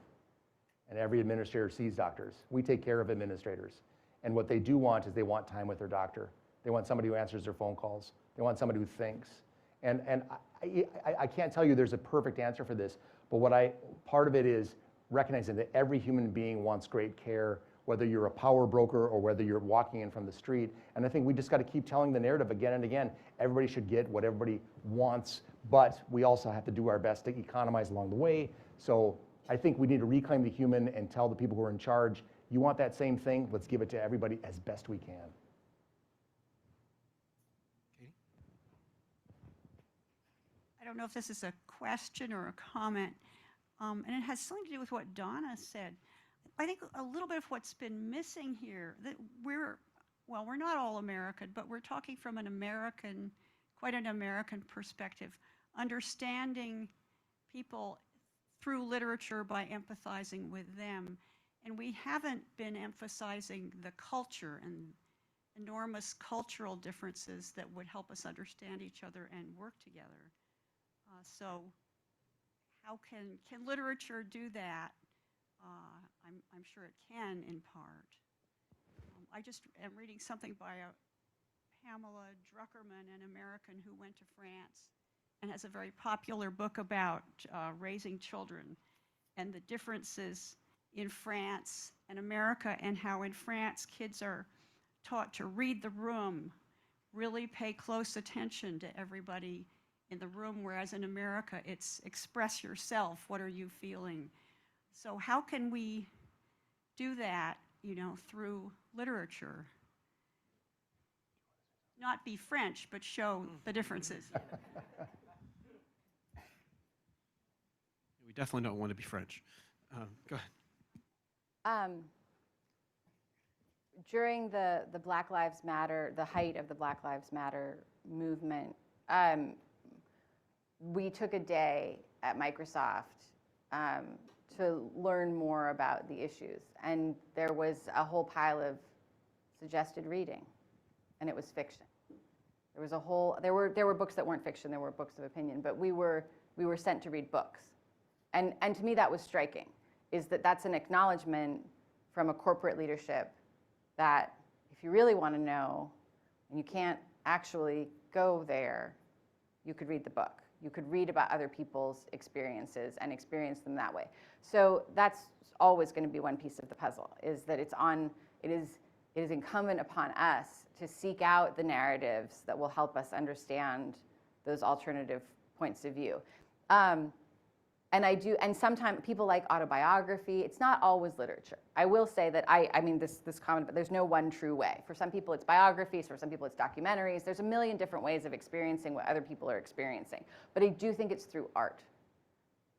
And every administrator sees doctors. We take care of administrators. And what they do want is they want time with their doctor. They want somebody who answers their phone calls. They want somebody who thinks. And I can't tell you there's a perfect answer for this, but part of it is recognizing that every human being wants great care, whether you're a power broker or whether you're walking in from the street. And I think we just got to keep telling the narrative again and again. Everybody should get what everybody wants, but we also have to do our best to economize along the way. So I think we need to reclaim the human and tell the people who are in charge, you want that same thing, let's give it to everybody as best we can. I don't know if this is a question or a comment, and it has something to do with what Donna said. I think a little bit of what's been missing here, that we're not all American, but we're talking from quite an American perspective, understanding people through literature by empathizing with them. And we haven't been emphasizing the culture and enormous cultural differences that would help us understand each other and work together. So how can literature do that? I'm sure it can in part. I just am reading something by Pamela Druckerman, an American who went to France and has a very popular book about raising children and the differences in France and America, and how in France kids are taught to read the room, really pay close attention to everybody in the room, whereas in America it's express yourself, what are you feeling? So how can we do that, through literature? Not be French, but show the differences. We definitely don't want to be French. Go ahead. During the Black Lives Matter, the height of the Black Lives Matter movement, we took a day at Microsoft to learn more about the issues. And there was a whole pile of suggested reading, and it was fiction. There were books that weren't fiction, there were books of opinion, but we were sent to read books. And to me that was striking, is that's an acknowledgement from a corporate leadership that if you really want to know, and you can't actually go there, you could read the book. You could read about other people's experiences and experience them that way. So that's always going to be one piece of the puzzle, is that it is incumbent upon us to seek out the narratives that will help us understand those alternative points of view. And sometimes people like autobiography. It's not always literature. I will say that I mean this comment, but there's no one true way. For some people it's biographies, for some people it's documentaries. There's a million different ways of experiencing what other people are experiencing. But I do think it's through art.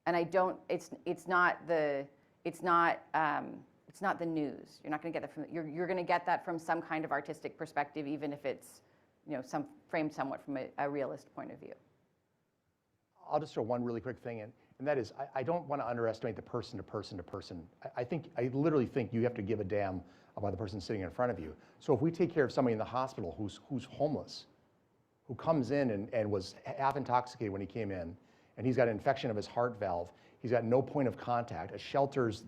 And it's not the news. You're not going to get that from you're going to get that from some kind of artistic perspective, even if it's framed somewhat from a realist point of view. I'll just throw one really quick thing in. And that is, I don't want to underestimate the person to person to person. I literally think you have to give a damn about the person sitting in front of you. So if we take care of somebody in the hospital who's homeless, who comes in and was half intoxicated when he came in, and he's got an infection of his heart valve. He's got no point of contact. A shelter's,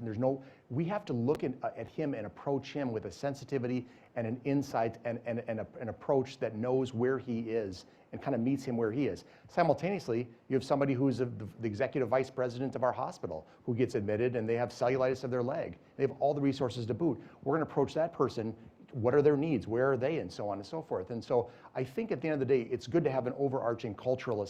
we have to look at him and approach him with a sensitivity and an insight and an approach that knows where he is and kind of meets him where he is. Simultaneously, you have somebody who's the executive vice president of our hospital who gets admitted and they have cellulitis of their leg. They have all the resources to boot. We're gonna approach that person. What are their needs? Where are they? And so on and so forth. And so I think at the end of the day, it's good to have an overarching cultural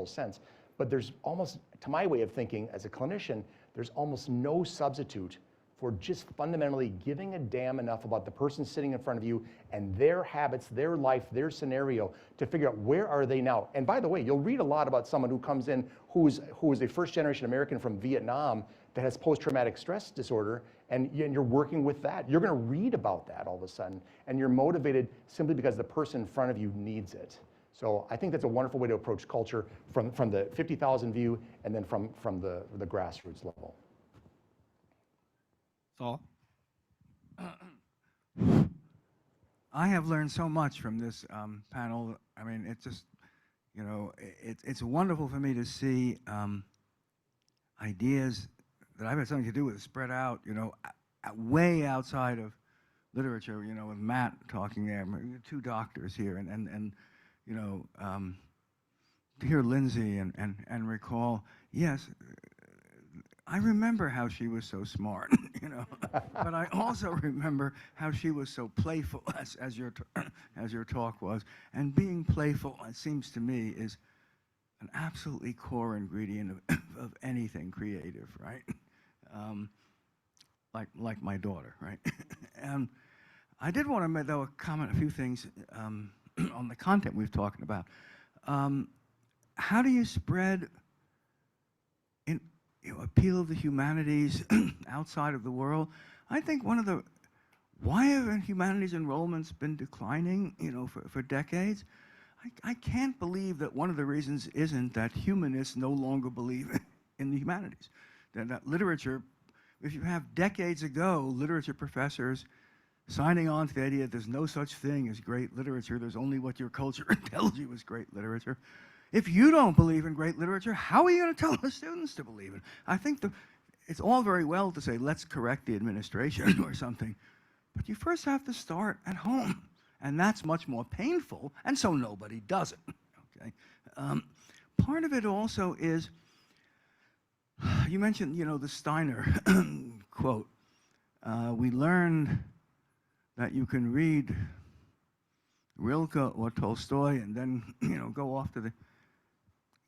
sense, but there's almost, to my way of thinking as a clinician, there's almost no substitute for just fundamentally giving a damn enough about the person sitting in front of you and their habits, their life, their scenario to figure out where are they now. And by the way, you'll read a lot about someone who comes in who is a first-generation American from Vietnam that has post-traumatic stress disorder, and you're working with that. You're gonna read about that all of a sudden, and you're motivated simply because the person in front of you needs it. So I think that's a wonderful way to approach culture from the 50,000 view and then from the grassroots level. Saul? I have learned so much from this panel. I mean, it's just, you know, it's wonderful for me to see ideas that I've had something to do with spread out, you know, way outside of literature, you know, with Matt talking there, two doctors here, and you know, to hear Lindsay and recall, yes, I remember how she was so smart, you know, but I also remember how she was so playful, as your talk was. And being playful, it seems to me, is an absolutely core ingredient of anything creative, right? Like my daughter, right? And I did want to make, though, comment a few things on the content we've talked about. How do you spread appeal of the humanities outside of the world? I think why have humanities enrollments been declining, you know, for decades? I can't believe that one of the reasons isn't that humanists no longer believe in the humanities. That literature, if you have decades ago literature professors signing on to the idea that there's no such thing as great literature, there's only what your culture tells you is great literature. If you don't believe in great literature, how are you going to tell the students to believe it? I think it's all very well to say, let's correct the administration or something, but you first have to start at home, and that's much more painful, and so nobody does it, okay? Part of it also is, you mentioned, you know, the Steiner quote. We learned that you can read Rilke or Tolstoy and then, you know, go off to the...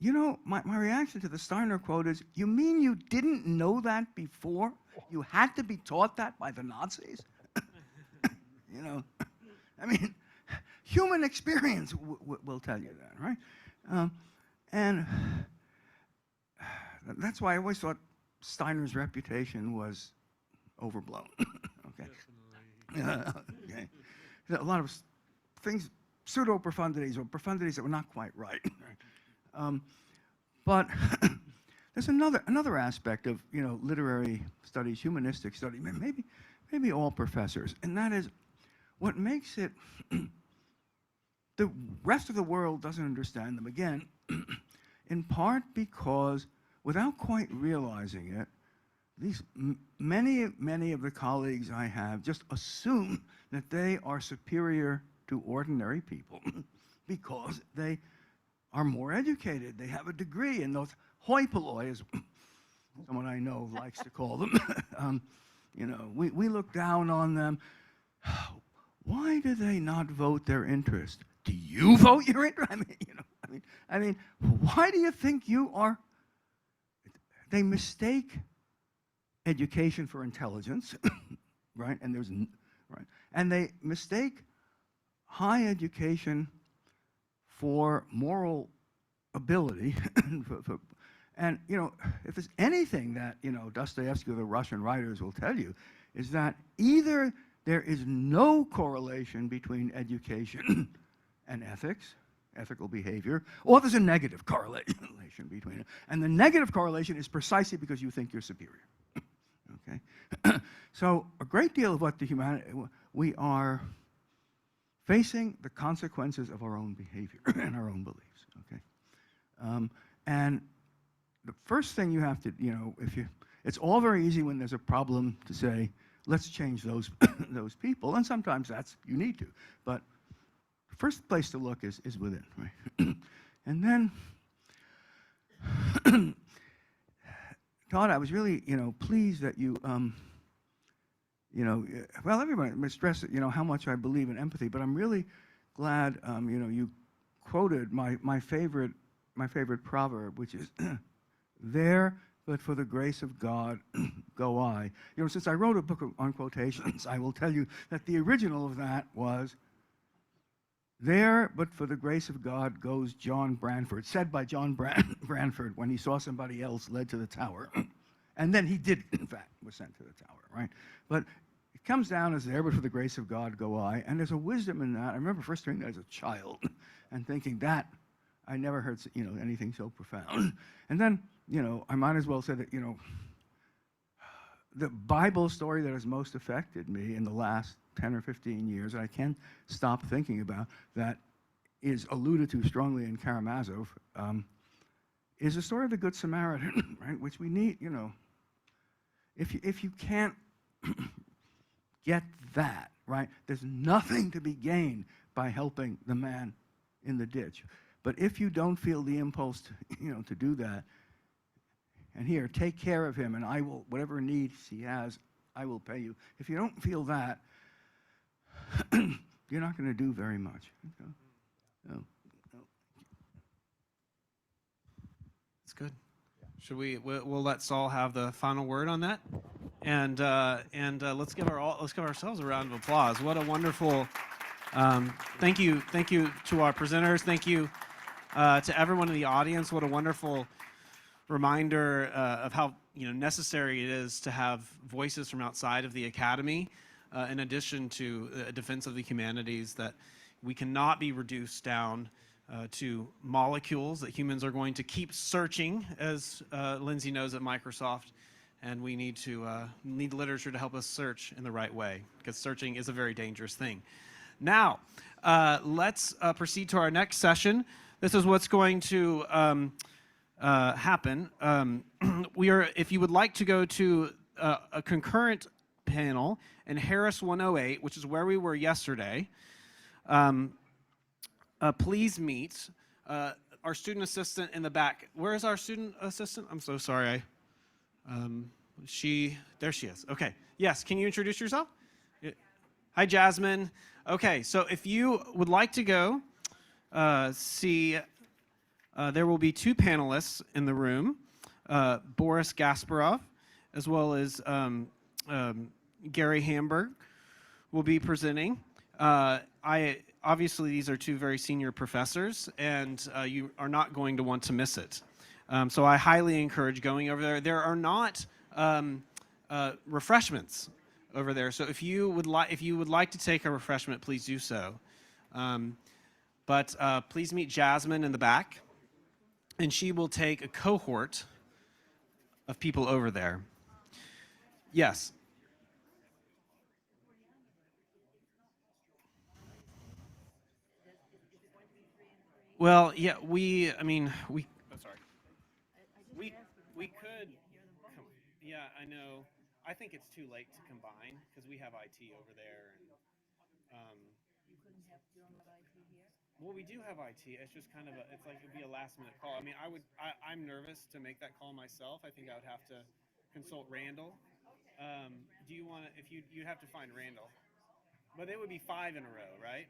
You know, my reaction to the Steiner quote is, you mean you didn't know that before? You had to be taught that by the Nazis? You know, I mean, human experience will tell you that, right? And that's why I always thought Steiner's reputation was overblown, okay? Okay. A lot of things, pseudo-profundities or profundities that were not quite right. But there's another aspect of, you know, literary studies, humanistic study, maybe all professors, and that is what makes it, the rest of the world doesn't understand them, again, in part because without quite realizing it, many of the colleagues I have just assume that they are superior to ordinary people because they are more educated. They have a degree in those hoi polloi, as someone I know likes to call them. You know, we look down on them. Why do they not vote their interest? Do you vote your interest? I mean, you know, I mean, why do you think you are? They mistake education for intelligence, right? And right, and they mistake high education for moral ability. And, you know, if there's anything that, you know, Dostoevsky or the Russian writers will tell you, is that either there is no correlation between education and ethics, ethical behavior, or there's a negative correlation between it. And the negative correlation is precisely because you think you're superior, okay? So a great deal of what we are facing the consequences of our own behavior and our own beliefs, okay? And the first thing you have to, it's all very easy when there's a problem to say, let's change those, those people. And sometimes you need to. But the first place to look is within, right? And then, Todd, I was really, pleased that you, well, everybody must stress, how much I believe in empathy, but I'm really glad, you quoted my favorite proverb, which is, there, but for the grace of God, go I. Since I wrote a book on quotations, I will tell you that the original of that was, there, but for the grace of God goes John Branford, said by John Branford when he saw somebody else led to the tower. And then he did, in fact, was sent to the tower, right? But it comes down as there, but for the grace of God go I. And there's a wisdom in that. I remember first hearing that as a child and thinking that, I never heard, anything so profound. And then, I might as well say that, the Bible story that has most affected me in the last 10 or 15 years, I can't stop thinking about, that is alluded to strongly in Karamazov, is the story of the Good Samaritan, right? Which we need, if you can't get that, right, there's nothing to be gained by helping the man in the ditch. But if you don't feel the impulse to, to do that, and here, take care of him, and I will, whatever needs he has, I will pay you. If you don't feel that, you're not going to do very much. No. That's good. Should we'll let Saul have the final word on that, and let's give ourselves a round of applause. What a wonderful. Thank you to our presenters. Thank you to everyone in the audience. What a wonderful reminder of how necessary it is to have voices from outside of the academy, in addition to a defense of the humanities, that we cannot be reduced down to molecules, that humans are going to keep searching, as Lindsay knows at Microsoft, and we need literature to help us search in the right way, because searching is a very dangerous thing. Now, let's proceed to our next session. This is what's going to happen. If you would like to go to a concurrent panel in Harris 108, which is where we were yesterday, please meet our student assistant in the back. Where is our student assistant? I'm so sorry. There she is. Okay. Yes, can you introduce yourself? Hi, Jasmine. Okay, so if you would like to go see, there will be two panelists in the room, Boris Gasparov, as well as Gary Hamburg will be presenting. Obviously, these are two very senior professors, and you are not going to want to miss it. So I highly encourage going over there. There are not refreshments over there, so if you would like to take a refreshment, please do so. But please meet Jasmine in the back, and she will take a cohort of people over there. Yes. Well, yeah, we could, yeah, I know. I think it's too late to combine because we have IT over there. And, well, we do have IT. It's just kind of it's like it'd be a last minute call. I mean, I'm nervous to make that call myself. I think I would have to consult Randall. Do you want to, you'd have to find Randall, but it would be 5 in a row, right?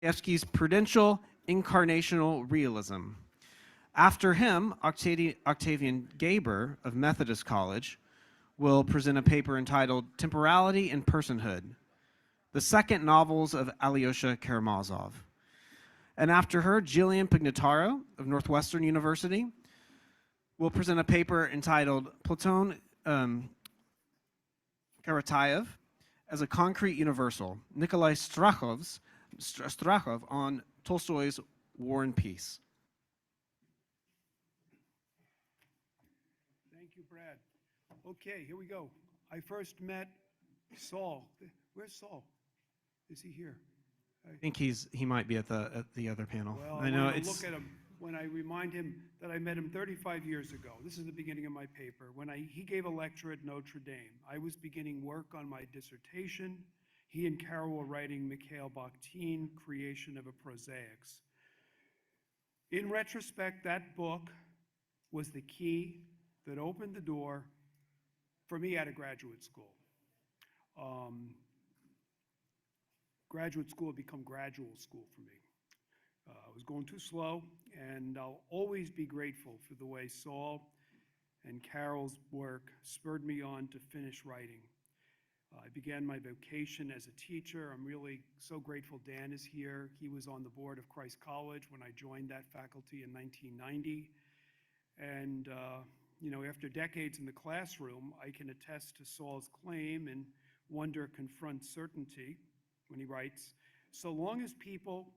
Dostoevsky's Prudential Incarnational Realism. After him, Octavian Gabor of Methodist College will present a paper entitled Temporality and Personhood, the second novels of Alyosha Karamazov. And after her, Jillian Pignataro of Northwestern University will present a paper entitled Platon Karatayev as a Concrete Universal, Nikolai Strachov on Tolstoy's War and Peace. Thank you, Brad. Okay, here we go. I first met Saul. Where's Saul? Is he here? I think he might be at the other panel. Well, I know it's. Look at him when I remind him that I met him 35 years ago. This is the beginning of my paper. When he gave a lecture at Notre Dame, I was beginning work on my dissertation. He and Carol were writing Mikhail Bakhtin, Creation of a Prosaics. In retrospect, that book was the key that opened the door for me out of graduate school. Graduate school had become gradual school for me. I was going too slow, and I'll always be grateful for the way Saul and Carol's work spurred me on to finish writing. I began my vocation as a teacher. I'm really so grateful Dan is here. He was on the board of Christ College when I joined that faculty in 1990. And after decades in the classroom, I can attest to Saul's claim in Wonder Confronts Certainty when he writes, so long as people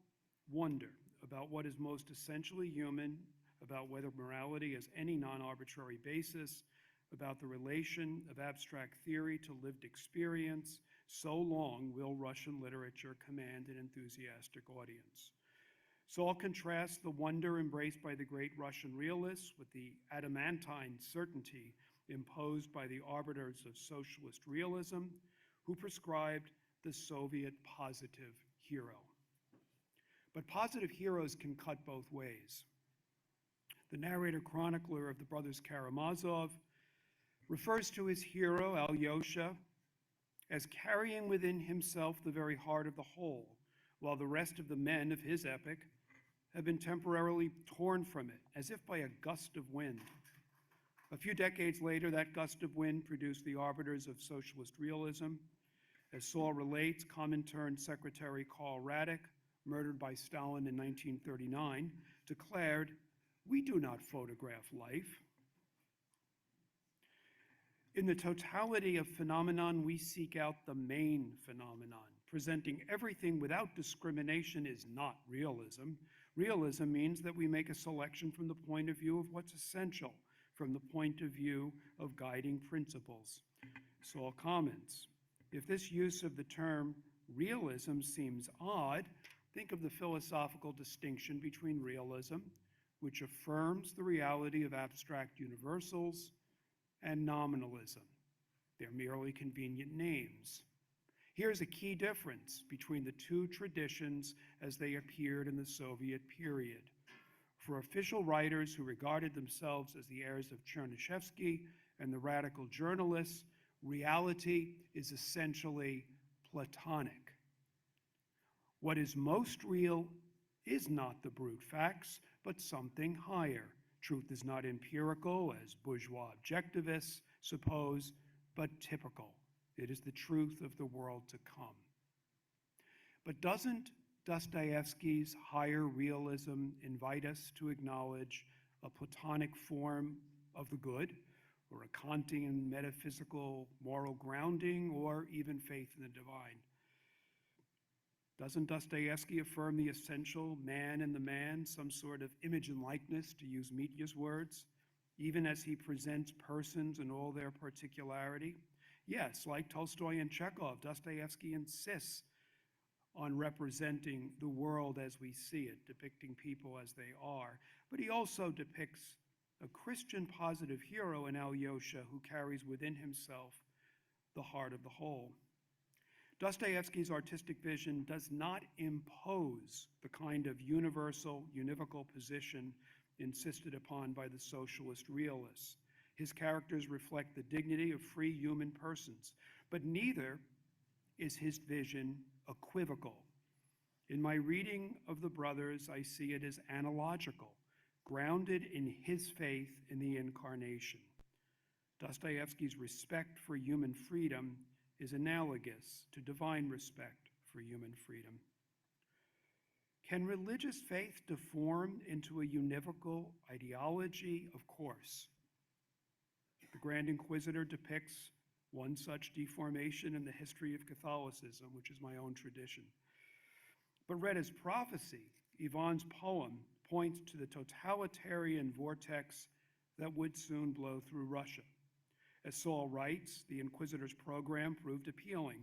wonder about what is most essentially human, about whether morality has any non-arbitrary basis, about the relation of abstract theory to lived experience, so long will Russian literature command an enthusiastic audience. Saul contrasts the wonder embraced by the great Russian realists with the adamantine certainty imposed by the arbiters of socialist realism, who prescribed the Soviet positive hero. But positive heroes can cut both ways. The narrator chronicler of the brothers Karamazov refers to his hero, Alyosha, as carrying within himself the very heart of the whole, while the rest of the men of his epic have been temporarily torn from it, as if by a gust of wind. A few decades later, that gust of wind produced the arbiters of socialist realism. As Saul relates, Comintern Secretary Karl Radek, murdered by Stalin in 1939, declared, "We do not photograph life. In the totality of phenomenon, we seek out the main phenomenon. Presenting everything without discrimination is not realism. Realism means that we make a selection from the point of view of what's essential, from the point of view of guiding principles." Saul comments, if this use of the term realism seems odd, think of the philosophical distinction between realism, which affirms the reality of abstract universals, and nominalism. They're merely convenient names. Here's a key difference between the two traditions as they appeared in the Soviet period. For official writers who regarded themselves as the heirs of Chernyshevsky and the radical journalists, reality is essentially Platonic. What is most real is not the brute facts, but something higher. Truth is not empirical, as bourgeois objectivists suppose, but typical. It is the truth of the world to come. But doesn't Dostoevsky's higher realism invite us to acknowledge a Platonic form of the good, or a Kantian metaphysical moral grounding, or even faith in the divine? Doesn't Dostoevsky affirm the essential man in the man, some sort of image and likeness, to use Mitya's words, even as he presents persons in all their particularity? Yes, like Tolstoy and Chekhov, Dostoevsky insists on representing the world as we see it, depicting people as they are. But he also depicts a Christian positive hero in Alyosha who carries within himself the heart of the whole. Dostoevsky's artistic vision does not impose the kind of universal, univocal position insisted upon by the socialist realists. His characters reflect the dignity of free human persons, but neither is his vision equivocal. In my reading of the brothers, I see it as analogical, grounded in his faith in the Incarnation. Dostoevsky's respect for human freedom is analogous to divine respect for human freedom. Can religious faith deform into a univocal ideology? Of course. The Grand Inquisitor depicts one such deformation in the history of Catholicism, which is my own tradition. But read as prophecy, Ivan's poem points to the totalitarian vortex that would soon blow through Russia. As Saul writes, the Inquisitor's program proved appealing.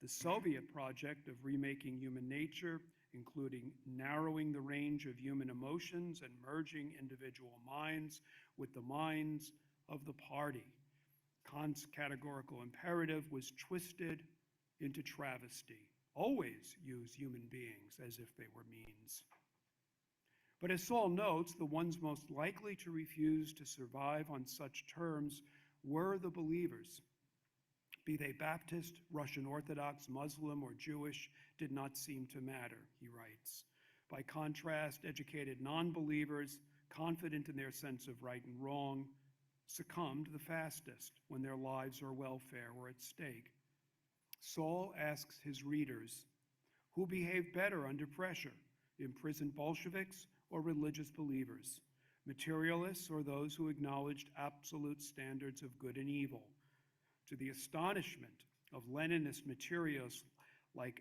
The Soviet project of remaking human nature, including narrowing the range of human emotions and merging individual minds with the minds of the party. Kant's categorical imperative was twisted into travesty. Always use human beings as if they were means. But as Saul notes, the ones most likely to refuse to survive on such terms were the believers. Be they Baptist, Russian Orthodox, Muslim, or Jewish, did not seem to matter, he writes. By contrast, educated non-believers, confident in their sense of right and wrong, succumbed the fastest when their lives or welfare were at stake. Saul asks his readers, who behaved better under pressure, imprisoned Bolsheviks or religious believers, materialists or those who acknowledged absolute standards of good and evil? To the astonishment of Leninist materialists like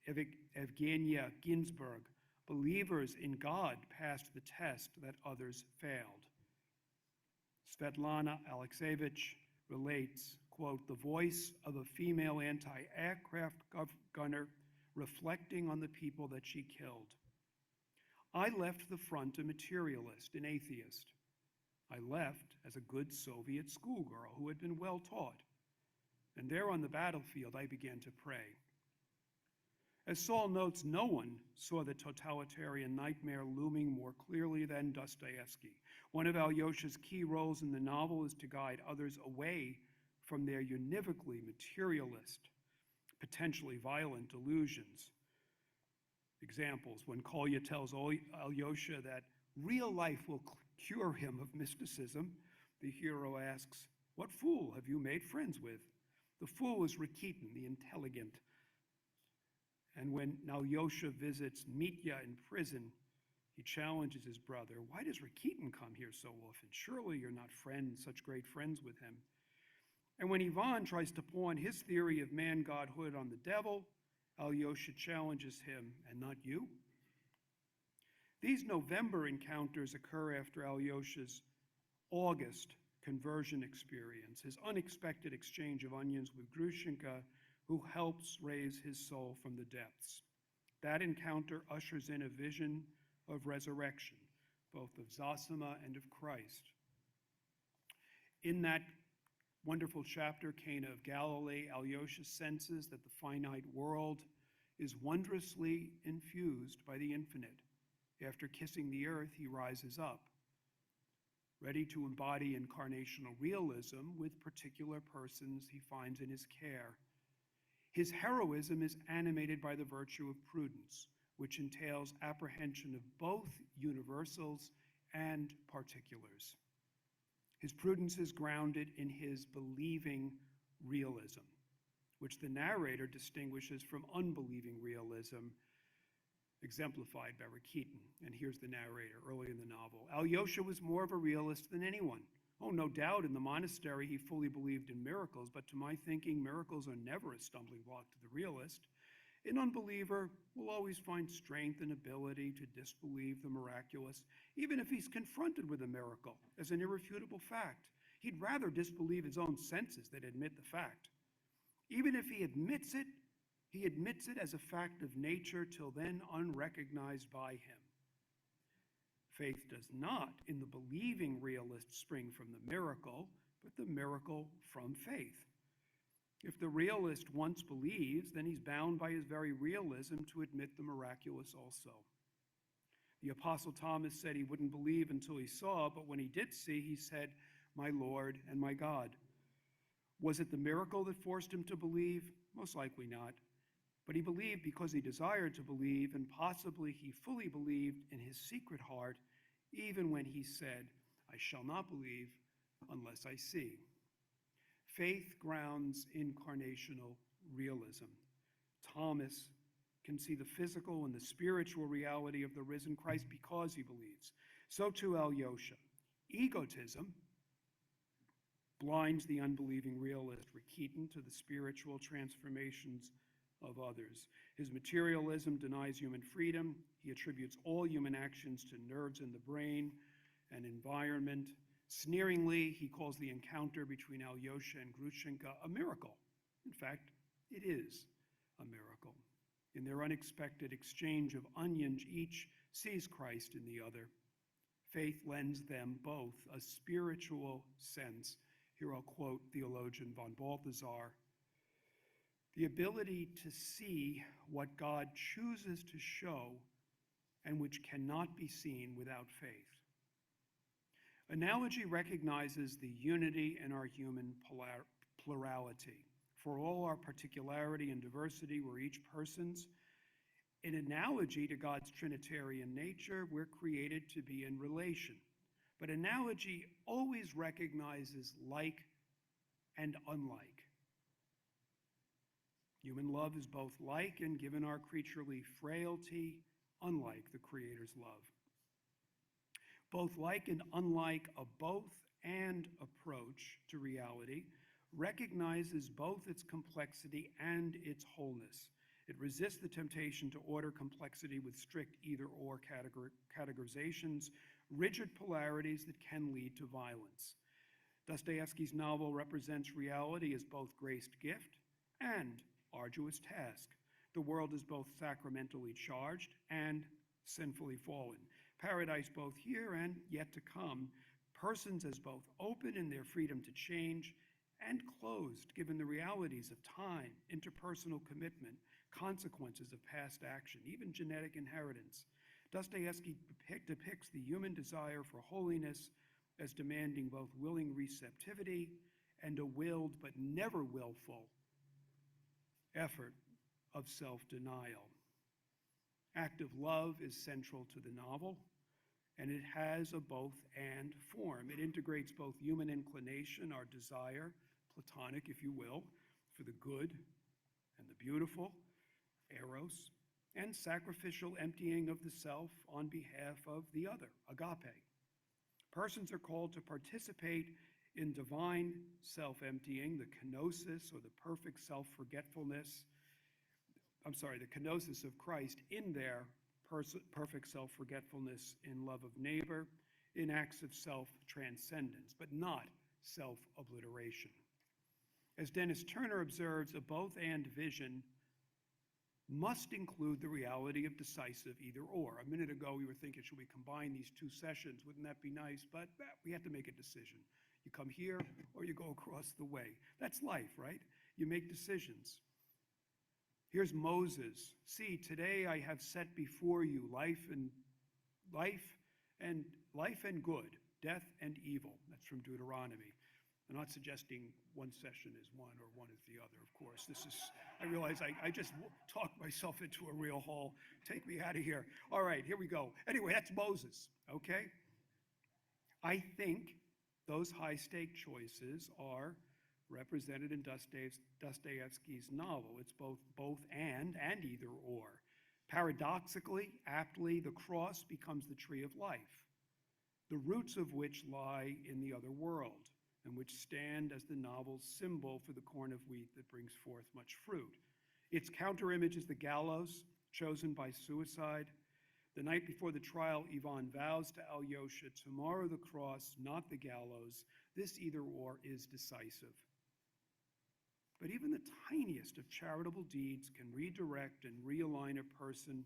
Evgenia Ginsburg, believers in God passed the test that others failed. Svetlana Alexievich relates, quote, the voice of a female anti-aircraft gunner reflecting on the people that she killed. I left the front a materialist, an atheist. I left as a good Soviet schoolgirl who had been well taught. And there on the battlefield, I began to pray. As Saul notes, no one saw the totalitarian nightmare looming more clearly than Dostoevsky. One of Alyosha's key roles in the novel is to guide others away from their univocally materialist, potentially violent delusions. Examples, when Kolya tells Alyosha that real life will cure him of mysticism, the hero asks, what fool have you made friends with? The fool is Rakitin, the intelligent. And when Alyosha visits Mitya in prison, he challenges his brother, why does Rakitin come here so often? Surely you're not such great friends with him. And when Ivan tries to pawn his theory of man-godhood on the devil, Alyosha challenges him, and not you? These November encounters occur after Alyosha's August conversion experience, his unexpected exchange of onions with Grushenka, who helps raise his soul from the depths. That encounter ushers in a vision of resurrection, both of Zosima and of Christ. In that wonderful chapter, Cana of Galilee, Alyosha senses that the finite world is wondrously infused by the infinite. After kissing the earth, he rises up, ready to embody incarnational realism with particular persons he finds in his care. His heroism is animated by the virtue of prudence, which entails apprehension of both universals and particulars. His prudence is grounded in his believing realism, which the narrator distinguishes from unbelieving realism, exemplified by Rakitin. And here's the narrator early in the novel. Alyosha was more of a realist than anyone. Oh, no doubt in the monastery he fully believed in miracles, but to my thinking, miracles are never a stumbling block to the realist. An unbeliever will always find strength and ability to disbelieve the miraculous, even if he's confronted with a miracle as an irrefutable fact. He'd rather disbelieve his own senses than admit the fact. Even if he admits it as a fact of nature, till then unrecognized by him. Faith does not, in the believing realist, spring from the miracle, but the miracle from faith. If the realist once believes, then he's bound by his very realism to admit the miraculous also. The Apostle Thomas said he wouldn't believe until he saw, but when he did see, he said, my Lord and my God. Was it the miracle that forced him to believe? Most likely not. But he believed because he desired to believe, and possibly he fully believed in his secret heart, even when he said, I shall not believe unless I see. Faith grounds incarnational realism. Thomas can see the physical and the spiritual reality of the risen Christ because he believes. So too Alyosha. Egotism blinds the unbelieving realist Rakitin to the spiritual transformations of others. His materialism denies human freedom. He attributes all human actions to nerves in the brain and environment. Sneeringly, he calls the encounter between Alyosha and Grushenka a miracle. In fact, it is a miracle. In their unexpected exchange of onions, each sees Christ in the other. Faith lends them both a spiritual sense. Here I'll quote theologian von Balthasar. The ability to see what God chooses to show and which cannot be seen without faith. Analogy recognizes the unity in our human plurality. For all our particularity and diversity, we're each persons. In analogy to God's Trinitarian nature, we're created to be in relation. But analogy always recognizes like and unlike. Human love is both like and, given our creaturely frailty, unlike the Creator's love. Both like and unlike, a both and approach to reality recognizes both its complexity and its wholeness. It resists the temptation to order complexity with strict either-or categorizations, rigid polarities that can lead to violence. Dostoevsky's novel represents reality as both graced gift and arduous task. The world is both sacramentally charged and sinfully fallen. Paradise both here and yet to come. Persons as both open in their freedom to change and closed given the realities of time, interpersonal commitment, consequences of past action, even genetic inheritance. Dostoevsky depicts the human desire for holiness as demanding both willing receptivity and a willed but never willful effort of self-denial. Active love is central to the novel, and it has a both-and form. It integrates both human inclination, our desire, platonic if you will, for the good and the beautiful, eros, and sacrificial emptying of the self on behalf of the other, agape. Persons are called to participate in divine self-emptying, the kenosis, or the perfect self-forgetfulness, the kenosis of Christ in their perfect self-forgetfulness in love of neighbor, in acts of self-transcendence, but not self-obliteration. As Dennis Turner observes, a both-and vision must include the reality of decisive either-or. A minute ago, we were thinking, should we combine these two sessions? Wouldn't that be nice? But we have to make a decision. You come here or you go across the way. That's life, right? You make decisions. Here's Moses. See, today I have set before you life and good, death and evil. That's from Deuteronomy. I'm not suggesting one session is one or one is the other, of course. I realize I just talked myself into a real hole. Take me out of here. All right, here we go. Anyway, that's Moses, okay? I think those high-stake choices are represented in Dostoevsky's novel. It's both and either or. Paradoxically, aptly, the cross becomes the tree of life, the roots of which lie in the other world, and which stand as the novel's symbol for the corn of wheat that brings forth much fruit. Its counter-image is the gallows, chosen by suicide. The night before the trial, Ivan vows to Alyosha, tomorrow the cross, not the gallows. This either-or is decisive. But even the tiniest of charitable deeds can redirect and realign a person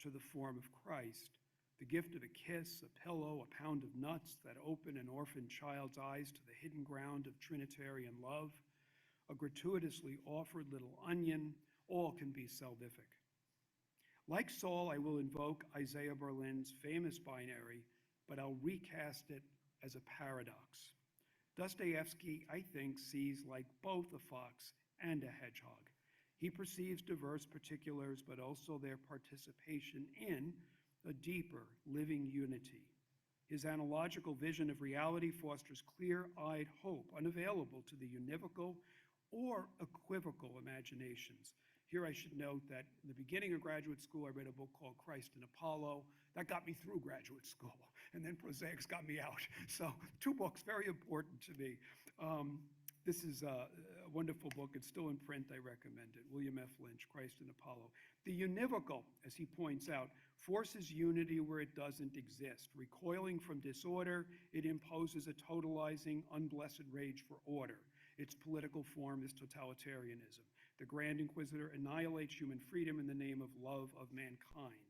to the form of Christ. The gift of a kiss, a pillow, a pound of nuts that open an orphan child's eyes to the hidden ground of Trinitarian love, a gratuitously offered little onion, all can be salvific. Like Saul, I will invoke Isaiah Berlin's famous binary, but I'll recast it as a paradox. Dostoevsky, I think, sees like both a fox and a hedgehog. He perceives diverse particulars, but also their participation in a deeper, living unity. His analogical vision of reality fosters clear-eyed hope, unavailable to the univocal or equivocal imaginations. Here I should note that in the beginning of graduate school, I read a book called Christ and Apollo. That got me through graduate school, and then Prosaics got me out. So 2 books, very important to me. This is a wonderful book. It's still in print. I recommend it. William F. Lynch, Christ and Apollo. The univocal, as he points out, forces unity where it doesn't exist. Recoiling from disorder, it imposes a totalizing, unblessed rage for order. Its political form is totalitarianism. The Grand Inquisitor annihilates human freedom in the name of love of mankind.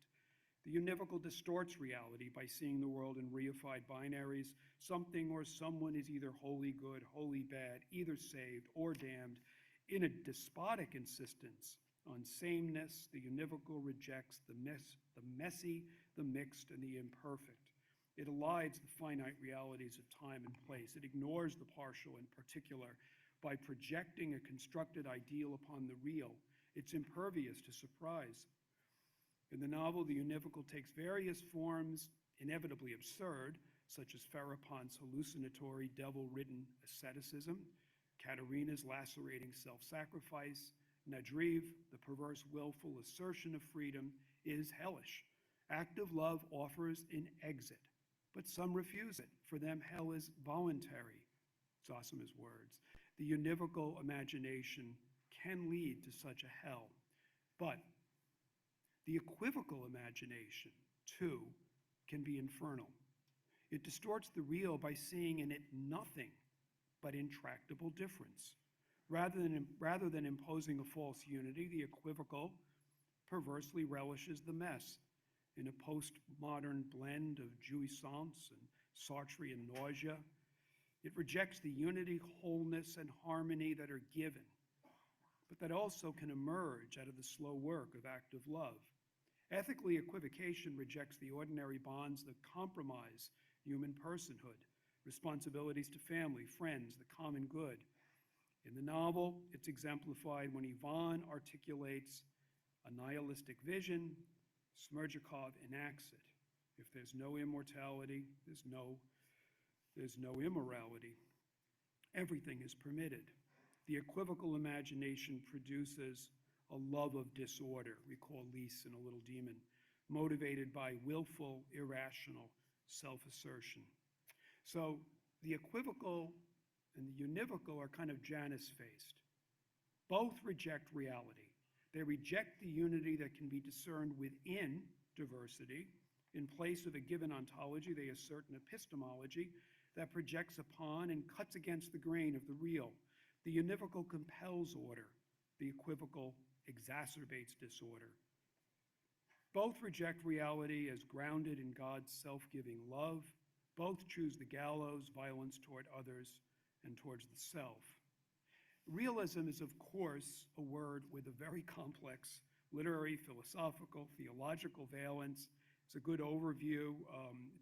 The univocal distorts reality by seeing the world in reified binaries. Something or someone is either wholly good, wholly bad, either saved or damned. In a despotic insistence on sameness, the univocal rejects the messy, the mixed, and the imperfect. It elides the finite realities of time and place. It ignores the partial and particular by projecting a constructed ideal upon the real. It's impervious to surprise. In the novel, the univocal takes various forms, inevitably absurd, such as Farapont's hallucinatory, devil-ridden asceticism, Katerina's lacerating self-sacrifice, Nadriv, the perverse, willful assertion of freedom, is hellish. Active love offers an exit, but some refuse it. For them, hell is voluntary. Zosima's words. The univocal imagination can lead to such a hell, but the equivocal imagination, too, can be infernal. It distorts the real by seeing in it nothing but intractable difference. Rather than imposing a false unity, the equivocal perversely relishes the mess in a postmodern blend of jouissance and Sartre and nausea. It rejects the unity, wholeness, and harmony that are given, but that also can emerge out of the slow work of active love. Ethically, equivocation rejects the ordinary bonds that compromise human personhood, responsibilities to family, friends, the common good. In the novel, it's exemplified when Ivan articulates a nihilistic vision, Smerdyakov enacts it. If there's no immortality, there's no immorality. Everything is permitted. The equivocal imagination produces a love of disorder, recall Lys in A Little Demon, motivated by willful, irrational self-assertion. So the equivocal and the univocal are kind of Janus-faced. Both reject reality. They reject the unity that can be discerned within diversity. In place of a given ontology, they assert an epistemology that projects upon and cuts against the grain of the real. The univocal compels order. The equivocal exacerbates disorder. Both reject reality as grounded in God's self-giving love. Both choose the gallows, violence toward others, and towards the self. Realism is, of course, a word with a very complex literary, philosophical, theological valence. It's a good overview.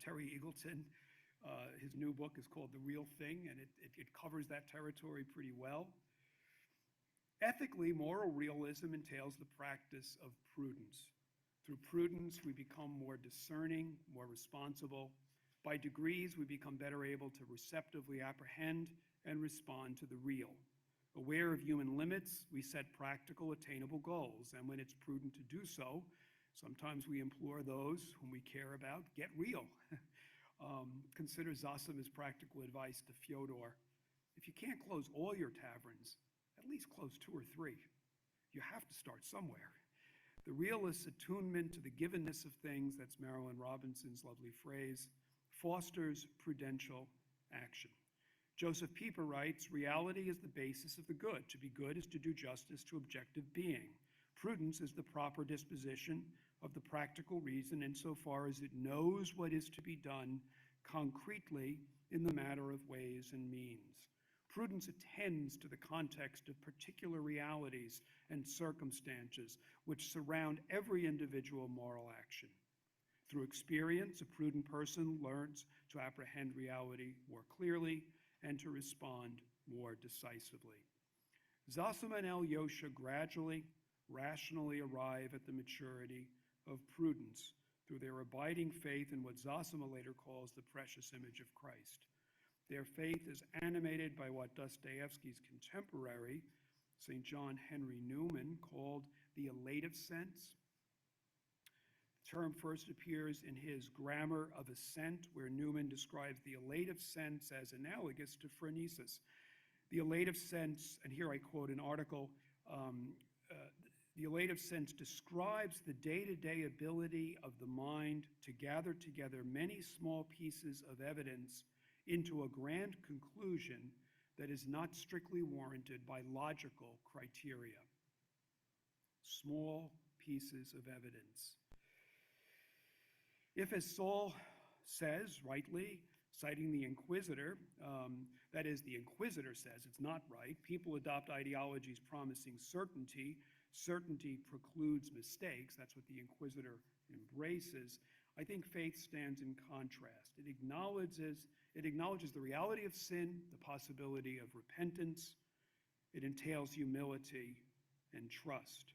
Terry Eagleton, his new book is called The Real Thing, and it covers that territory pretty well. Ethically, moral realism entails the practice of prudence. Through prudence, we become more discerning, more responsible. By degrees, we become better able to receptively apprehend and respond to the real. Aware of human limits, we set practical, attainable goals, and when it's prudent to do so, sometimes we implore those whom we care about, get real. Consider Zosima's practical advice to Fyodor. If you can't close all your taverns, at least close 2 or 3. You have to start somewhere. The realist's attunement to the givenness of things, that's Marilyn Robinson's lovely phrase, fosters prudential action. Joseph Pieper writes, reality is the basis of the good. To be good is to do justice to objective being. Prudence is the proper disposition of the practical reason insofar as it knows what is to be done concretely in the matter of ways and means. Prudence attends to the context of particular realities and circumstances which surround every individual moral action. Through experience, a prudent person learns to apprehend reality more clearly and to respond more decisively. Zosima and Alyosha gradually, rationally arrive at the maturity of prudence through their abiding faith in what Zosima later calls the precious image of Christ. Their faith is animated by what Dostoevsky's contemporary, St. John Henry Newman, called the elative sense. The term first appears in his Grammar of Assent, where Newman describes the elative sense as analogous to phronesis. The elative sense, and here I quote an article, the elative sense describes the day-to-day ability of the mind to gather together many small pieces of evidence into a grand conclusion that is not strictly warranted by logical criteria. Small pieces of evidence. If, as Saul says, rightly, citing the Inquisitor, that is, the Inquisitor says it's not right, people adopt ideologies promising certainty. Certainty precludes mistakes. That's what the Inquisitor embraces. I think faith stands in contrast. It acknowledges the reality of sin, the possibility of repentance. It entails humility and trust.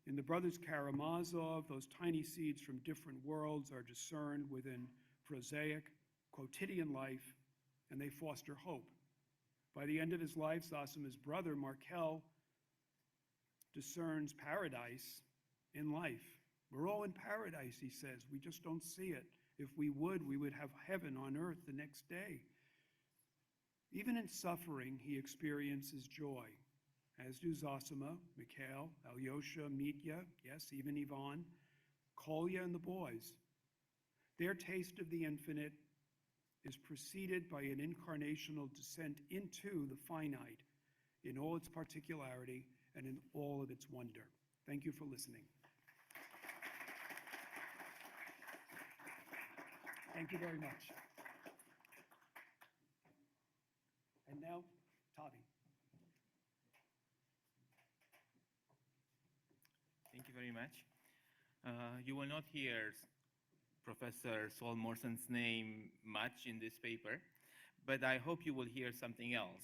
In the brothers Karamazov, those tiny seeds from different worlds are discerned within prosaic, quotidian life, and they foster hope. By the end of his life, Zosima's brother, Markel, discerns paradise in life. We're all in paradise, he says. We just don't see it. If we would have heaven on earth the next day. Even in suffering, he experiences joy, as do Zosima, Mikhail, Alyosha, Mitya, yes, even Ivan, Kolya, and the boys. Their taste of the infinite is preceded by an incarnational descent into the finite in all its particularity and in all of its wonder. Thank you for listening. Thank you very much. And now, Tavi. Thank you very much. You will not hear Professor Saul Morson's name much in this paper, but I hope you will hear something else.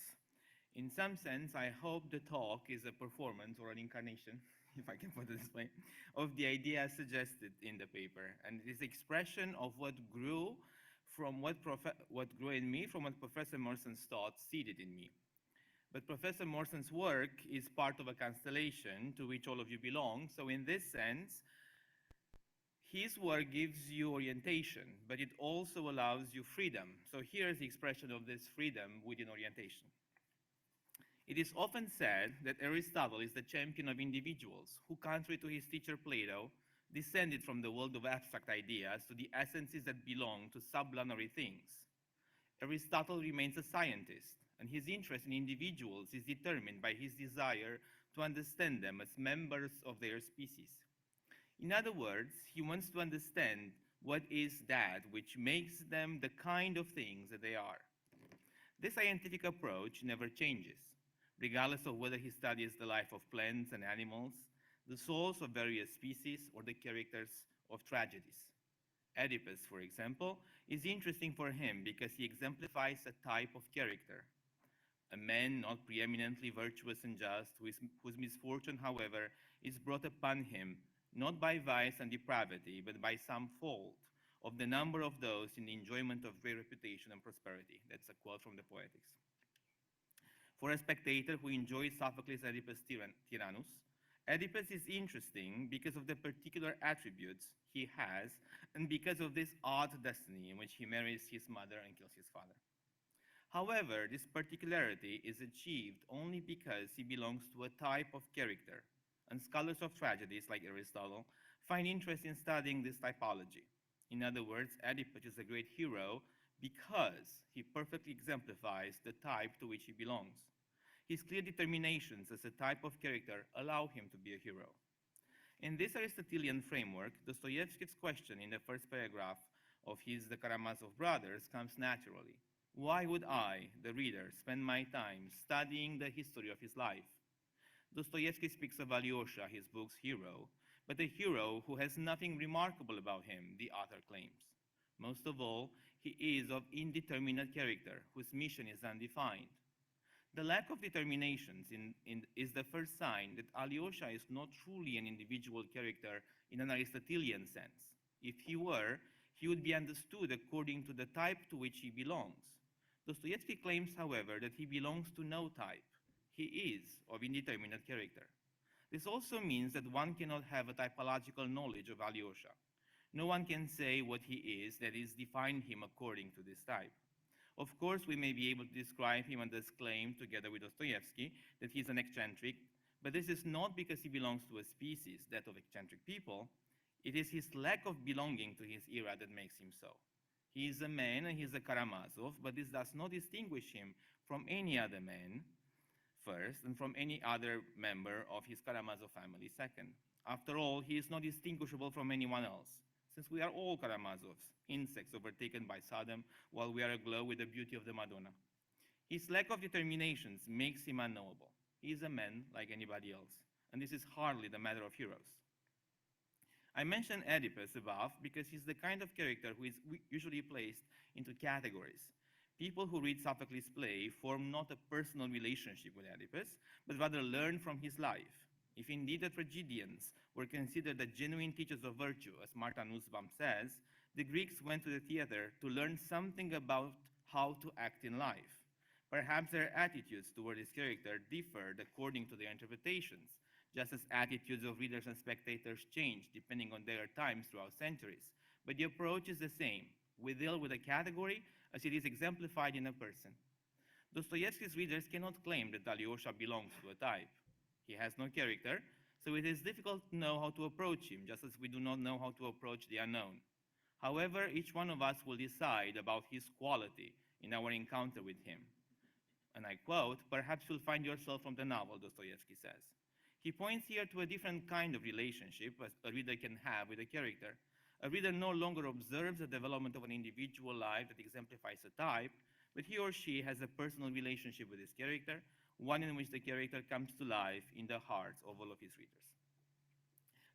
In some sense, I hope the talk is a performance or an incarnation, if I can put it this way, of the idea suggested in the paper, and it is expression of what grew from what grew in me from what Professor Morson's thoughts seeded in me. But Professor Morson's work is part of a constellation to which all of you belong, so in this sense, his work gives you orientation, but it also allows you freedom. So here's the expression of this freedom within orientation. It is often said that Aristotle is the champion of individuals who, contrary to his teacher Plato, descended from the world of abstract ideas to the essences that belong to sublunary things. Aristotle remains a scientist, and his interest in individuals is determined by his desire to understand them as members of their species. In other words, he wants to understand what is that which makes them the kind of things that they are. This scientific approach never changes, regardless of whether he studies the life of plants and animals, the souls of various species, or the characters of tragedies. Oedipus, for example, is interesting for him because he exemplifies a type of character. A man not preeminently virtuous and just, whose misfortune, however, is brought upon him not by vice and depravity, but by some fault of the number of those in the enjoyment of great reputation and prosperity. That's a quote from the Poetics. For a spectator who enjoys Sophocles' Oedipus Tyrannus, Oedipus is interesting because of the particular attributes he has and because of this odd destiny in which he marries his mother and kills his father. However, this particularity is achieved only because he belongs to a type of character, and scholars of tragedies like Aristotle find interest in studying this typology. In other words, Oedipus is a great hero because he perfectly exemplifies the type to which he belongs. His clear determinations as a type of character allow him to be a hero. In this Aristotelian framework, Dostoevsky's question in the first paragraph of his The Karamazov Brothers comes naturally. Why would I, the reader, spend my time studying the history of his life? Dostoevsky speaks of Alyosha, his book's hero, but a hero who has nothing remarkable about him, the author claims. Most of all, he is of indeterminate character, whose mission is undefined. The lack of determinations is the first sign that Alyosha is not truly an individual character in an Aristotelian sense. If he were, he would be understood according to the type to which he belongs. Dostoevsky claims, however, that he belongs to no type. He is of indeterminate character. This also means that one cannot have a typological knowledge of Alyosha. No one can say what he is, that is, define him according to this type. Of course, we may be able to describe him and thus claim, together with Dostoevsky, that he's an eccentric, but this is not because he belongs to a species, that of eccentric people. It is his lack of belonging to his era that makes him so. He is a man and he is a Karamazov, but this does not distinguish him from any other man, first, and from any other member of his Karamazov family, second. After all, he is not distinguishable from anyone else, since we are all Karamazovs, insects overtaken by Sodom, while we are aglow with the beauty of the Madonna. His lack of determinations makes him unknowable. He is a man like anybody else, and this is hardly the matter of heroes. I mentioned Oedipus above because he's the kind of character who is usually placed into categories. People who read Sophocles' play form not a personal relationship with Oedipus, but rather learn from his life. If indeed the tragedians were considered the genuine teachers of virtue, as Martha Nussbaum says, the Greeks went to the theater to learn something about how to act in life. Perhaps their attitudes toward this character differed according to their interpretations, just as attitudes of readers and spectators change depending on their times throughout centuries. But the approach is the same. We deal with a category as it is exemplified in a person. Dostoevsky's readers cannot claim that Alyosha belongs to a type. He has no character, so it is difficult to know how to approach him, just as we do not know how to approach the unknown. However, each one of us will decide about his quality in our encounter with him. And I quote, "Perhaps you'll find yourself from the novel," Dostoevsky says. He points here to a different kind of relationship as a reader can have with a character. A reader no longer observes the development of an individual life that exemplifies a type, but he or she has a personal relationship with his character, one in which the character comes to life in the hearts of all of his readers.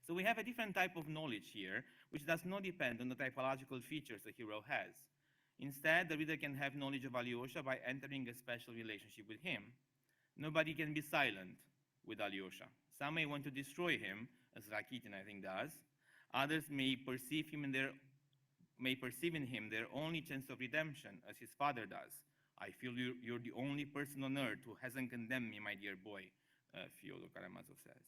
So we have a different type of knowledge here, which does not depend on the typological features the hero has. Instead, the reader can have knowledge of Alyosha by entering a special relationship with him. Nobody can be silent with Alyosha. Some may want to destroy him, as Rakitin, I think, does. Others may perceive in him their only chance of redemption, as his father does. "I feel you're the only person on earth who hasn't condemned me, my dear boy," Fyodor Karamazov says.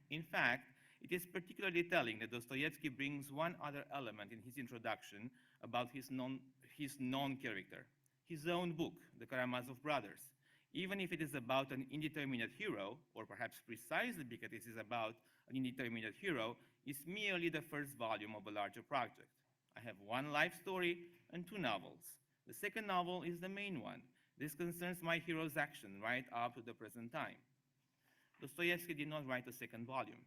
In fact, it is particularly telling that Dostoevsky brings one other element in his introduction about his non-character, his own book, The Karamazov Brothers. Even if it is about an indeterminate hero, or perhaps precisely because it is about an indeterminate hero, is merely the first volume of a larger project. I have one life story and two novels. The second novel is the main one. This concerns my hero's action right up to the present time. Dostoevsky did not write a second volume.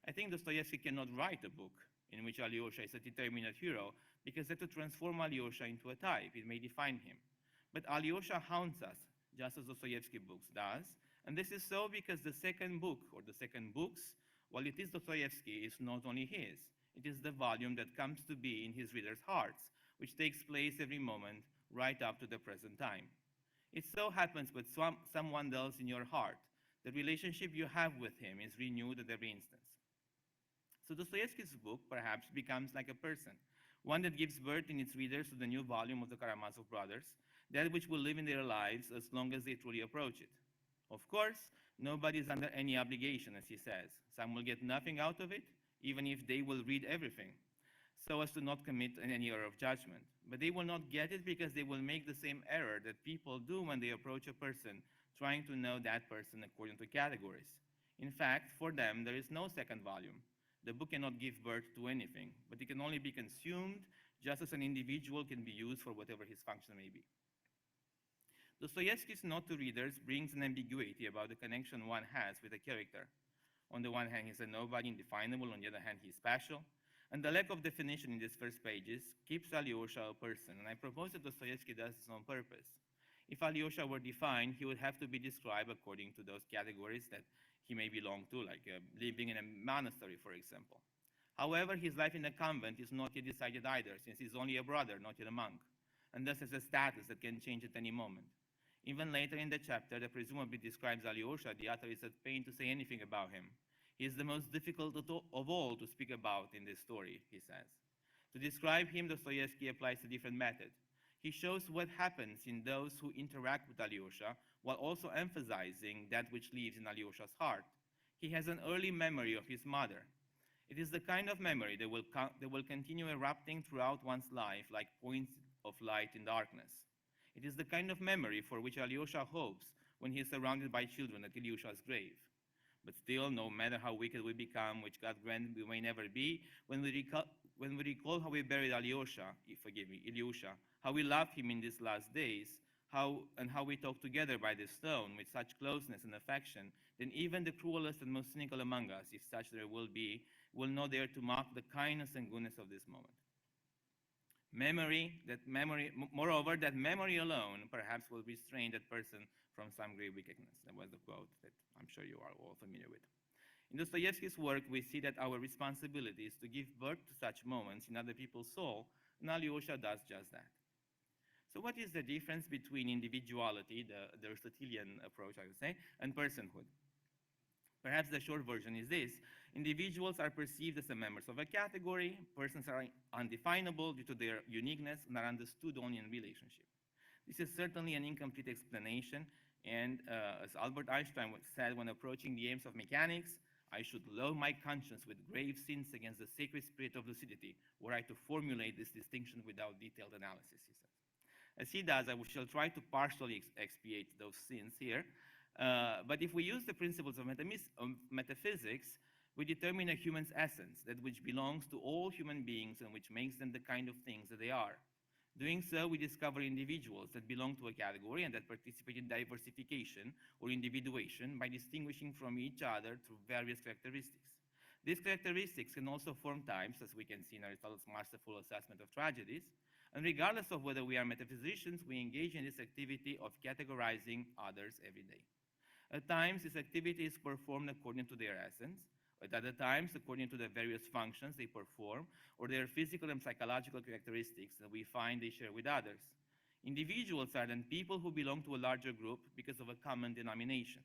I think Dostoevsky cannot write a book in which Alyosha is a determinate hero because that would transform Alyosha into a type. It may define him. But Alyosha haunts us, just as Dostoevsky books does, and this is so because the second book, or the second books, while it is Dostoevsky, is not only his. It is the volume that comes to be in his readers' hearts, which takes place every moment right up to the present time. It so happens with someone else in your heart, the relationship you have with him is renewed at every instance. So Dostoevsky's book perhaps becomes like a person, one that gives birth in its readers to the new volume of the Karamazov brothers, that which will live in their lives as long as they truly approach it. Of course, nobody is under any obligation, as he says. Some will get nothing out of it, even if they will read everything, so as to not commit any error of judgment. But they will not get it because they will make the same error that people do when they approach a person, trying to know that person according to categories. In fact, for them, there is no second volume. The book cannot give birth to anything, but it can only be consumed, just as an individual can be used for whatever his function may be. Dostoevsky's note to readers brings an ambiguity about the connection one has with a character. On the one hand, he's a nobody, indefinable. On the other hand, he's special. And the lack of definition in these first pages keeps Alyosha a person, and I propose that Dostoevsky does this on purpose. If Alyosha were defined, he would have to be described according to those categories that he may belong to, like living in a monastery, for example. However, his life in a convent is not yet decided either, since he's only a brother, not yet a monk, and thus has a status that can change at any moment. Even later in the chapter that presumably describes Alyosha, the author is at pain to say anything about him. He is the most difficult of all to speak about in this story, he says. To describe him, Dostoevsky applies a different method. He shows what happens in those who interact with Alyosha, while also emphasizing that which lives in Alyosha's heart. He has an early memory of his mother. It is the kind of memory that will continue erupting throughout one's life like points of light in darkness. It is the kind of memory for which Alyosha hopes when he is surrounded by children at Ilyusha's grave. But still, no matter how wicked we become, which God grant we may never be, when we recall how we buried Alyosha, Ilyusha, how we loved him in these last days, how we talked together by this stone with such closeness and affection, then even the cruelest and most cynical among us, if such there will be, will not dare to mock the kindness and goodness of this moment. Moreover, that memory alone perhaps will restrain that person from some great wickedness. That was the quote that I'm sure you are all familiar with. In Dostoevsky's work, we see that our responsibility is to give birth to such moments in other people's soul, and Alyosha does just that. So what is the difference between individuality, the Aristotelian approach, I would say, and personhood? Perhaps the short version is this. Individuals are perceived as members of a category. Persons are undefinable due to their uniqueness and are understood only in relationship. This is certainly an incomplete explanation, and as Albert Einstein said when approaching the aims of mechanics, I should load my conscience with grave sins against the sacred spirit of lucidity, were I to formulate this distinction without detailed analysis, he says. As he does, I shall try to partially expiate those sins here. But if we use the principles of metaphysics, we determine a human's essence, that which belongs to all human beings and which makes them the kind of things that they are. Doing so, we discover individuals that belong to a category and that participate in diversification or individuation by distinguishing from each other through various characteristics. These characteristics can also form types, as we can see in Aristotle's masterful assessment of tragedies, and regardless of whether we are metaphysicians, we engage in this activity of categorizing others every day. At times, this activity is performed according to their essence, at other times, according to the various functions they perform, or their physical and psychological characteristics that we find they share with others. Individuals are then people who belong to a larger group because of a common denomination.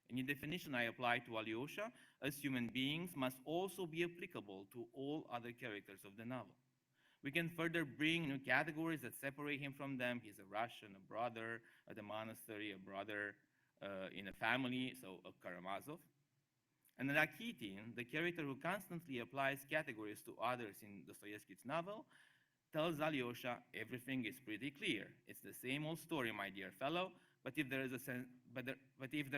And the definition I apply to Alyosha as human beings must also be applicable to all other characters of the novel. We can further bring new categories that separate him from them. He's a Russian, a brother at the monastery, a brother in a family, so a Karamazov. And Rakitin, the character who constantly applies categories to others in Dostoevsky's novel, tells Alyosha, everything is pretty clear. It's the same old story, my dear fellow, but if there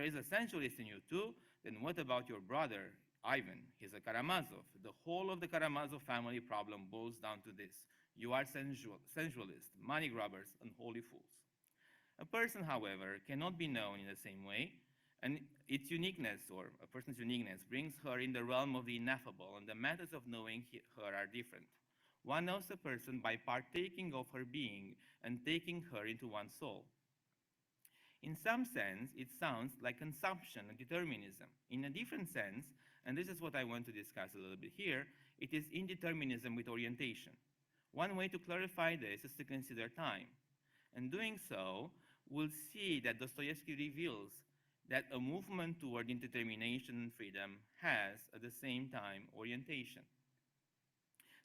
is a sensualist in you too, then what about your brother, Ivan? He's a Karamazov. The whole of the Karamazov family problem boils down to this. You are sensualists, money grubbers, and holy fools. A person, however, cannot be known in the same way, and its uniqueness, or a person's uniqueness, brings her in the realm of the ineffable, and the methods of knowing her are different. One knows a person by partaking of her being and taking her into one's soul. In some sense, it sounds like consumption and determinism. In a different sense, and this is what I want to discuss a little bit here, it is indeterminism with orientation. One way to clarify this is to consider time. And doing so, we'll see that Dostoevsky reveals that a movement toward indetermination and freedom has, at the same time, orientation.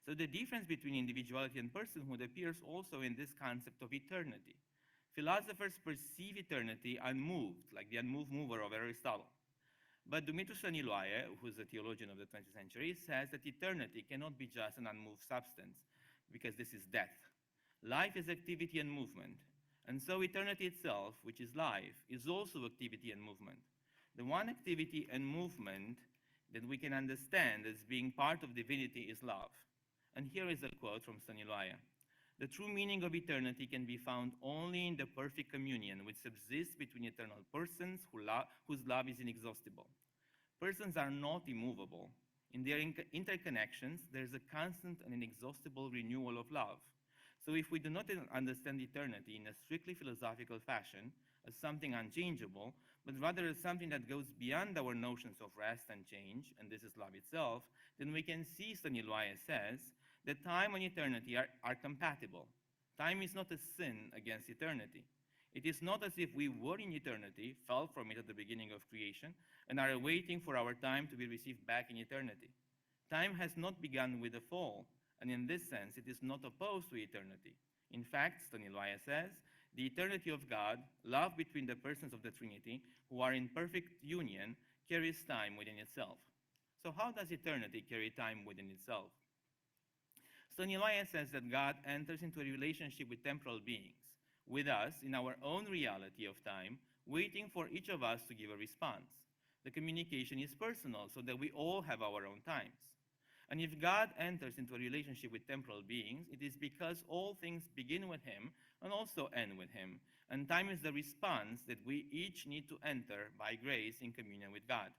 So the difference between individuality and personhood appears also in this concept of eternity. Philosophers perceive eternity unmoved, like the unmoved mover of Aristotle. But Dumitru Stăniloae, who's a theologian of the 20th century, says that eternity cannot be just an unmoved substance, because this is death. Life is activity and movement. And so eternity itself, which is life, is also activity and movement. The one activity and movement that we can understand as being part of divinity is love. And here is a quote from Stăniloae. The true meaning of eternity can be found only in the perfect communion which subsists between eternal persons whose love is inexhaustible. Persons are not immovable. In their interconnections, there is a constant and inexhaustible renewal of love. So if we do not understand eternity in a strictly philosophical fashion as something unchangeable, but rather as something that goes beyond our notions of rest and change, and this is love itself, then we can see, Stăniloae says, that time and eternity are compatible. Time is not a sin against eternity. It is not as if we were in eternity, fell from it at the beginning of creation, and are waiting for our time to be received back in eternity. Time has not begun with the fall, and in this sense, it is not opposed to eternity. In fact, Stanislaus says, the eternity of God, love between the persons of the Trinity, who are in perfect union, carries time within itself. So how does eternity carry time within itself? Stanislaus says that God enters into a relationship with temporal beings, with us in our own reality of time, waiting for each of us to give a response. The communication is personal, so that we all have our own times. And if God enters into a relationship with temporal beings, it is because all things begin with him and also end with him. And time is the response that we each need to enter by grace in communion with God.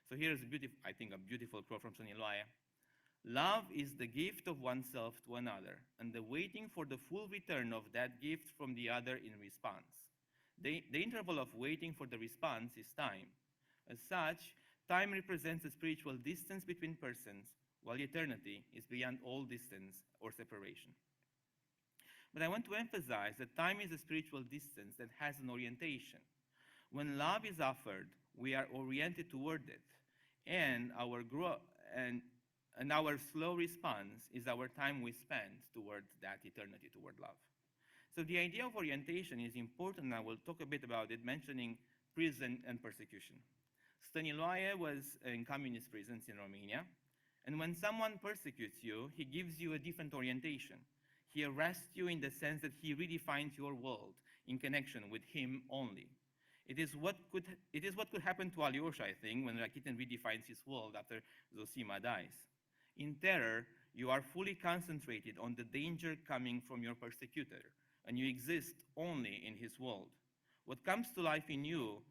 So here's I think a beautiful quote from Stanislaus. Love is the gift of oneself to another, and the waiting for the full return of that gift from the other in response. The interval of waiting for the response is time. As such, time represents a spiritual distance between persons, while eternity is beyond all distance or separation. But I want to emphasize that time is a spiritual distance that has an orientation. When love is offered, we are oriented toward it, and our slow response is our time we spend toward that eternity, toward love. So the idea of orientation is important, and I will talk a bit about it, mentioning prison and persecution. Stanislaus was in communist prisons in Romania, and when someone persecutes you, he gives you a different orientation. He arrests you in the sense that he redefines your world in connection with him only. It is what could happen to Alyosha, I think, when Rakitin redefines his world after Zosima dies. In terror, you are fully concentrated on the danger coming from your persecutor, and you exist only in his world. What comes to life in you,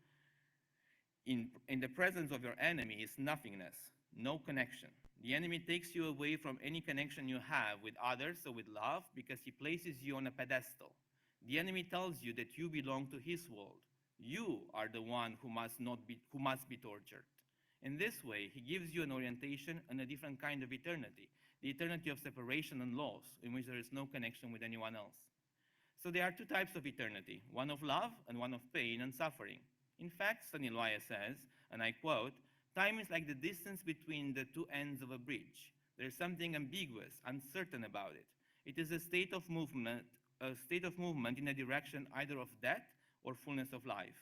in the presence of your enemy, is nothingness, no connection. The enemy takes you away from any connection you have with others or with love because he places you on a pedestal. The enemy tells you that you belong to his world. You are the one who must be tortured. In this way, he gives you an orientation and a different kind of eternity, the eternity of separation and loss, in which there is no connection with anyone else. So there are two types of eternity, one of love and one of pain and suffering. In fact, Stanislaus says, and I quote, time is like the distance between the two ends of a bridge. There is something ambiguous, uncertain about it. It is a state of movement in a direction either of death or fullness of life.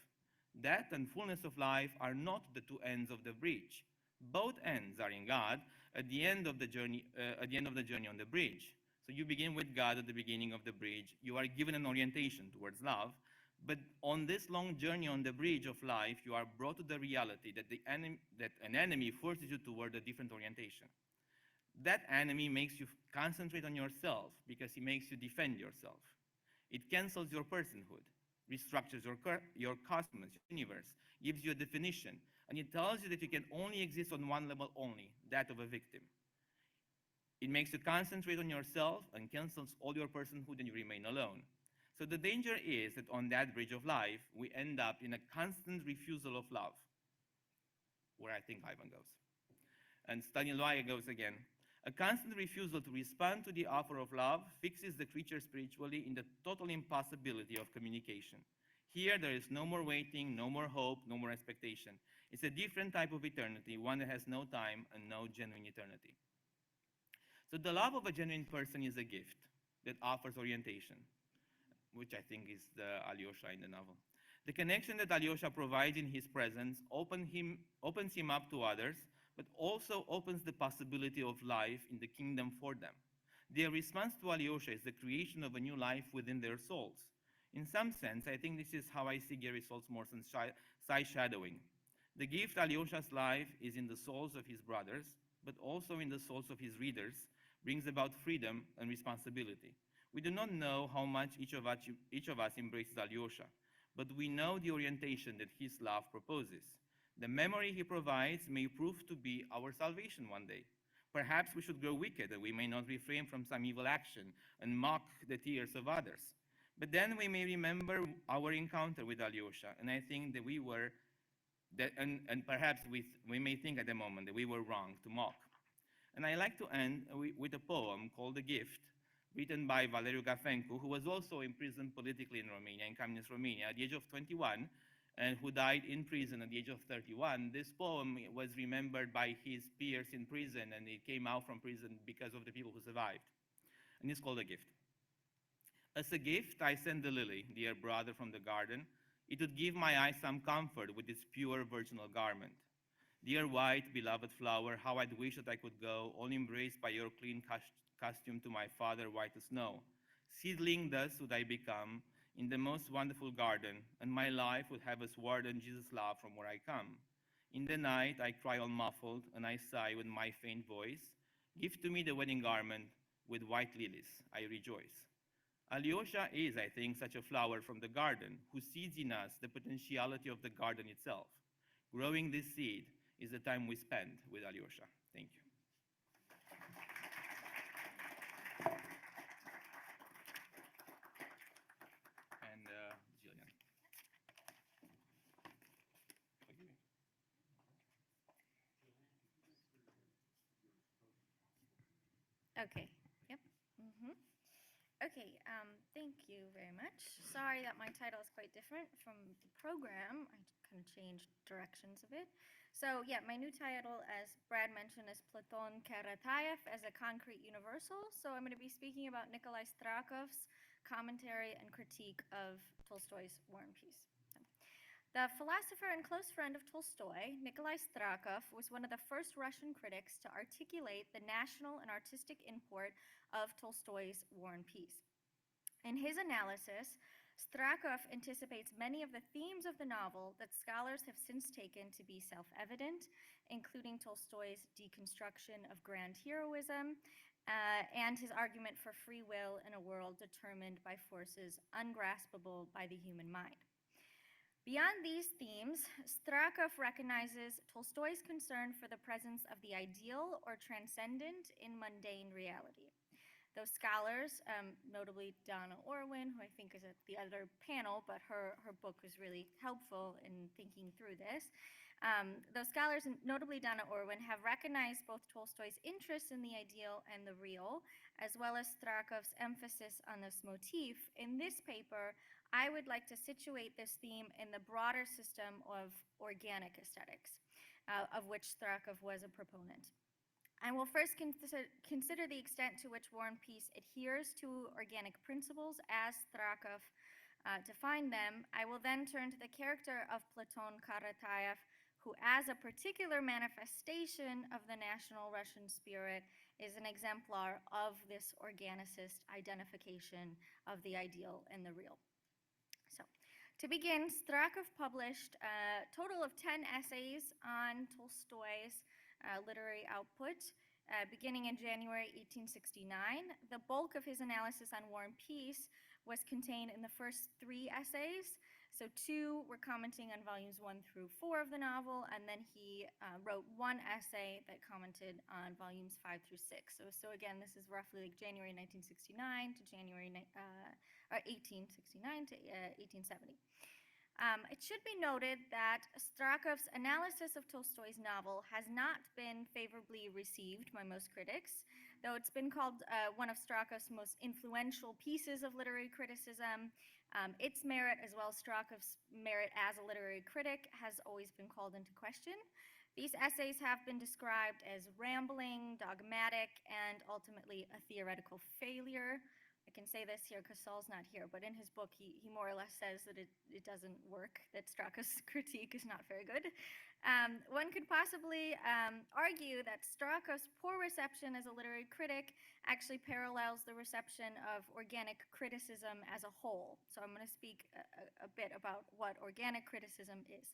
Death and fullness of life are not the two ends of the bridge. Both ends are in God at the end of the journey on the bridge. So you begin with God at the beginning of the bridge. You are given an orientation towards love, but on this long journey on the bridge of life, you are brought to the reality that an enemy forces you toward a different orientation. That enemy makes you concentrate on yourself because he makes you defend yourself. It cancels your personhood, restructures your cosmos, your universe, gives you a definition, and it tells you that you can only exist on one level only, that of a victim. It makes you concentrate on yourself and cancels all your personhood, and you remain alone. So the danger is that on that bridge of life, we end up in a constant refusal of love, where I think Ivan goes. And Stanislaus goes again. A constant refusal to respond to the offer of love fixes the creature spiritually in the total impossibility of communication. Here, there is no more waiting, no more hope, no more expectation. It's a different type of eternity, one that has no time and no genuine eternity. So the love of a genuine person is a gift that offers orientation, which I think is the Alyosha in the novel. The connection that Alyosha provides in his presence opens him up to others, but also opens the possibility of life in the kingdom for them. Their response to Alyosha is the creation of a new life within their souls. In some sense, I think this is how I see Gary Salt's Morson's side-shadowing. The gift Alyosha's life is in the souls of his brothers, but also in the souls of his readers, brings about freedom and responsibility. We do not know how much each of us embraces Alyosha, but we know the orientation that his love proposes. The memory he provides may prove to be our salvation one day. Perhaps we should grow wicked and we may not refrain from some evil action and mock the tears of others. But then we may remember our encounter with Alyosha, and I think that and perhaps we may think at the moment that we were wrong to mock. And I like to end with a poem called The Gift written by Valeriu Gafencu, who was also imprisoned politically in Romania, in communist Romania, at the age of 21, and who died in prison at the age of 31. This poem was remembered by his peers in prison, and it came out from prison because of the people who survived. And it's called A Gift. As a gift, I send the lily, dear brother from the garden. It would give my eyes some comfort with its pure virginal garment. Dear white, beloved flower, how I'd wish that I could go, all embraced by your clean costume to my father white as snow. Seedling thus would I become in the most wonderful garden, and my life would have as warden Jesus' love from where I come. In the night I cry all muffled, and I sigh with my faint voice, give to me the wedding garment with white lilies, I rejoice. Alyosha is, I think, such a flower from the garden, who seeds in us the potentiality of the garden itself. Growing this seed is the time we spend with Alyosha. Thank you. And Jillian. Forgive me. Okay. Yep. Okay. Thank you very much. Sorry that my title is quite different from the program. I kind of changed directions a bit. So yeah, my new title, as Brad mentioned, is Platon Karatayev as a Concrete Universal. So I'm going to be speaking about Nikolai Strakov's commentary and critique of Tolstoy's War and Peace. The philosopher and close friend of Tolstoy, Nikolai Strakov, was one of the first Russian critics to articulate the national and artistic import of Tolstoy's War and Peace. In his analysis, Strakov anticipates many of the themes of the novel that scholars have since taken to be self-evident, including Tolstoy's deconstruction of grand heroism and his argument for free will in a world determined by forces ungraspable by the human mind. Beyond these themes, Strakov recognizes Tolstoy's concern for the presence of the ideal or transcendent in mundane reality. Those scholars, notably Donna Orwin, who I think is at the other panel, but her book was really helpful in thinking through this. Those scholars, notably Donna Orwin, have recognized both Tolstoy's interest in the ideal and the real, as well as Strakov's emphasis on this motif. In this paper, I would like to situate this theme in the broader system of organic aesthetics, of which Strakov was a proponent. I will first consider the extent to which War and Peace adheres to organic principles as Strakov defined them. I will then turn to the character of Platon Karatayev, who as a particular manifestation of the national Russian spirit is an exemplar of this organicist identification of the ideal and the real. So, to begin, Strakov published a total of 10 essays on Tolstoy's literary output, beginning in January 1869. The bulk of his analysis on War and Peace was contained in the first 3 essays. So 2 were commenting on volumes 1 through 4 of the novel, and then he wrote 1 essay that commented on volumes 5 through 6. So again, this is roughly like January 1969 to January 1869 to 1870. It should be noted that Strakov's analysis of Tolstoy's novel has not been favorably received by most critics, though it's been called one of Strakov's most influential pieces of literary criticism. Its merit, as well as Strakov's merit as a literary critic, has always been called into question. These essays have been described as rambling, dogmatic, and ultimately a theoretical failure. I can say this here because Saul's not here, but in his book, he more or less says that it doesn't work, that Strakov's critique is not very good. One could possibly argue that Strakov's poor reception as a literary critic actually parallels the reception of organic criticism as a whole. So I'm going to speak a bit about what organic criticism is.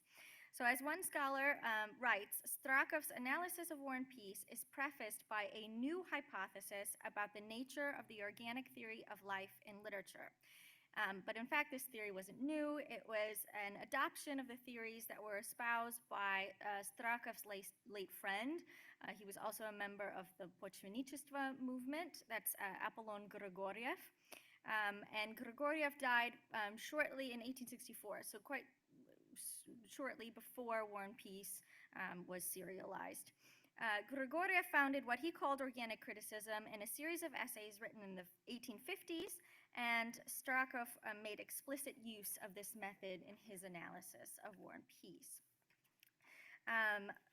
So as one scholar writes, Strakov's analysis of War and Peace is prefaced by a new hypothesis about the nature of the organic theory of life in literature. But in fact, this theory wasn't new. It was an adoption of the theories that were espoused by Strakov's late friend. He was also a member of the Pochvenichestvo movement. That's Apollon Grigoriev. And Grigoriev died shortly in 1864, so quite shortly before War and Peace was serialized. Grigoriev founded what he called organic criticism in a series of essays written in the 1850s, and Strakov made explicit use of this method in his analysis of War and Peace.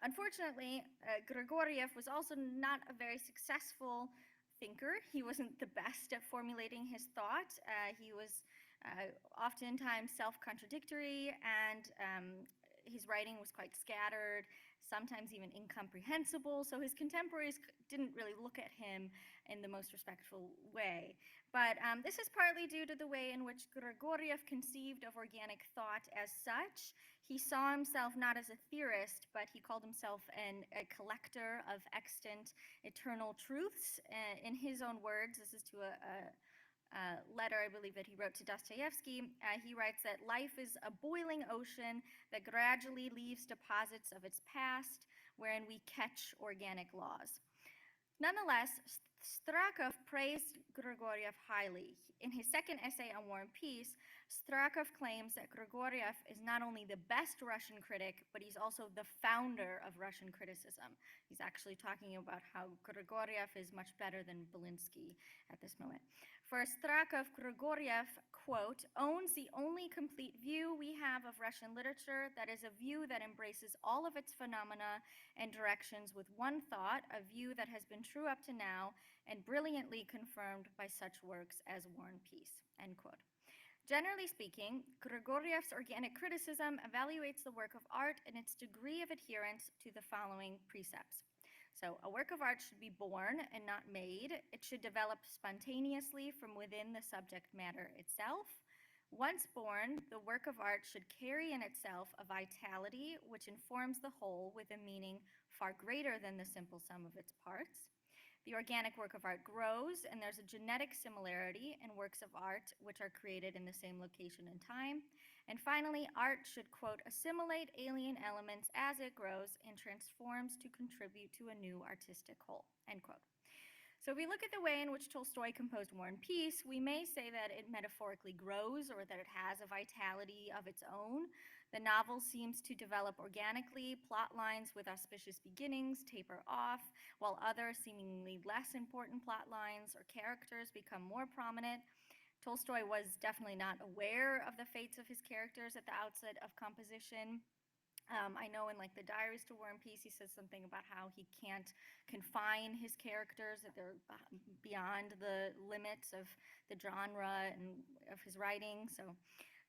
Unfortunately, Grigoriev was also not a very successful thinker. He wasn't the best at formulating his thought. He was oftentimes self-contradictory, and his writing was quite scattered, sometimes even incomprehensible, so his contemporaries didn't really look at him in the most respectful way. But this is partly due to the way in which Grigoriev conceived of organic thought as such. He saw himself not as a theorist, but he called himself a collector of extant eternal truths. In his own words, this is to a letter, I believe, that he wrote to Dostoevsky. He writes that life is a boiling ocean that gradually leaves deposits of its past, wherein we catch organic laws. Nonetheless, Strakov praised Grigoriev highly. In his second essay on War and Peace, Strakov claims that Grigoriev is not only the best Russian critic, but he's also the founder of Russian criticism. He's actually talking about how Grigoriev is much better than Winsky at this moment. For Strakov, Grigoriev, quote, owns the only complete view we have of Russian literature, that is a view that embraces all of its phenomena and directions with one thought, a view that has been true up to now and brilliantly confirmed by such works as War and Peace, end quote. Generally speaking, Grigoriev's organic criticism evaluates the work of art and its degree of adherence to the following precepts. So a work of art should be born and not made. It should develop spontaneously from within the subject matter itself. Once born, the work of art should carry in itself a vitality which informs the whole with a meaning far greater than the simple sum of its parts. The organic work of art grows, and there's a genetic similarity in works of art which are created in the same location and time. And finally, art should, quote, assimilate alien elements as it grows and transforms to contribute to a new artistic whole, end quote. So if we look at the way in which Tolstoy composed War and Peace, we may say that it metaphorically grows or that it has a vitality of its own. The novel seems to develop organically, plot lines with auspicious beginnings taper off, while other seemingly less important plot lines or characters become more prominent. Tolstoy was definitely not aware of the fates of his characters at the outset of composition. I know in like the Diaries to War and Peace, he says something about how he can't confine his characters, that they're beyond the limits of the genre and of his writing. So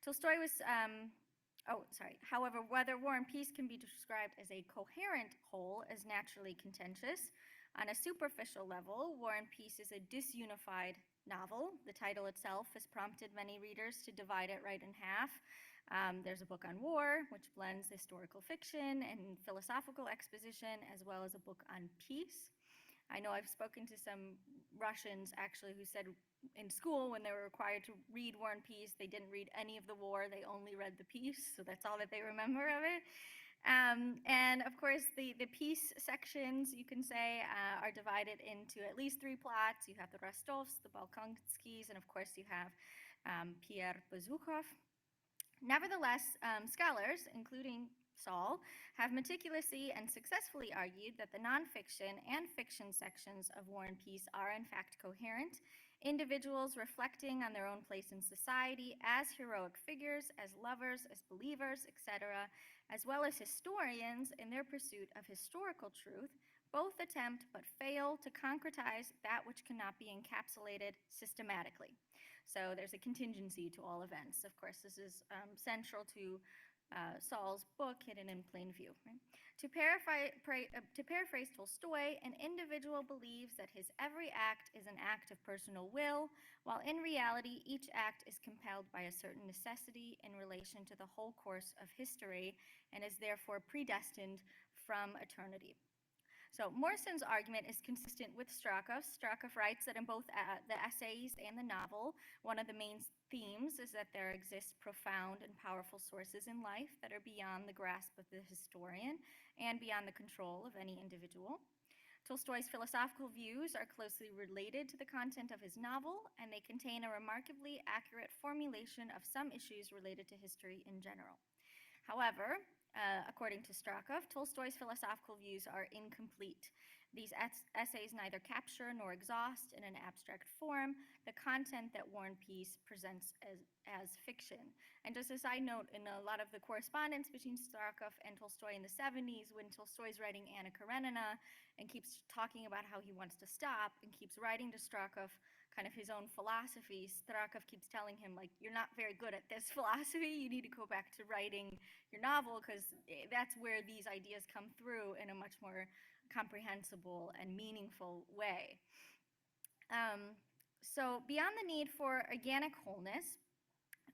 Tolstoy was, however, whether War and Peace can be described as a coherent whole is naturally contentious. On a superficial level, War and Peace is a disunified novel. The title itself has prompted many readers to divide it right in half. There's a book on war, which blends historical fiction and philosophical exposition, as well as a book on peace. I know I've spoken to some Russians, actually, who said in school, when they were required to read War and Peace, they didn't read any of the war, they only read the peace, so that's all that they remember of it. And of course, the peace sections, you can say, are divided into at least three plots. You have the Rostovs, the Balkanskys, and of course you have Pierre Bezukhov. Nevertheless, scholars, including Saul, have meticulously and successfully argued that the nonfiction and fiction sections of War and Peace are in fact coherent. Individuals reflecting on their own place in society as heroic figures, as lovers, as believers, etc., as well as historians in their pursuit of historical truth, both attempt but fail to concretize that which cannot be encapsulated systematically. So there's a contingency to all events. Of course, this is central to Saul's book, Hidden in Plain View. Right? To paraphrase Tolstoy, an individual believes that his every act is an act of personal will, while in reality, each act is compelled by a certain necessity in relation to the whole course of history and is therefore predestined from eternity. So Morson's argument is consistent with Strakov's. Strakov writes that in both the essays and the novel, one of the main themes is that there exist profound and powerful sources in life that are beyond the grasp of the historian and beyond the control of any individual. Tolstoy's philosophical views are closely related to the content of his novel, and they contain a remarkably accurate formulation of some issues related to history in general. However, According to Strakov, Tolstoy's philosophical views are incomplete. These essays neither capture nor exhaust in an abstract form the content that War and Peace presents as fiction. And just a side note, in a lot of the correspondence between Strakov and Tolstoy in the 70s, when Tolstoy's writing Anna Karenina and keeps talking about how he wants to stop and keeps writing to Strakov kind of his own philosophy, Strakov keeps telling him, like, you're not very good at this philosophy, you need to go back to writing your novel, because that's where these ideas come through in a much more comprehensible and meaningful way. So beyond the need for organic wholeness,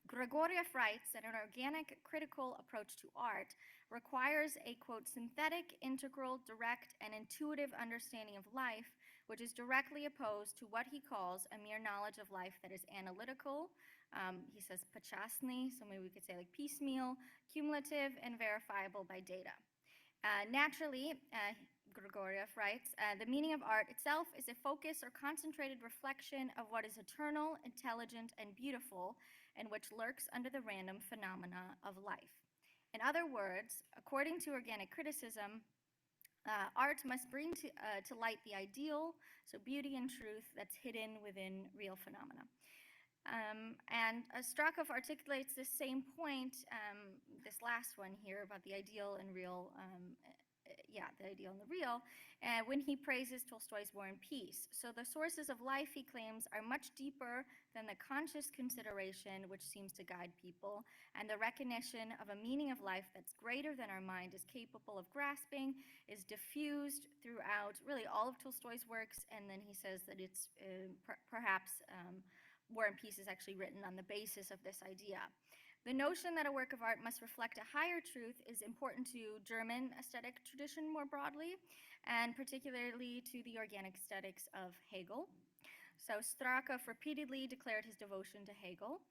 Grigoriev writes that an organic critical approach to art requires a, quote, synthetic, integral, direct, and intuitive understanding of life, which is directly opposed to what he calls a mere knowledge of life that is analytical. He says pachasny, so maybe we could say like piecemeal, cumulative, and verifiable by data. Naturally, Grigoriev writes, the meaning of art itself is a focus or concentrated reflection of what is eternal, intelligent, and beautiful, and which lurks under the random phenomena of life. In other words, according to organic criticism, art must bring to light the ideal, so beauty and truth that's hidden within real phenomena. And Strakov articulates this same point, this last one here about the ideal and real, the ideal and the real, when he praises Tolstoy's War and Peace. So the sources of life, he claims, are much deeper than the conscious consideration which seems to guide people, and the recognition of a meaning of life that's greater than our mind is capable of grasping is diffused throughout really all of Tolstoy's works, and then he says that it's perhaps War and Peace is actually written on the basis of this idea. The notion that a work of art must reflect a higher truth is important to German aesthetic tradition more broadly, and particularly to the organic aesthetics of Hegel. So Strakov repeatedly declared his devotion to Hegel,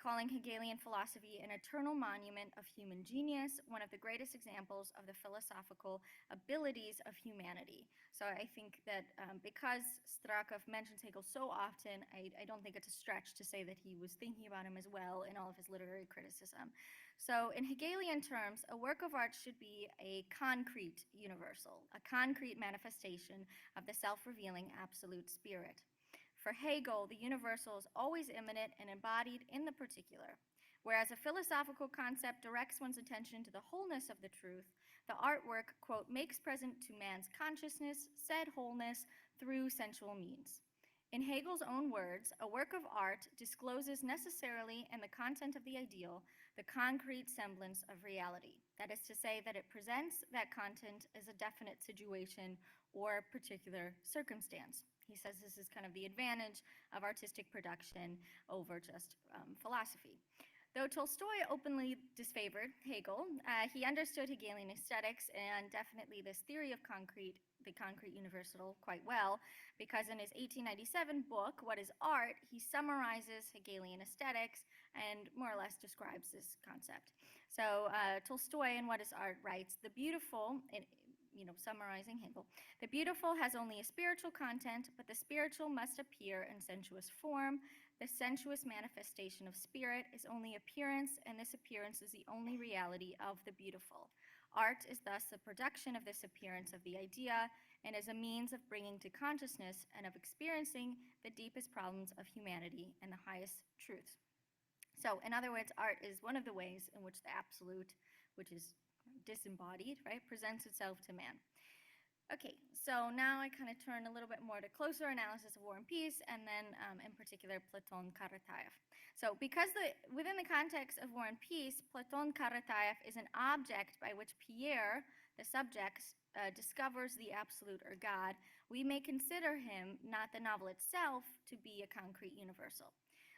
calling Hegelian philosophy an eternal monument of human genius, one of the greatest examples of the philosophical abilities of humanity. So I think that because Strakov mentions Hegel so often, I don't think it's a stretch to say that he was thinking about him as well in all of his literary criticism. So in Hegelian terms, a work of art should be a concrete universal, a concrete manifestation of the self-revealing absolute spirit. For Hegel, the universal is always immanent and embodied in the particular. Whereas a philosophical concept directs one's attention to the wholeness of the truth, the artwork, quote, makes present to man's consciousness said wholeness through sensual means. In Hegel's own words, a work of art discloses necessarily in the content of the ideal the concrete semblance of reality. That is to say that it presents that content as a definite situation or particular circumstance. He says this is kind of the advantage of artistic production over just philosophy. Though Tolstoy openly disfavored Hegel, he understood Hegelian aesthetics and definitely this theory of the concrete universal quite well, because in his 1897 book, What is Art?, he summarizes Hegelian aesthetics and more or less describes this concept. So Tolstoy in What is Art writes, the beautiful, summarizing Hegel, the beautiful has only a spiritual content, but the spiritual must appear in sensuous form. The sensuous manifestation of spirit is only appearance, and this appearance is the only reality of the beautiful. Art is thus the production of this appearance of the idea, and is a means of bringing to consciousness and of experiencing the deepest problems of humanity and the highest truths. So, in other words, art is one of the ways in which the absolute, which is disembodied, right, presents itself to man. Okay, so now I kind of turn a little bit more to closer analysis of War and Peace, and then in particular Platon Karataev. So because within the context of War and Peace, Platon Karataev is an object by which Pierre, the subject, discovers the absolute or God, we may consider him, not the novel itself, to be a concrete universal.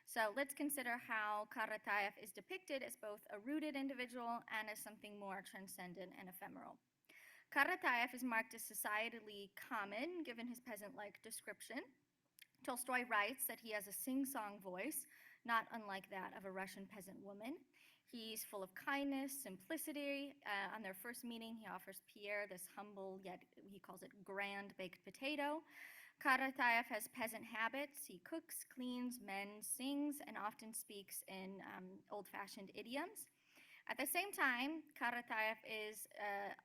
So let's consider how Karataev is depicted as both a rooted individual and as something more transcendent and ephemeral. Karataev is marked as societally common, given his peasant-like description. Tolstoy writes that he has a sing-song voice, not unlike that of a Russian peasant woman. He's full of kindness, simplicity. On their first meeting, he offers Pierre this humble, yet he calls it grand baked potato. Karataev has peasant habits. He cooks, cleans, mends, sings, and often speaks in old-fashioned idioms. At the same time, Karataev is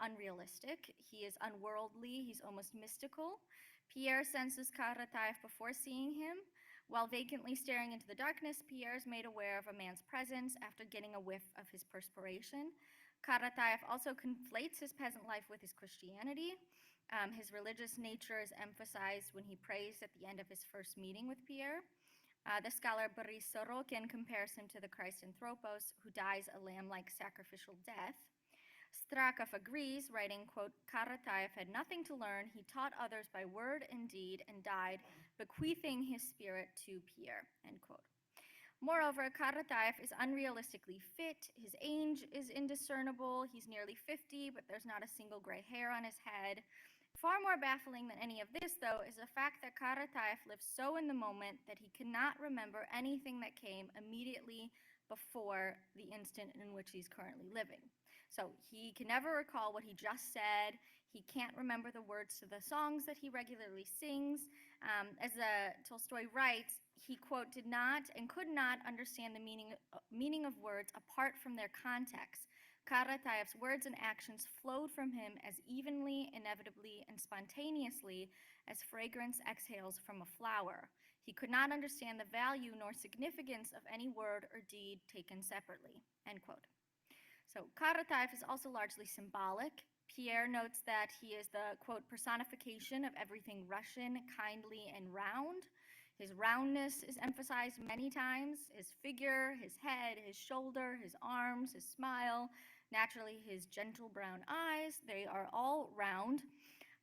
unrealistic. He is unworldly. He's almost mystical. Pierre senses Karataev before seeing him. While vacantly staring into the darkness, Pierre is made aware of a man's presence after getting a whiff of his perspiration. Karataev also conflates his peasant life with his Christianity. His religious nature is emphasized when he prays at the end of his first meeting with Pierre. The scholar Boris Sorokin compares him to the Christ Anthropos, who dies a lamb-like sacrificial death. Strakov agrees, writing, quote, Karataev had nothing to learn. He taught others by word and deed and died, bequeathing his spirit to Pierre, end quote. Moreover, Karataev is unrealistically fit. His age is indiscernible. He's nearly 50, but there's not a single gray hair on his head. Far more baffling than any of this, though, is the fact that Karataev lives so in the moment that he cannot remember anything that came immediately before the instant in which he's currently living. So he can never recall what he just said. He can't remember the words to the songs that he regularly sings. As Tolstoy writes, he, quote, did not and could not understand the meaning of words apart from their context. Karataev's words and actions flowed from him as evenly, inevitably, and spontaneously as fragrance exhales from a flower. He could not understand the value nor significance of any word or deed taken separately, end quote. So Karataev is also largely symbolic. Pierre notes that he is the, quote, personification of everything Russian, kindly, and round. His roundness is emphasized many times. His figure, his head, his shoulder, his arms, his smile, naturally his gentle brown eyes, they are all round.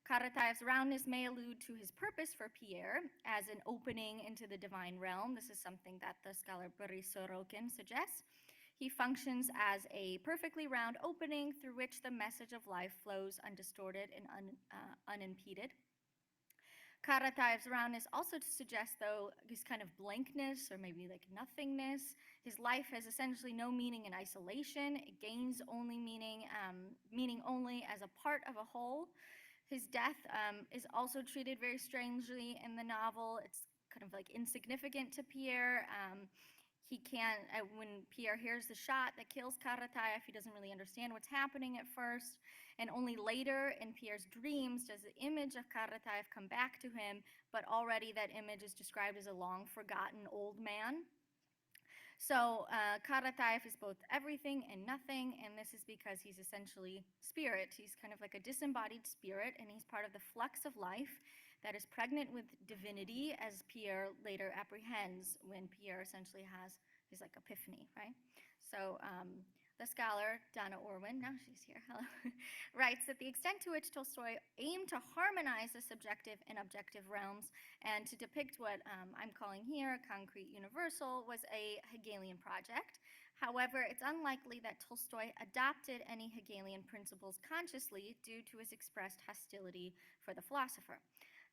Karataev's roundness may allude to his purpose for Pierre as an opening into the divine realm. This is something that the scholar Boris Sorokin suggests. He functions as a perfectly round opening through which the message of life flows undistorted and unimpeded. Karataev's roundness also suggests, though, this kind of blankness or maybe like nothingness. His life has essentially no meaning in isolation. It gains only meaning only as a part of a whole. His death is also treated very strangely in the novel. It's kind of like insignificant to Pierre. He can't, when Pierre hears the shot that kills Karataev, he doesn't really understand what's happening at first. And only later in Pierre's dreams does the image of Karataev come back to him, but already that image is described as a long forgotten old man. So Karataev is both everything and nothing, and this is because he's essentially spirit. He's kind of like a disembodied spirit, and he's part of the flux of life that is pregnant with divinity, as Pierre later apprehends when Pierre essentially has his like epiphany, right? So the scholar, Donna Orwin, now she's here, hello, writes that the extent to which Tolstoy aimed to harmonize the subjective and objective realms and to depict what I'm calling here a concrete universal was a Hegelian project. However, it's unlikely that Tolstoy adopted any Hegelian principles consciously due to his expressed hostility for the philosopher,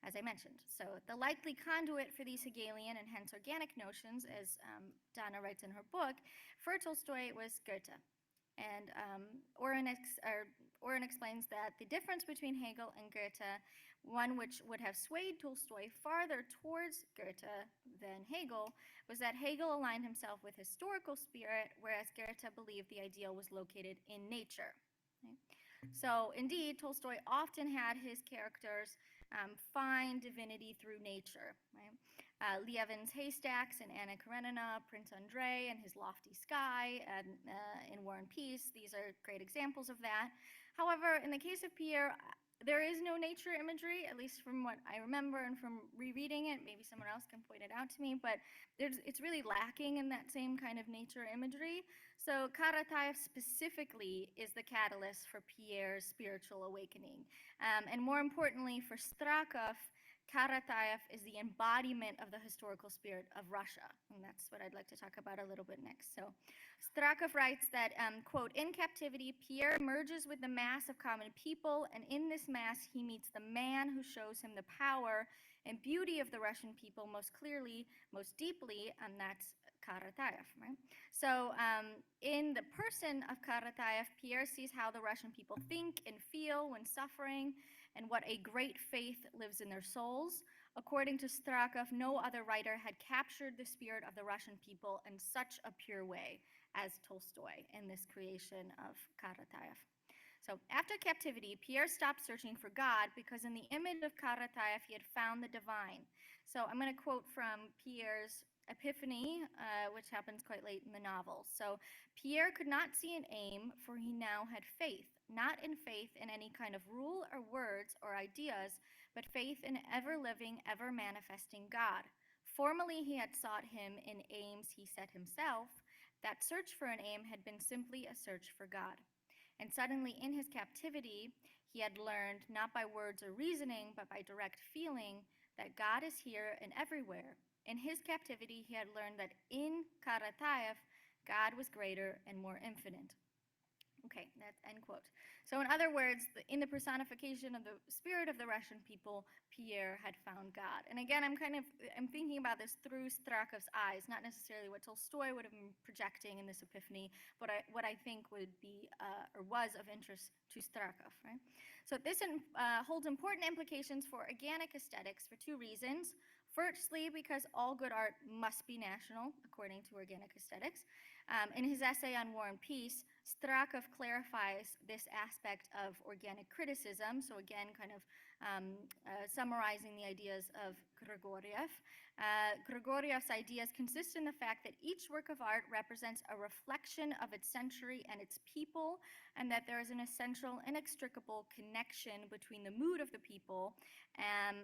as I mentioned. So the likely conduit for these Hegelian and hence organic notions, as Donna writes in her book, for Tolstoy was Goethe. And Orrin explains that the difference between Hegel and Goethe, one which would have swayed Tolstoy farther towards Goethe than Hegel, was that Hegel aligned himself with historical spirit, whereas Goethe believed the ideal was located in nature. Okay? So indeed, Tolstoy often had his characters find divinity through nature. Right? Lievin's haystacks in Anna Karenina, Prince Andrei and his lofty sky, and in War and Peace, these are great examples of that. However, in the case of Pierre, there is no nature imagery, at least from what I remember and from rereading it. Maybe someone else can point it out to me, but it's really lacking in that same kind of nature imagery. So Karataev specifically is the catalyst for Pierre's spiritual awakening. And more importantly, for Strakov, Karataev is the embodiment of the historical spirit of Russia. And that's what I'd like to talk about a little bit next. So Strakov writes that, quote, in captivity, Pierre merges with the mass of common people, and in this mass he meets the man who shows him the power and beauty of the Russian people most clearly, most deeply, and that's Karataev, right? So in the person of Karataev, Pierre sees how the Russian people think and feel when suffering, and what a great faith lives in their souls. According to Strakov, no other writer had captured the spirit of the Russian people in such a pure way as Tolstoy in this creation of Karataev. So after captivity, Pierre stopped searching for God because in the image of Karataev, he had found the divine. So I'm going to quote from Pierre's Epiphany, which happens quite late in the novel. So Pierre could not see an aim, for he now had faith, not in faith in any kind of rule or words or ideas, but faith in ever-living, ever-manifesting God. Formerly he had sought him in aims he set himself. That search for an aim had been simply a search for God. And suddenly in his captivity, he had learned, not by words or reasoning, but by direct feeling, that God is here and everywhere. In his captivity, he had learned that in Karataev, God was greater and more infinite. Okay, that's end quote. So in other words, in the personification of the spirit of the Russian people, Pierre had found God. And again, I'm thinking about this through Strakov's eyes, not necessarily what Tolstoy would have been projecting in this epiphany, but what I think would be or was of interest to Strakov, right? So this holds important implications for organic aesthetics for two reasons. Firstly, because all good art must be national, according to organic aesthetics. In his essay on War and Peace, Strakov clarifies this aspect of organic criticism, so again, kind of summarizing the ideas of Grigoriev. Grigoriev's ideas consist in the fact that each work of art represents a reflection of its century and its people, and that there is an essential, inextricable connection between the mood of the people and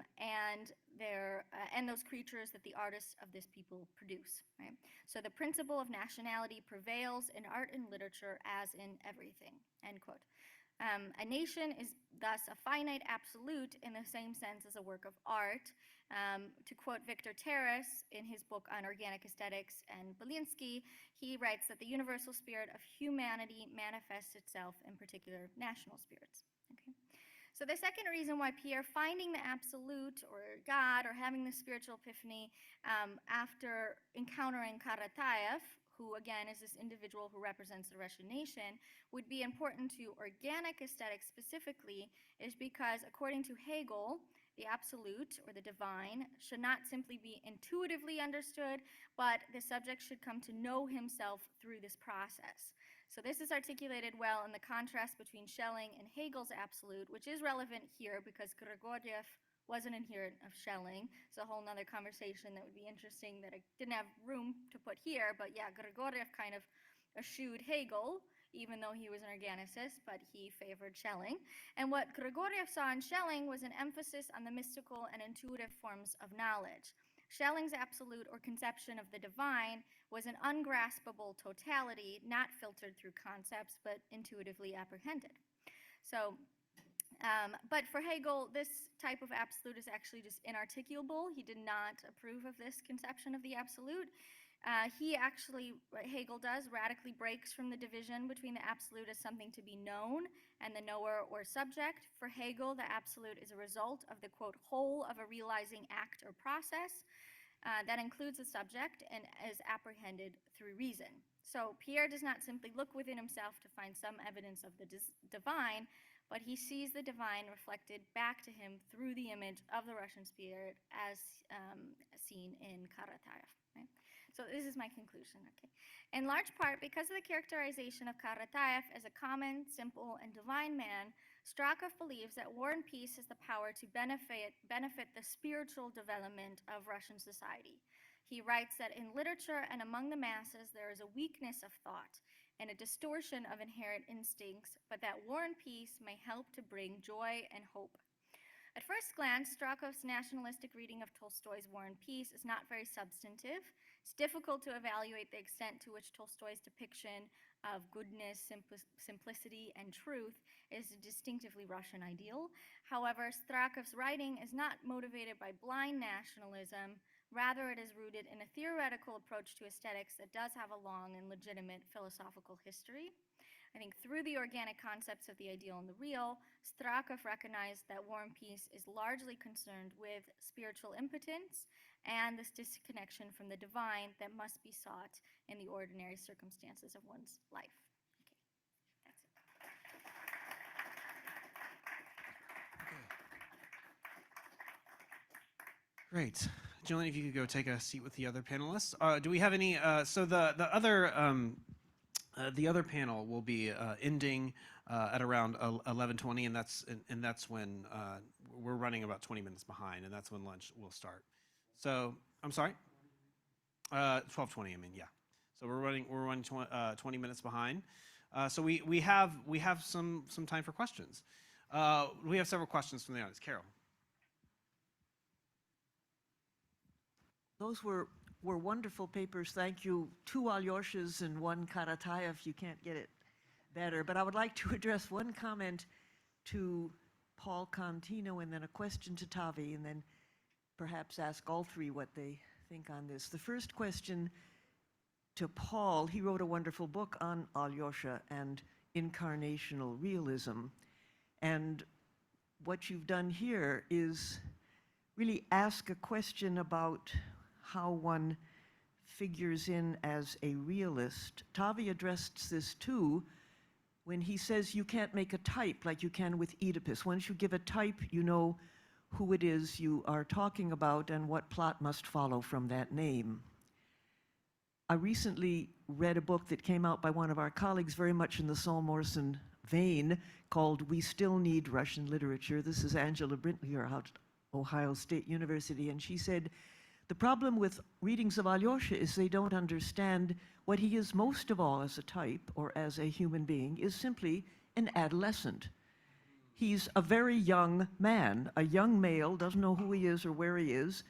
those creatures that the artists of this people produce. Right? So the principle of nationality prevails in art and literature as in everything, end quote. A nation is thus a finite absolute in the same sense as a work of art. To quote Victor Terrace in his book on organic aesthetics and Belinsky, he writes that the universal spirit of humanity manifests itself in particular national spirits. Okay? So the second reason why Pierre finding the absolute or God or having the spiritual epiphany after encountering Karataev, who again is this individual who represents the Russian nation, would be important to organic aesthetics specifically is because according to Hegel, the absolute or the divine should not simply be intuitively understood, but the subject should come to know himself through this process. So this is articulated well in the contrast between Schelling and Hegel's absolute, which is relevant here because Grigoriev was an adherent of Schelling. It's a whole nother conversation that would be interesting that I didn't have room to put here, but yeah, Grigoriev kind of eschewed Hegel, even though he was an organicist, but he favored Schelling. And what Grigoriev saw in Schelling was an emphasis on the mystical and intuitive forms of knowledge. Schelling's absolute or conception of the divine was an ungraspable totality, not filtered through concepts, but intuitively apprehended. So, but for Hegel, this type of absolute is actually just inarticulable. He did not approve of this conception of the absolute. Hegel does, radically breaks from the division between the absolute as something to be known and the knower or subject. For Hegel, the absolute is a result of the, quote, whole of a realizing act or process that includes the subject and is apprehended through reason. So Pierre does not simply look within himself to find some evidence of the divine, but he sees the divine reflected back to him through the image of the Russian spirit as seen in Karataev. Right? So this is my conclusion. Okay. In large part, because of the characterization of Karataev as a common, simple, and divine man, Strakov believes that War and Peace has the power to benefit the spiritual development of Russian society. He writes that in literature and among the masses, there is a weakness of thought and a distortion of inherent instincts, but that War and Peace may help to bring joy and hope. At first glance, Strakov's nationalistic reading of Tolstoy's War and Peace is not very substantive. It's difficult to evaluate the extent to which Tolstoy's depiction of goodness, simplicity, and truth is a distinctively Russian ideal. However, Strakov's writing is not motivated by blind nationalism. Rather, it is rooted in a theoretical approach to aesthetics that does have a long and legitimate philosophical history. I think through the organic concepts of the ideal and the real, Strakov recognized that War and Peace is largely concerned with spiritual impotence and this disconnection from the divine that must be sought in the ordinary circumstances of one's life. Okay, that's it. Great. Jillian, if you could go take a seat with the other panelists. Do we have any, so the other panel will be ending at around 11:20, and that's when we're running about 20 minutes behind, and that's when lunch will start. So, I'm sorry? 12:20, I mean, yeah. So we're running 20 minutes behind. So we have some time for questions. We have several questions from the audience. Carol. Those were wonderful papers. Thank you. 2 Alyoshas and 1 Karatayev. You can't get it better. But I would like to address one comment to Paul Contino and then a question to Tavi, and then perhaps ask all three what they think on this. The first question to Paul, he wrote a wonderful book on Alyosha and incarnational realism. And what you've done here is really ask a question about how one figures in as a realist. Tavi addressed this too when he says you can't make a type like you can with Oedipus. Once you give a type, you know who it is you are talking about and what plot must follow from that name. I recently read a book that came out by one of our colleagues very much in the Saul Morson vein called We Still Need Russian Literature. This is Angela Brintlier out at Ohio State University, and she said, the problem with readings of Alyosha is they don't understand what he is most of all as a type or as a human being is simply an adolescent. He's a very young man, a young male, doesn't know who he is or where he is.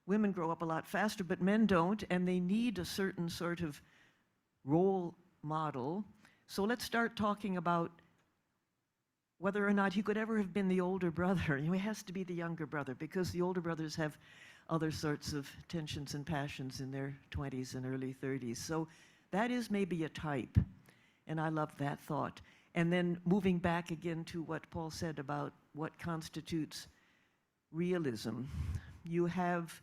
Women grow up a lot faster, but men don't, and they need a certain sort of role model. So let's start talking about whether or not he could ever have been the older brother. He has to be the younger brother because the older brothers have other sorts of tensions and passions in their 20s and early 30s. So that is maybe a type, and I love that thought. And then moving back again to what Paul said about what constitutes realism. You have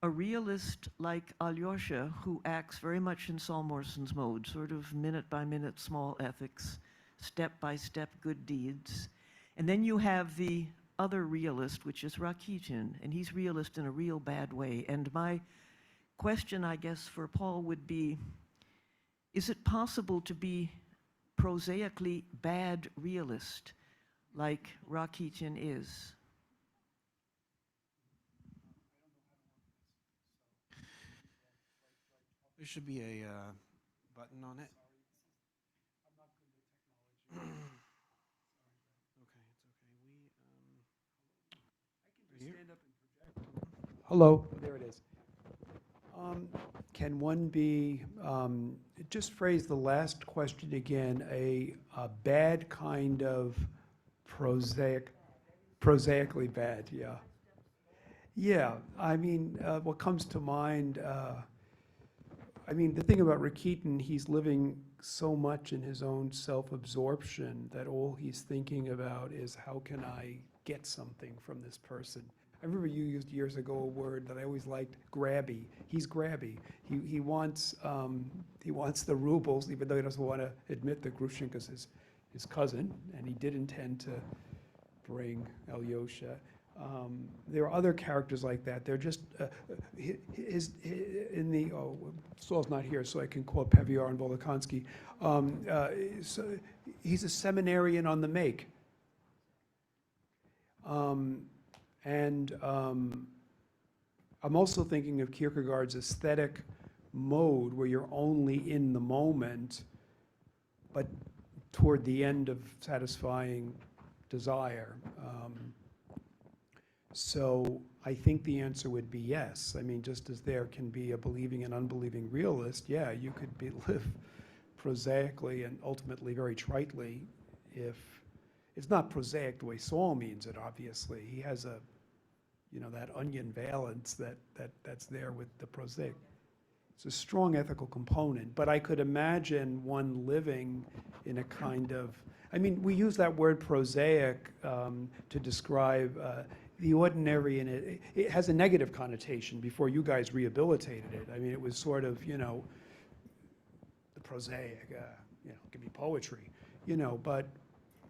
a realist like Alyosha who acts very much in Saul Morson's mode, sort of minute-by-minute small ethics, step-by-step good deeds. And then you have the other realist, which is Rakitin, and he's realist in a real bad way. And my question, I guess, for Paul would be, is it possible to be prosaically bad realist like Rakitin is? There should be a button on it. Okay, it's okay. Stand up and project. Hello, there it is. Can one be, just phrase the last question again, a bad kind of prosaically bad, yeah. Yeah, I mean, what comes to mind, I mean, the thing about Rakitin, he's living so much in his own self-absorption that all he's thinking about is how can I get something from this person. I remember you used years ago a word that I always liked, grabby. He's grabby. He wants the rubles, even though he doesn't want to admit that Grushenka's his cousin, and he did intend to bring Alyosha. There are other characters like that. They're just Saul's not here, so I can quote Peviar and Volokhonsky. So he's a seminarian on the make. I'm also thinking of Kierkegaard's aesthetic mode where you're only in the moment, but toward the end of satisfying desire. So I think the answer would be yes. I mean, just as there can be a believing and unbelieving realist, yeah, you could live prosaically and ultimately very tritely if it's not prosaic the way Saul means it, obviously. He has a, that onion valence that's there with the prosaic. It's a strong ethical component, but I could imagine one living in a kind of, I mean, we use that word prosaic to describe the ordinary, and it has a negative connotation before you guys rehabilitated it. I mean, it was sort of, the prosaic, it could be poetry, but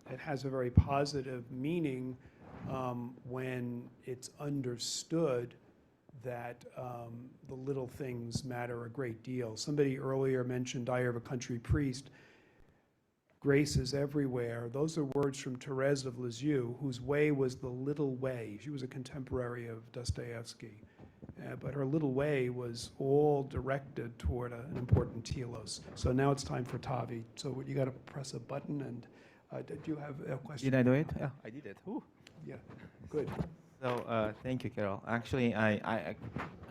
it has a very positive meaning when it's understood that the little things matter a great deal. Somebody earlier mentioned I Have a Country Priest. Grace is everywhere. Those are words from Thérèse of Lisieux, whose way was the little way. She was a contemporary of Dostoevsky. But her little way was all directed toward an important telos. So now it's time for Tavi. So you got to press a button, and do you have a question? Did I do it? Yeah, I did it. Ooh. Yeah, good. So thank you, Carol. Actually, I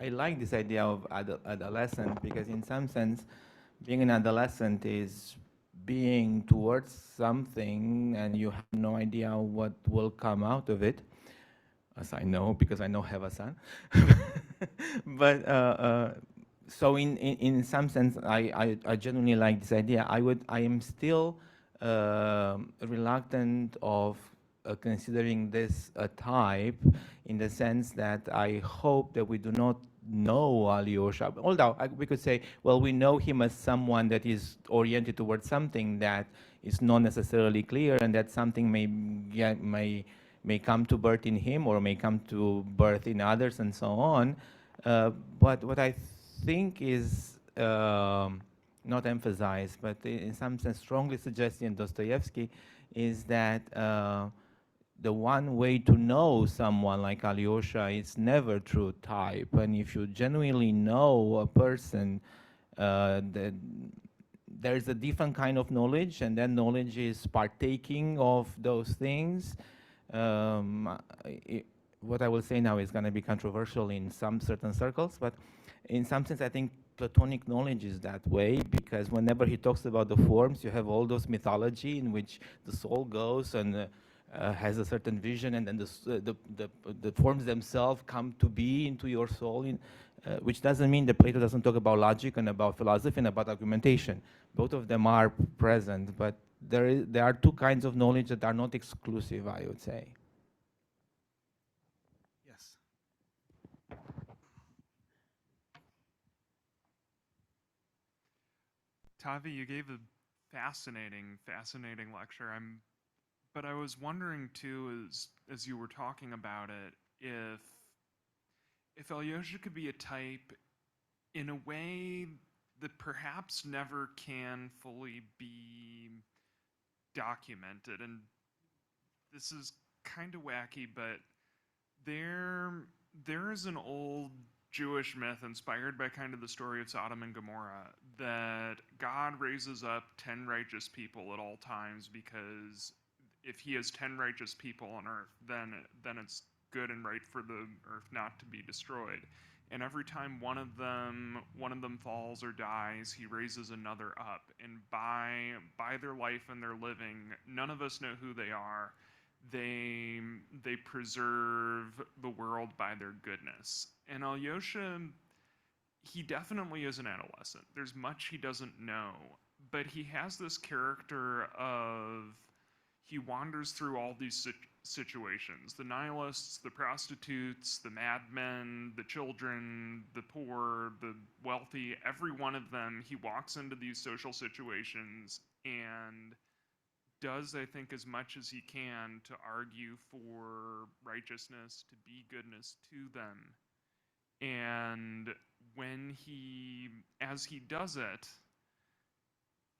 like this idea of adolescent because in some sense, being an adolescent is being towards something and you have no idea what will come out of it, as I know, because I know I have a son. But so in some sense, I genuinely like this idea. I am still reluctant of considering this a type, in the sense that I hope that we do not know Alyosha. Although we could say, well, we know him as someone that is oriented towards something that is not necessarily clear, and that something may come to birth in him or may come to birth in others and so on. But what I think is not emphasized, but in some sense strongly suggested in Dostoevsky, is that the one way to know someone like Alyosha is never through type. And if you genuinely know a person, there's a different kind of knowledge, and that knowledge is partaking of those things. What I will say now is going to be controversial in some certain circles, but in some sense I think Platonic knowledge is that way, because whenever he talks about the forms, you have all those mythology in which the soul goes and has a certain vision, and then the forms themselves come to be into your soul, which doesn't mean that Plato doesn't talk about logic and about philosophy and about argumentation. Both of them are present, but there are two kinds of knowledge that are not exclusive, I would say. Yes. Tavi, you gave a fascinating lecture. But I was wondering too, as you were talking about it, if Alyosha could be a type in a way that perhaps never can fully be documented. And this is kind of wacky, but there is an old Jewish myth inspired by kind of the story of Sodom and Gomorrah, that God raises up 10 righteous people at all times, because if he has 10 righteous people on earth, then it's good and right for the earth not to be destroyed. And every time one of them falls or dies, he raises another up. And by their life and their living, none of us know who they are. They preserve the world by their goodness. And Alyosha, he definitely is an adolescent. There's much he doesn't know, but he has this character of, he wanders through all these situations, the nihilists, the prostitutes, the madmen, the children, the poor, the wealthy, every one of them, he walks into these social situations and does, I think, as much as he can to argue for righteousness, to be goodness to them. And as he does it,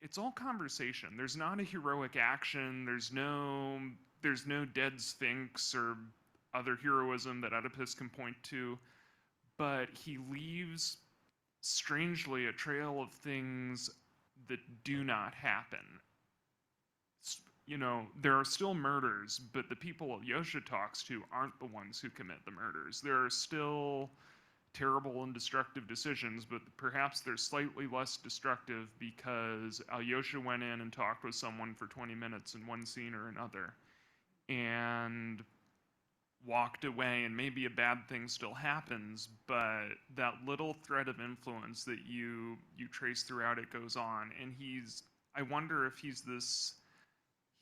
it's all conversation. There's not a heroic action. There's no dead sphinx or other heroism that Oedipus can point to, but he leaves, strangely, a trail of things that do not happen. You know, there are still murders, but the people Alyosha talks to aren't the ones who commit the murders. There are still terrible and destructive decisions, but perhaps they're slightly less destructive because Alyosha went in and talked with someone for 20 minutes in one scene or another and walked away, and maybe a bad thing still happens, but that little thread of influence that you trace throughout it goes on. And I wonder if he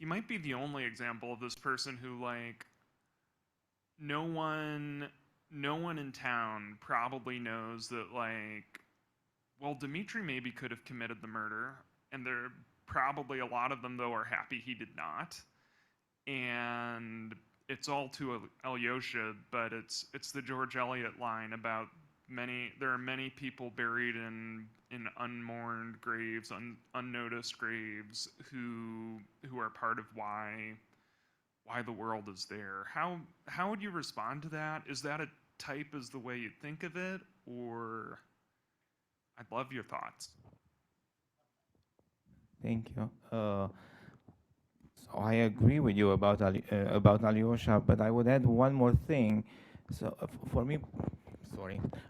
might be the only example of this person who, like, no one in town probably knows that, like, well, Dmitri maybe could have committed the murder, and there probably a lot of them, though, are happy he did not. And it's all to Alyosha, but it's the George Eliot line about there are many people buried in unmourned graves, unnoticed graves, who are part of why the world is there. How would you respond to that? Is that a type as the way you think of it, or I'd love your thoughts. Thank you. So I agree with you about Alyosha, but I would add one more thing. So for me,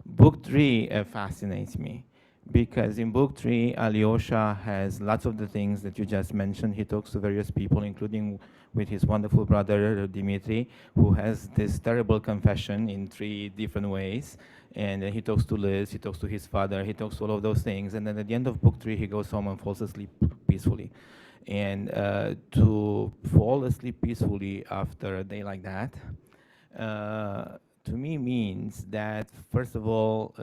book 3 fascinates me, because in book 3, Alyosha has lots of the things that you just mentioned. He talks to various people, including with his wonderful brother, Dimitri, who has this terrible confession in 3 different ways. And he talks to Liz, he talks to his father, he talks to all of those things. And then at the end of book 3, he goes home and falls asleep peacefully. And to fall asleep peacefully after a day like that, to me means that, first of all,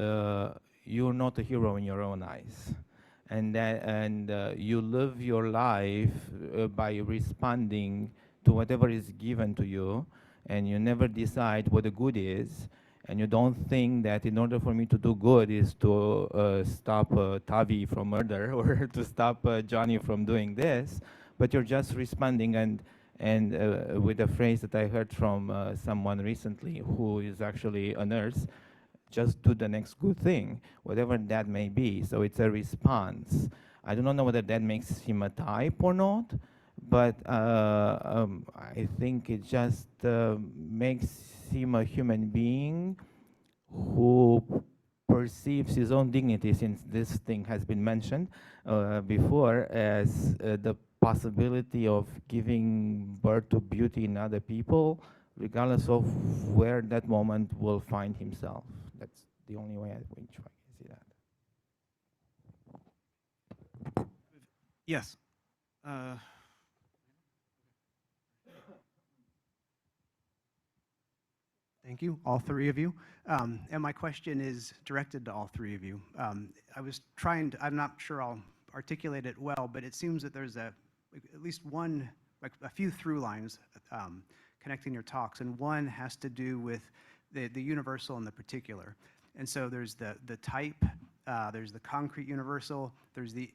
you're not a hero in your own eyes. And you live your life by responding to whatever is given to you, and you never decide what the good is, and you don't think that in order for me to do good is to stop Tavi from murder or to stop Johnny from doing this, but you're just responding. And with a phrase that I heard from someone recently who is actually a nurse, just do the next good thing, whatever that may be. So it's a response. I do not know whether that makes him a type or not, but I think it just makes him a human being who perceives his own dignity, since this thing has been mentioned before, as the possibility of giving birth to beauty in other people, regardless of where that moment will find himself. That's the only way I can try to see that. Yes. Thank you, all 3 of you. And my question is directed to all 3 of you. I was trying to, I'm not sure I'll articulate it well, but it seems that there's at least one, like a few through lines connecting your talks, and one has to do with the universal and the particular. And so there's the type, there's the concrete universal, there's the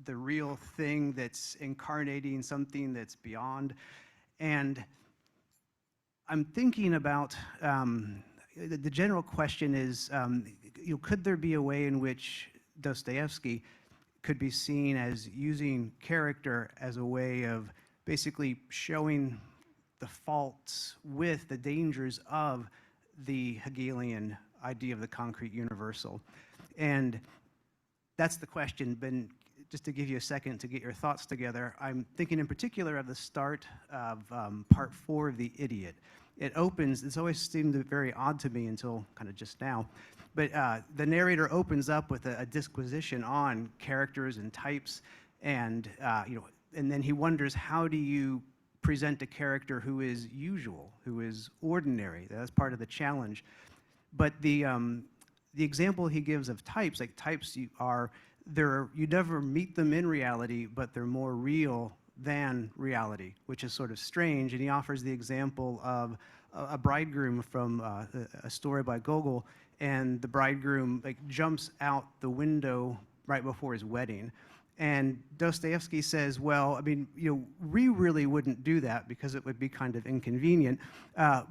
real thing that's incarnating something that's beyond. And I'm thinking about, the general question is, could there be a way in which Dostoevsky could be seen as using character as a way of basically showing the faults with the dangers of the Hegelian idea of the concrete universal? And that's the question. But just to give you a second to get your thoughts together, I'm thinking in particular of the start of part 4 of The Idiot. It opens, it's always seemed very odd to me until kind of just now, but the narrator opens up with a disquisition on characters and types, and and then he wonders, how do you present a character who is usual, who is ordinary? That's part of the challenge. But the example he gives of types, like types you never meet them in reality, but they're more real than reality, which is sort of strange. And he offers the example of a bridegroom from a story by Gogol, and the bridegroom jumps out the window right before his wedding. And Dostoevsky says, well, I mean, we really wouldn't do that because it would be kind of inconvenient,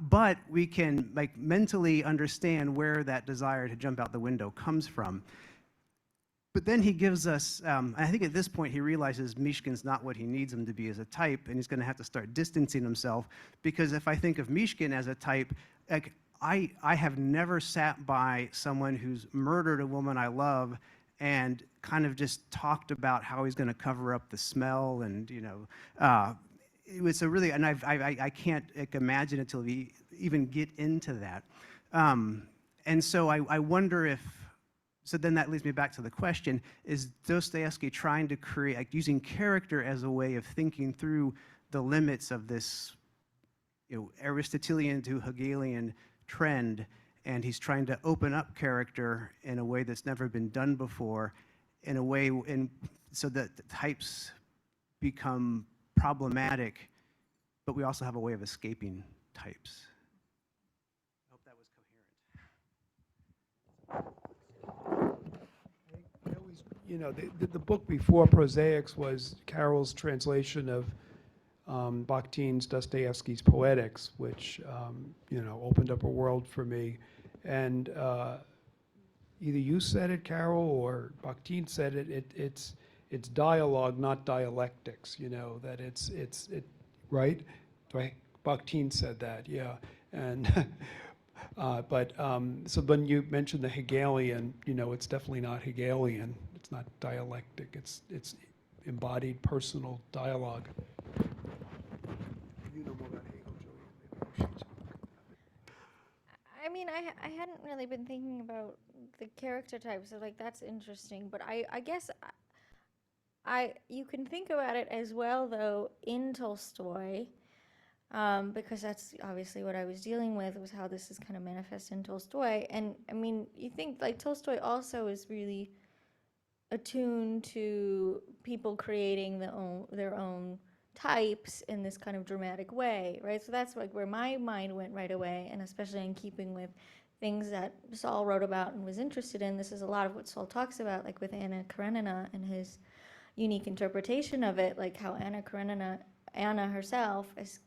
but we can mentally understand where that desire to jump out the window comes from. But then he gives us, I think at this point he realizes Mishkin's not what he needs him to be as a type, and he's going to have to start distancing himself, because if I think of Mishkin as a type, I have never sat by someone who's murdered a woman I love and kind of just talked about how he's going to cover up the smell, and it was a really, and I can't imagine it till we even get into that. And so I wonder if, so then that leads me back to the question, is Dostoevsky trying to create, using character as a way of thinking through the limits of this Aristotelian to Hegelian trend, and he's trying to open up character in a way that's never been done before, in a way so that the types become problematic, but we also have a way of escaping types. I hope that was coherent. You know, the book before Prosaics was Carol's translation of Bakhtin's Dostoevsky's Poetics, which, you know, opened up a world for me. And either you said it, Carol, or Bakhtin said it, it's dialogue, not dialectics, you know, that right? Right? Bakhtin said that, yeah. And so when you mentioned the Hegelian, you know, it's definitely not Hegelian. It's not dialectic. It's embodied personal dialogue. You know more about Hegel, Jillian. I mean, I hadn't really been thinking about the character types, so like that's interesting. But I guess you can think about it as well though in Tolstoy, because that's obviously what I was dealing with, was how this is kind of manifest in Tolstoy. And I mean, you think like Tolstoy also is really attuned to people creating their own types in this kind of dramatic way, right? So that's like where my mind went right away, and especially in keeping with things that Saul wrote about and was interested in. This is a lot of what Saul talks about, like with Anna Karenina and his unique interpretation of it, like how Anna herself is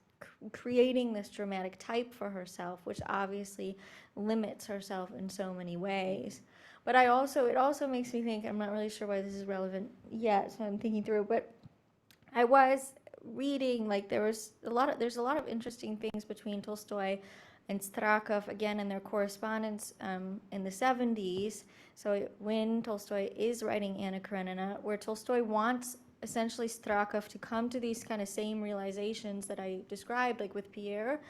creating this dramatic type for herself, which obviously limits herself in so many ways. But it also makes me think, I'm not really sure why this is relevant yet, so I'm thinking through, but I was reading, like there's a lot of interesting things between Tolstoy and Strakov, again, in their correspondence in the 70s. So when Tolstoy is writing Anna Karenina, where Tolstoy wants essentially Strakov to come to these kind of same realizations that I described, like with Pierre,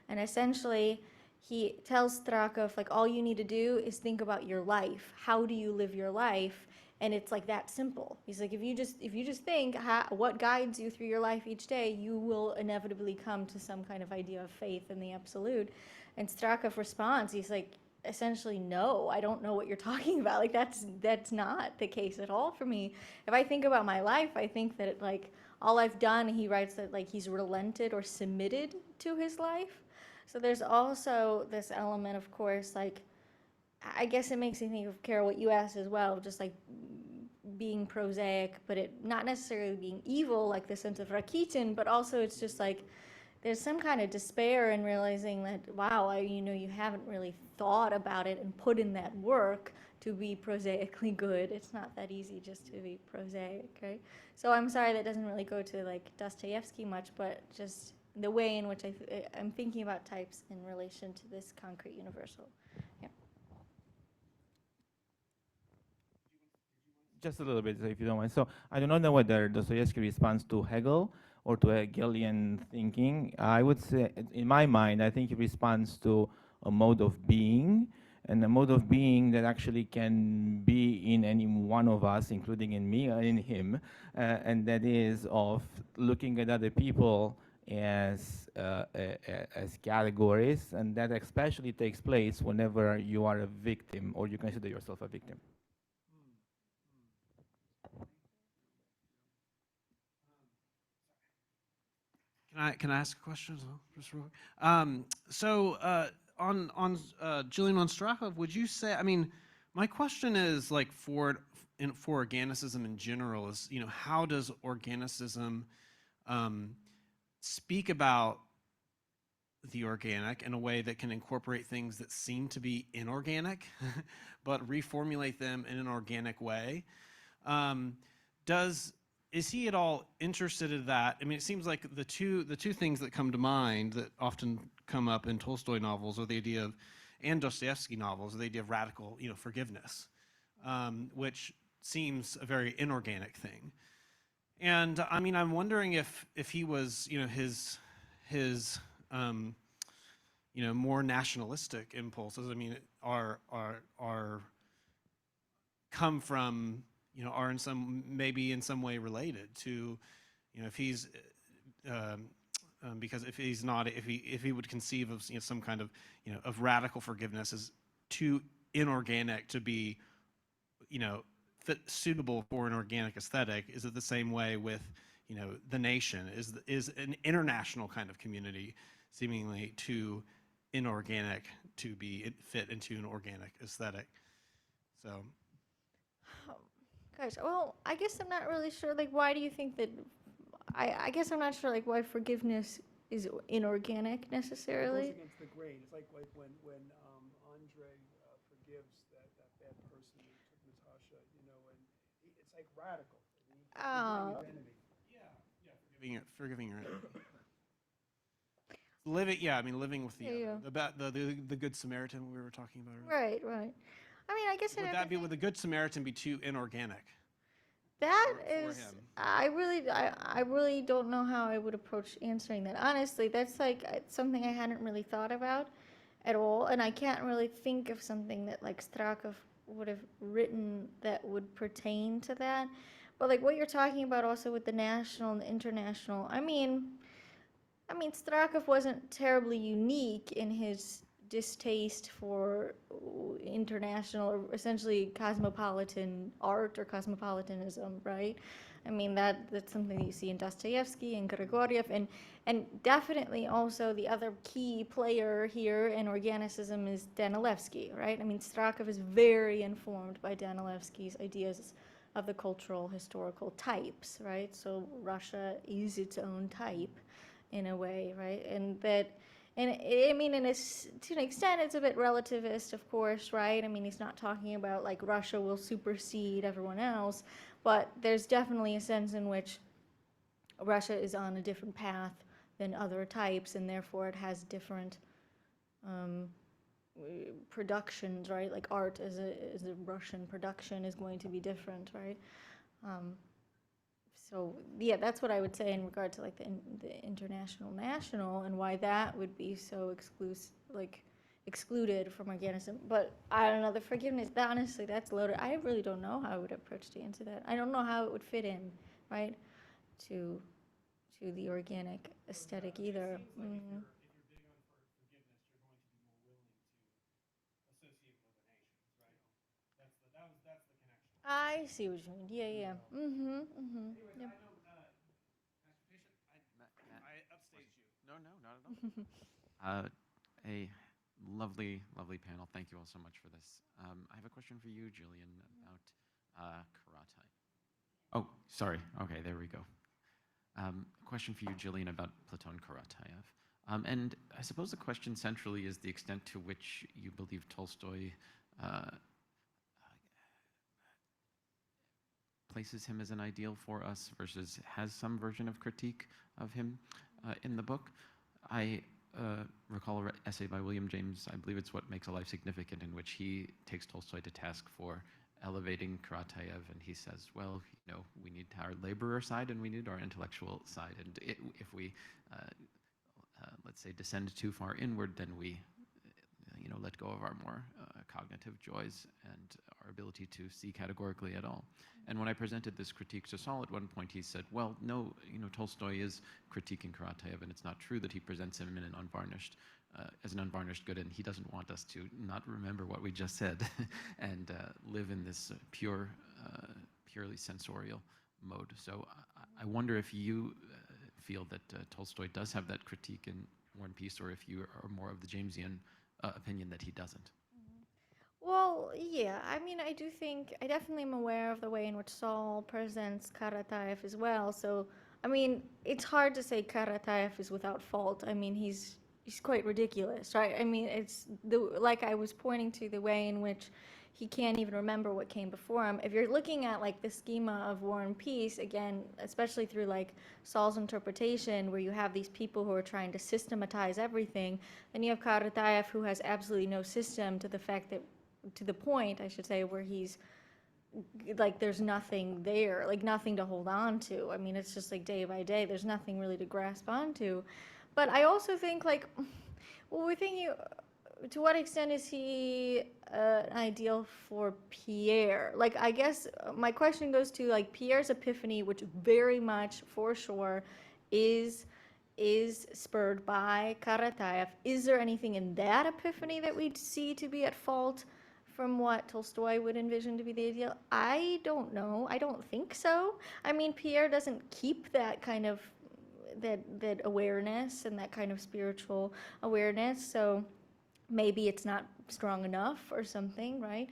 and essentially he tells Strakov, like, all you need to do is think about your life. How do you live your life? And it's like that simple. He's like, if you just think what guides you through your life each day, you will inevitably come to some kind of idea of faith in the absolute. And Strakov responds, he's like, essentially, no, I don't know what you're talking about. Like that's not the case at all for me. If I think about my life, I think that like all I've done, he writes that like he's relented or submitted to his life. So there's also this element, of course, like, I guess it makes me think of, Carol, what you asked as well, just like being prosaic, but it not necessarily being evil, like the sense of Rakitin, but also it's just like there's some kind of despair in realizing that, wow, you haven't really thought about it and put in that work to be prosaically good. It's not that easy just to be prosaic, right? So I'm sorry that doesn't really go to like Dostoevsky much, but just the way in which I'm thinking about types in relation to this concrete universal. Yeah. Just a little bit, if you don't mind. So I do not know whether Dostoevsky responds to Hegel or to Hegelian thinking. I would say, in my mind, I think he responds to a mode of being, and a mode of being that actually can be in any one of us, including in me or in him, and that is of looking at other people as categories, and that especially takes place whenever you are a victim or you consider yourself a victim. Can I ask a question as well, just real quick? On Jillian, on Strakov, would you say? I mean, my question is like for organicism in general is, how does organicism speak about the organic in a way that can incorporate things that seem to be inorganic, but reformulate them in an organic way? Is he at all interested in that? I mean, it seems like the two things that come to mind that often come up in Tolstoy novels or the idea of, and Dostoevsky novels, the idea of radical, forgiveness, which seems a very inorganic thing. And I mean, I'm wondering if he was, his more nationalistic impulses, I mean, are come from, are in some way related to, if he's, because if he's not, if he would conceive of some kind of, of radical forgiveness as too inorganic to be, suitable for an organic aesthetic, is it the same way with, the nation? Is an international kind of community seemingly too inorganic to be fit into an organic aesthetic? So. Gosh, well, I guess I'm not really sure. Like, why do you think that? I guess I'm not sure. Like, why forgiveness is inorganic It necessarily. goes against the grain. It's like when Andre forgives that bad person who took Natasha, you know, and it's like radical. I mean, he's forgiving his enemy. Forgiving your enemy. Living with the Yeah, other. The Good Samaritan we were talking about earlier. Right. I mean, I guess Would the Good Samaritan be too inorganic? that for is. him? I really don't know how I would approach answering that. Honestly, that's like something I hadn't really thought about at all, and I can't really think of something that like Strakov would have written that would pertain to that. But like what you're talking about also with the national and the international, I mean, Strakov wasn't terribly unique in his distaste for international or essentially cosmopolitan art or cosmopolitanism, right? I mean, that's something that you see in Dostoevsky and Grigoriev, and definitely also the other key player here in organicism is Danilevsky, right? I mean, Strakov is very informed by Danilevsky's ideas of the cultural historical types, right? So Russia is its own type in a way, right? And I mean, to an extent, it's a bit relativist, of course, right? I mean, he's not talking about like Russia will supersede everyone else, but there's definitely a sense in which Russia is on a different path than other types, and therefore it has different productions, right? Like art as a Russian production is going to be different, right? So yeah, that's what I would say in regard to like the international national and why that would be so excluded from organism. But I don't know, the forgiveness, honestly, that's loaded. I really don't know how I would approach to answer that. I don't know how it would fit in, right, to the organic aesthetic either. I see what you mean. Yeah. Yep. I upstaged you. No, not at all. A lovely panel. Thank you all so much for this. I have a question for you, Jillian, about karate. Oh, sorry. Okay, there we go. A question for you, Jillian, about Platon Karatayev. And I suppose the question centrally is the extent to which you believe Tolstoy places him as an ideal for us versus has some version of critique of him in the book. I recall an essay by William James, I believe it's What Makes a Life Significant, in which he takes Tolstoy to task for elevating Karatayev, and he says, well, you know, we need our laborer side and we need our intellectual side, and if we, let's say, descend too far inward, then we, you know, let go of our more cognitive joys and our ability to see categorically at all. And when I presented this critique to Saul at one point, he said, well, no, you know, Tolstoy is critiquing Karatayev, and it's not true that he presents him in an unvarnished, as an unvarnished good, and he doesn't want us to not remember what we just said and live in this purely sensorial mode. So I wonder if you feel that Tolstoy does have that critique in War and Peace, or if you are more of the Jamesian opinion that he doesn't. Well, yeah, I mean, I definitely am aware of the way in which Saul presents Karatayev as well. So, I mean, it's hard to say Karatayev is without fault. I mean, he's quite ridiculous, right? I mean, it's like I was pointing to the way in which he can't even remember what came before him. If you're looking at like the schema of War and Peace, again, especially through like Saul's interpretation, where you have these people who are trying to systematize everything, then you have Karatayev who has absolutely no system to the point, I should say, where he's like, there's nothing there, like nothing to hold on to. I mean, it's just like day by day, there's nothing really to grasp onto. But I also think like, well, we're thinking, to what extent is he an ideal for Pierre? Like, I guess my question goes to like Pierre's epiphany, which very much, for sure, is spurred by Karatayev. Is there anything in that epiphany that we'd see to be at fault from what Tolstoy would envision to be the ideal? I don't know. I don't think so. I mean, Pierre doesn't keep that kind of that awareness and that kind of spiritual awareness, so maybe it's not strong enough or something, right?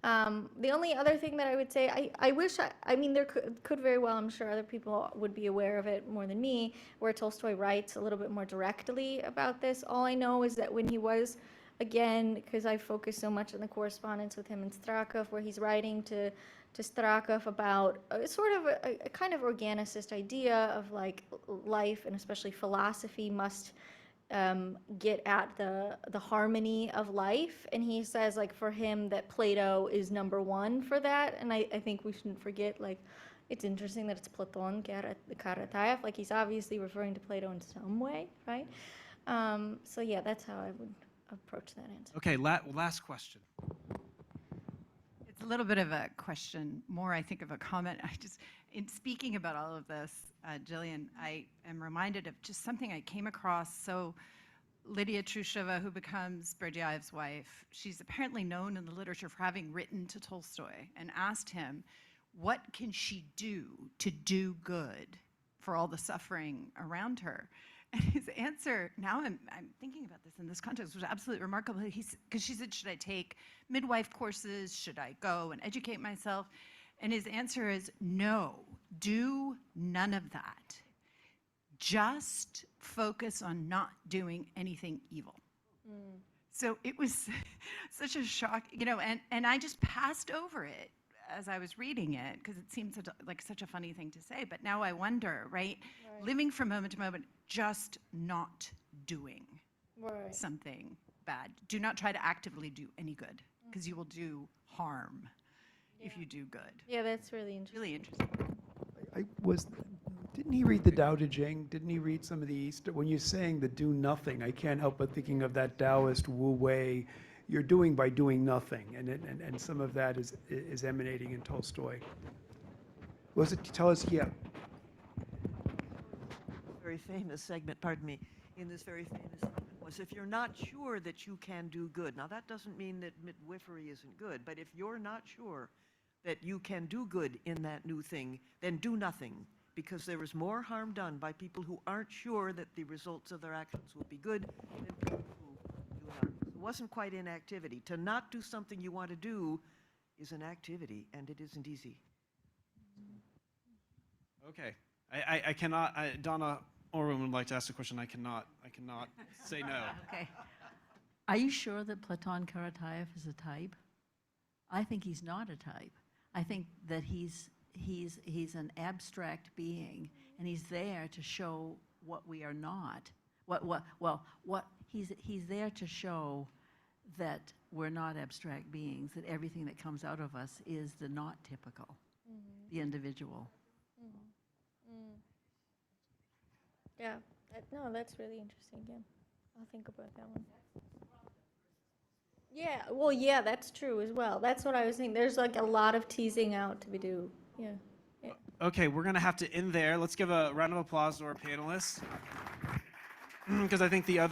The only other thing that I would say, I wish, I mean, there could very well, I'm sure other people would be aware of it more than me, where Tolstoy writes a little bit more directly about this. All I know is that when he was, again, because I focus so much on the correspondence with him and Strakov, where he's writing to Strakov about sort of a kind of organicist idea of like life and especially philosophy must get at the harmony of life, and he says like for him that Plato is number one for that, and I think we shouldn't forget, like, it's interesting that it's Platon Karatayev, like he's obviously referring to Plato in some way, right? So yeah, that's how I would approach that answer. Okay, last question. It's a little bit of a question, more I think of a comment. In speaking about all of this, Jillian, I am reminded of just something I came across. So Lydia Trusheva, who becomes Berdyayev's wife, she's apparently known in the literature for having written to Tolstoy and asked him, what can she do to do good for all the suffering around her? And his answer, now I'm thinking about this in this context, was absolutely remarkable. Because she said, should I take midwife courses? Should I go and educate myself? And his answer is, no, do none of that. Just focus on not doing anything evil. Mm. So it was such a shock, you know, and I just passed over it as I was reading it because it seemed like such a funny thing to say. But now I wonder, right? Living from moment to moment, just not doing something bad. Do not try to actively do any good because you will do harm if you do good. Yeah, that's really interesting. Really interesting. Didn't he read the Tao Te Ching? Didn't he read some of the East? When you're saying the do nothing, I can't help but thinking of that Taoist Wu Wei, you're doing by doing nothing, and some of that is emanating in Tolstoy. Was it, tell us, yeah. Very famous segment, pardon me, in this very famous segment was, if you're not sure that you can do good, now that doesn't mean that midwifery isn't good, but if you're not sure that you can do good in that new thing, then do nothing, because there is more harm done by people who aren't sure that the results of their actions will be good than people who do harm. It wasn't quite inactivity. To not do something you want to do is an activity, and it isn't easy. Okay, I cannot, Donna Orwin would like to ask a question. I cannot say no. Okay. Are you sure that Platon Karatayev is a type? I think he's not a type. I think that he's an abstract being, and he's there to show what we are not. He's there to show that we're not abstract beings, that everything that comes out of us is the not typical, the individual. Yeah, no, that's really interesting. Yeah, I'll think about that one. Yeah, well, yeah, that's true as well. That's what I was thinking. There's like a lot of teasing out to be do. Yeah. Okay, we're going to have to end there. Let's give a round of applause to our panelists. Because I think the other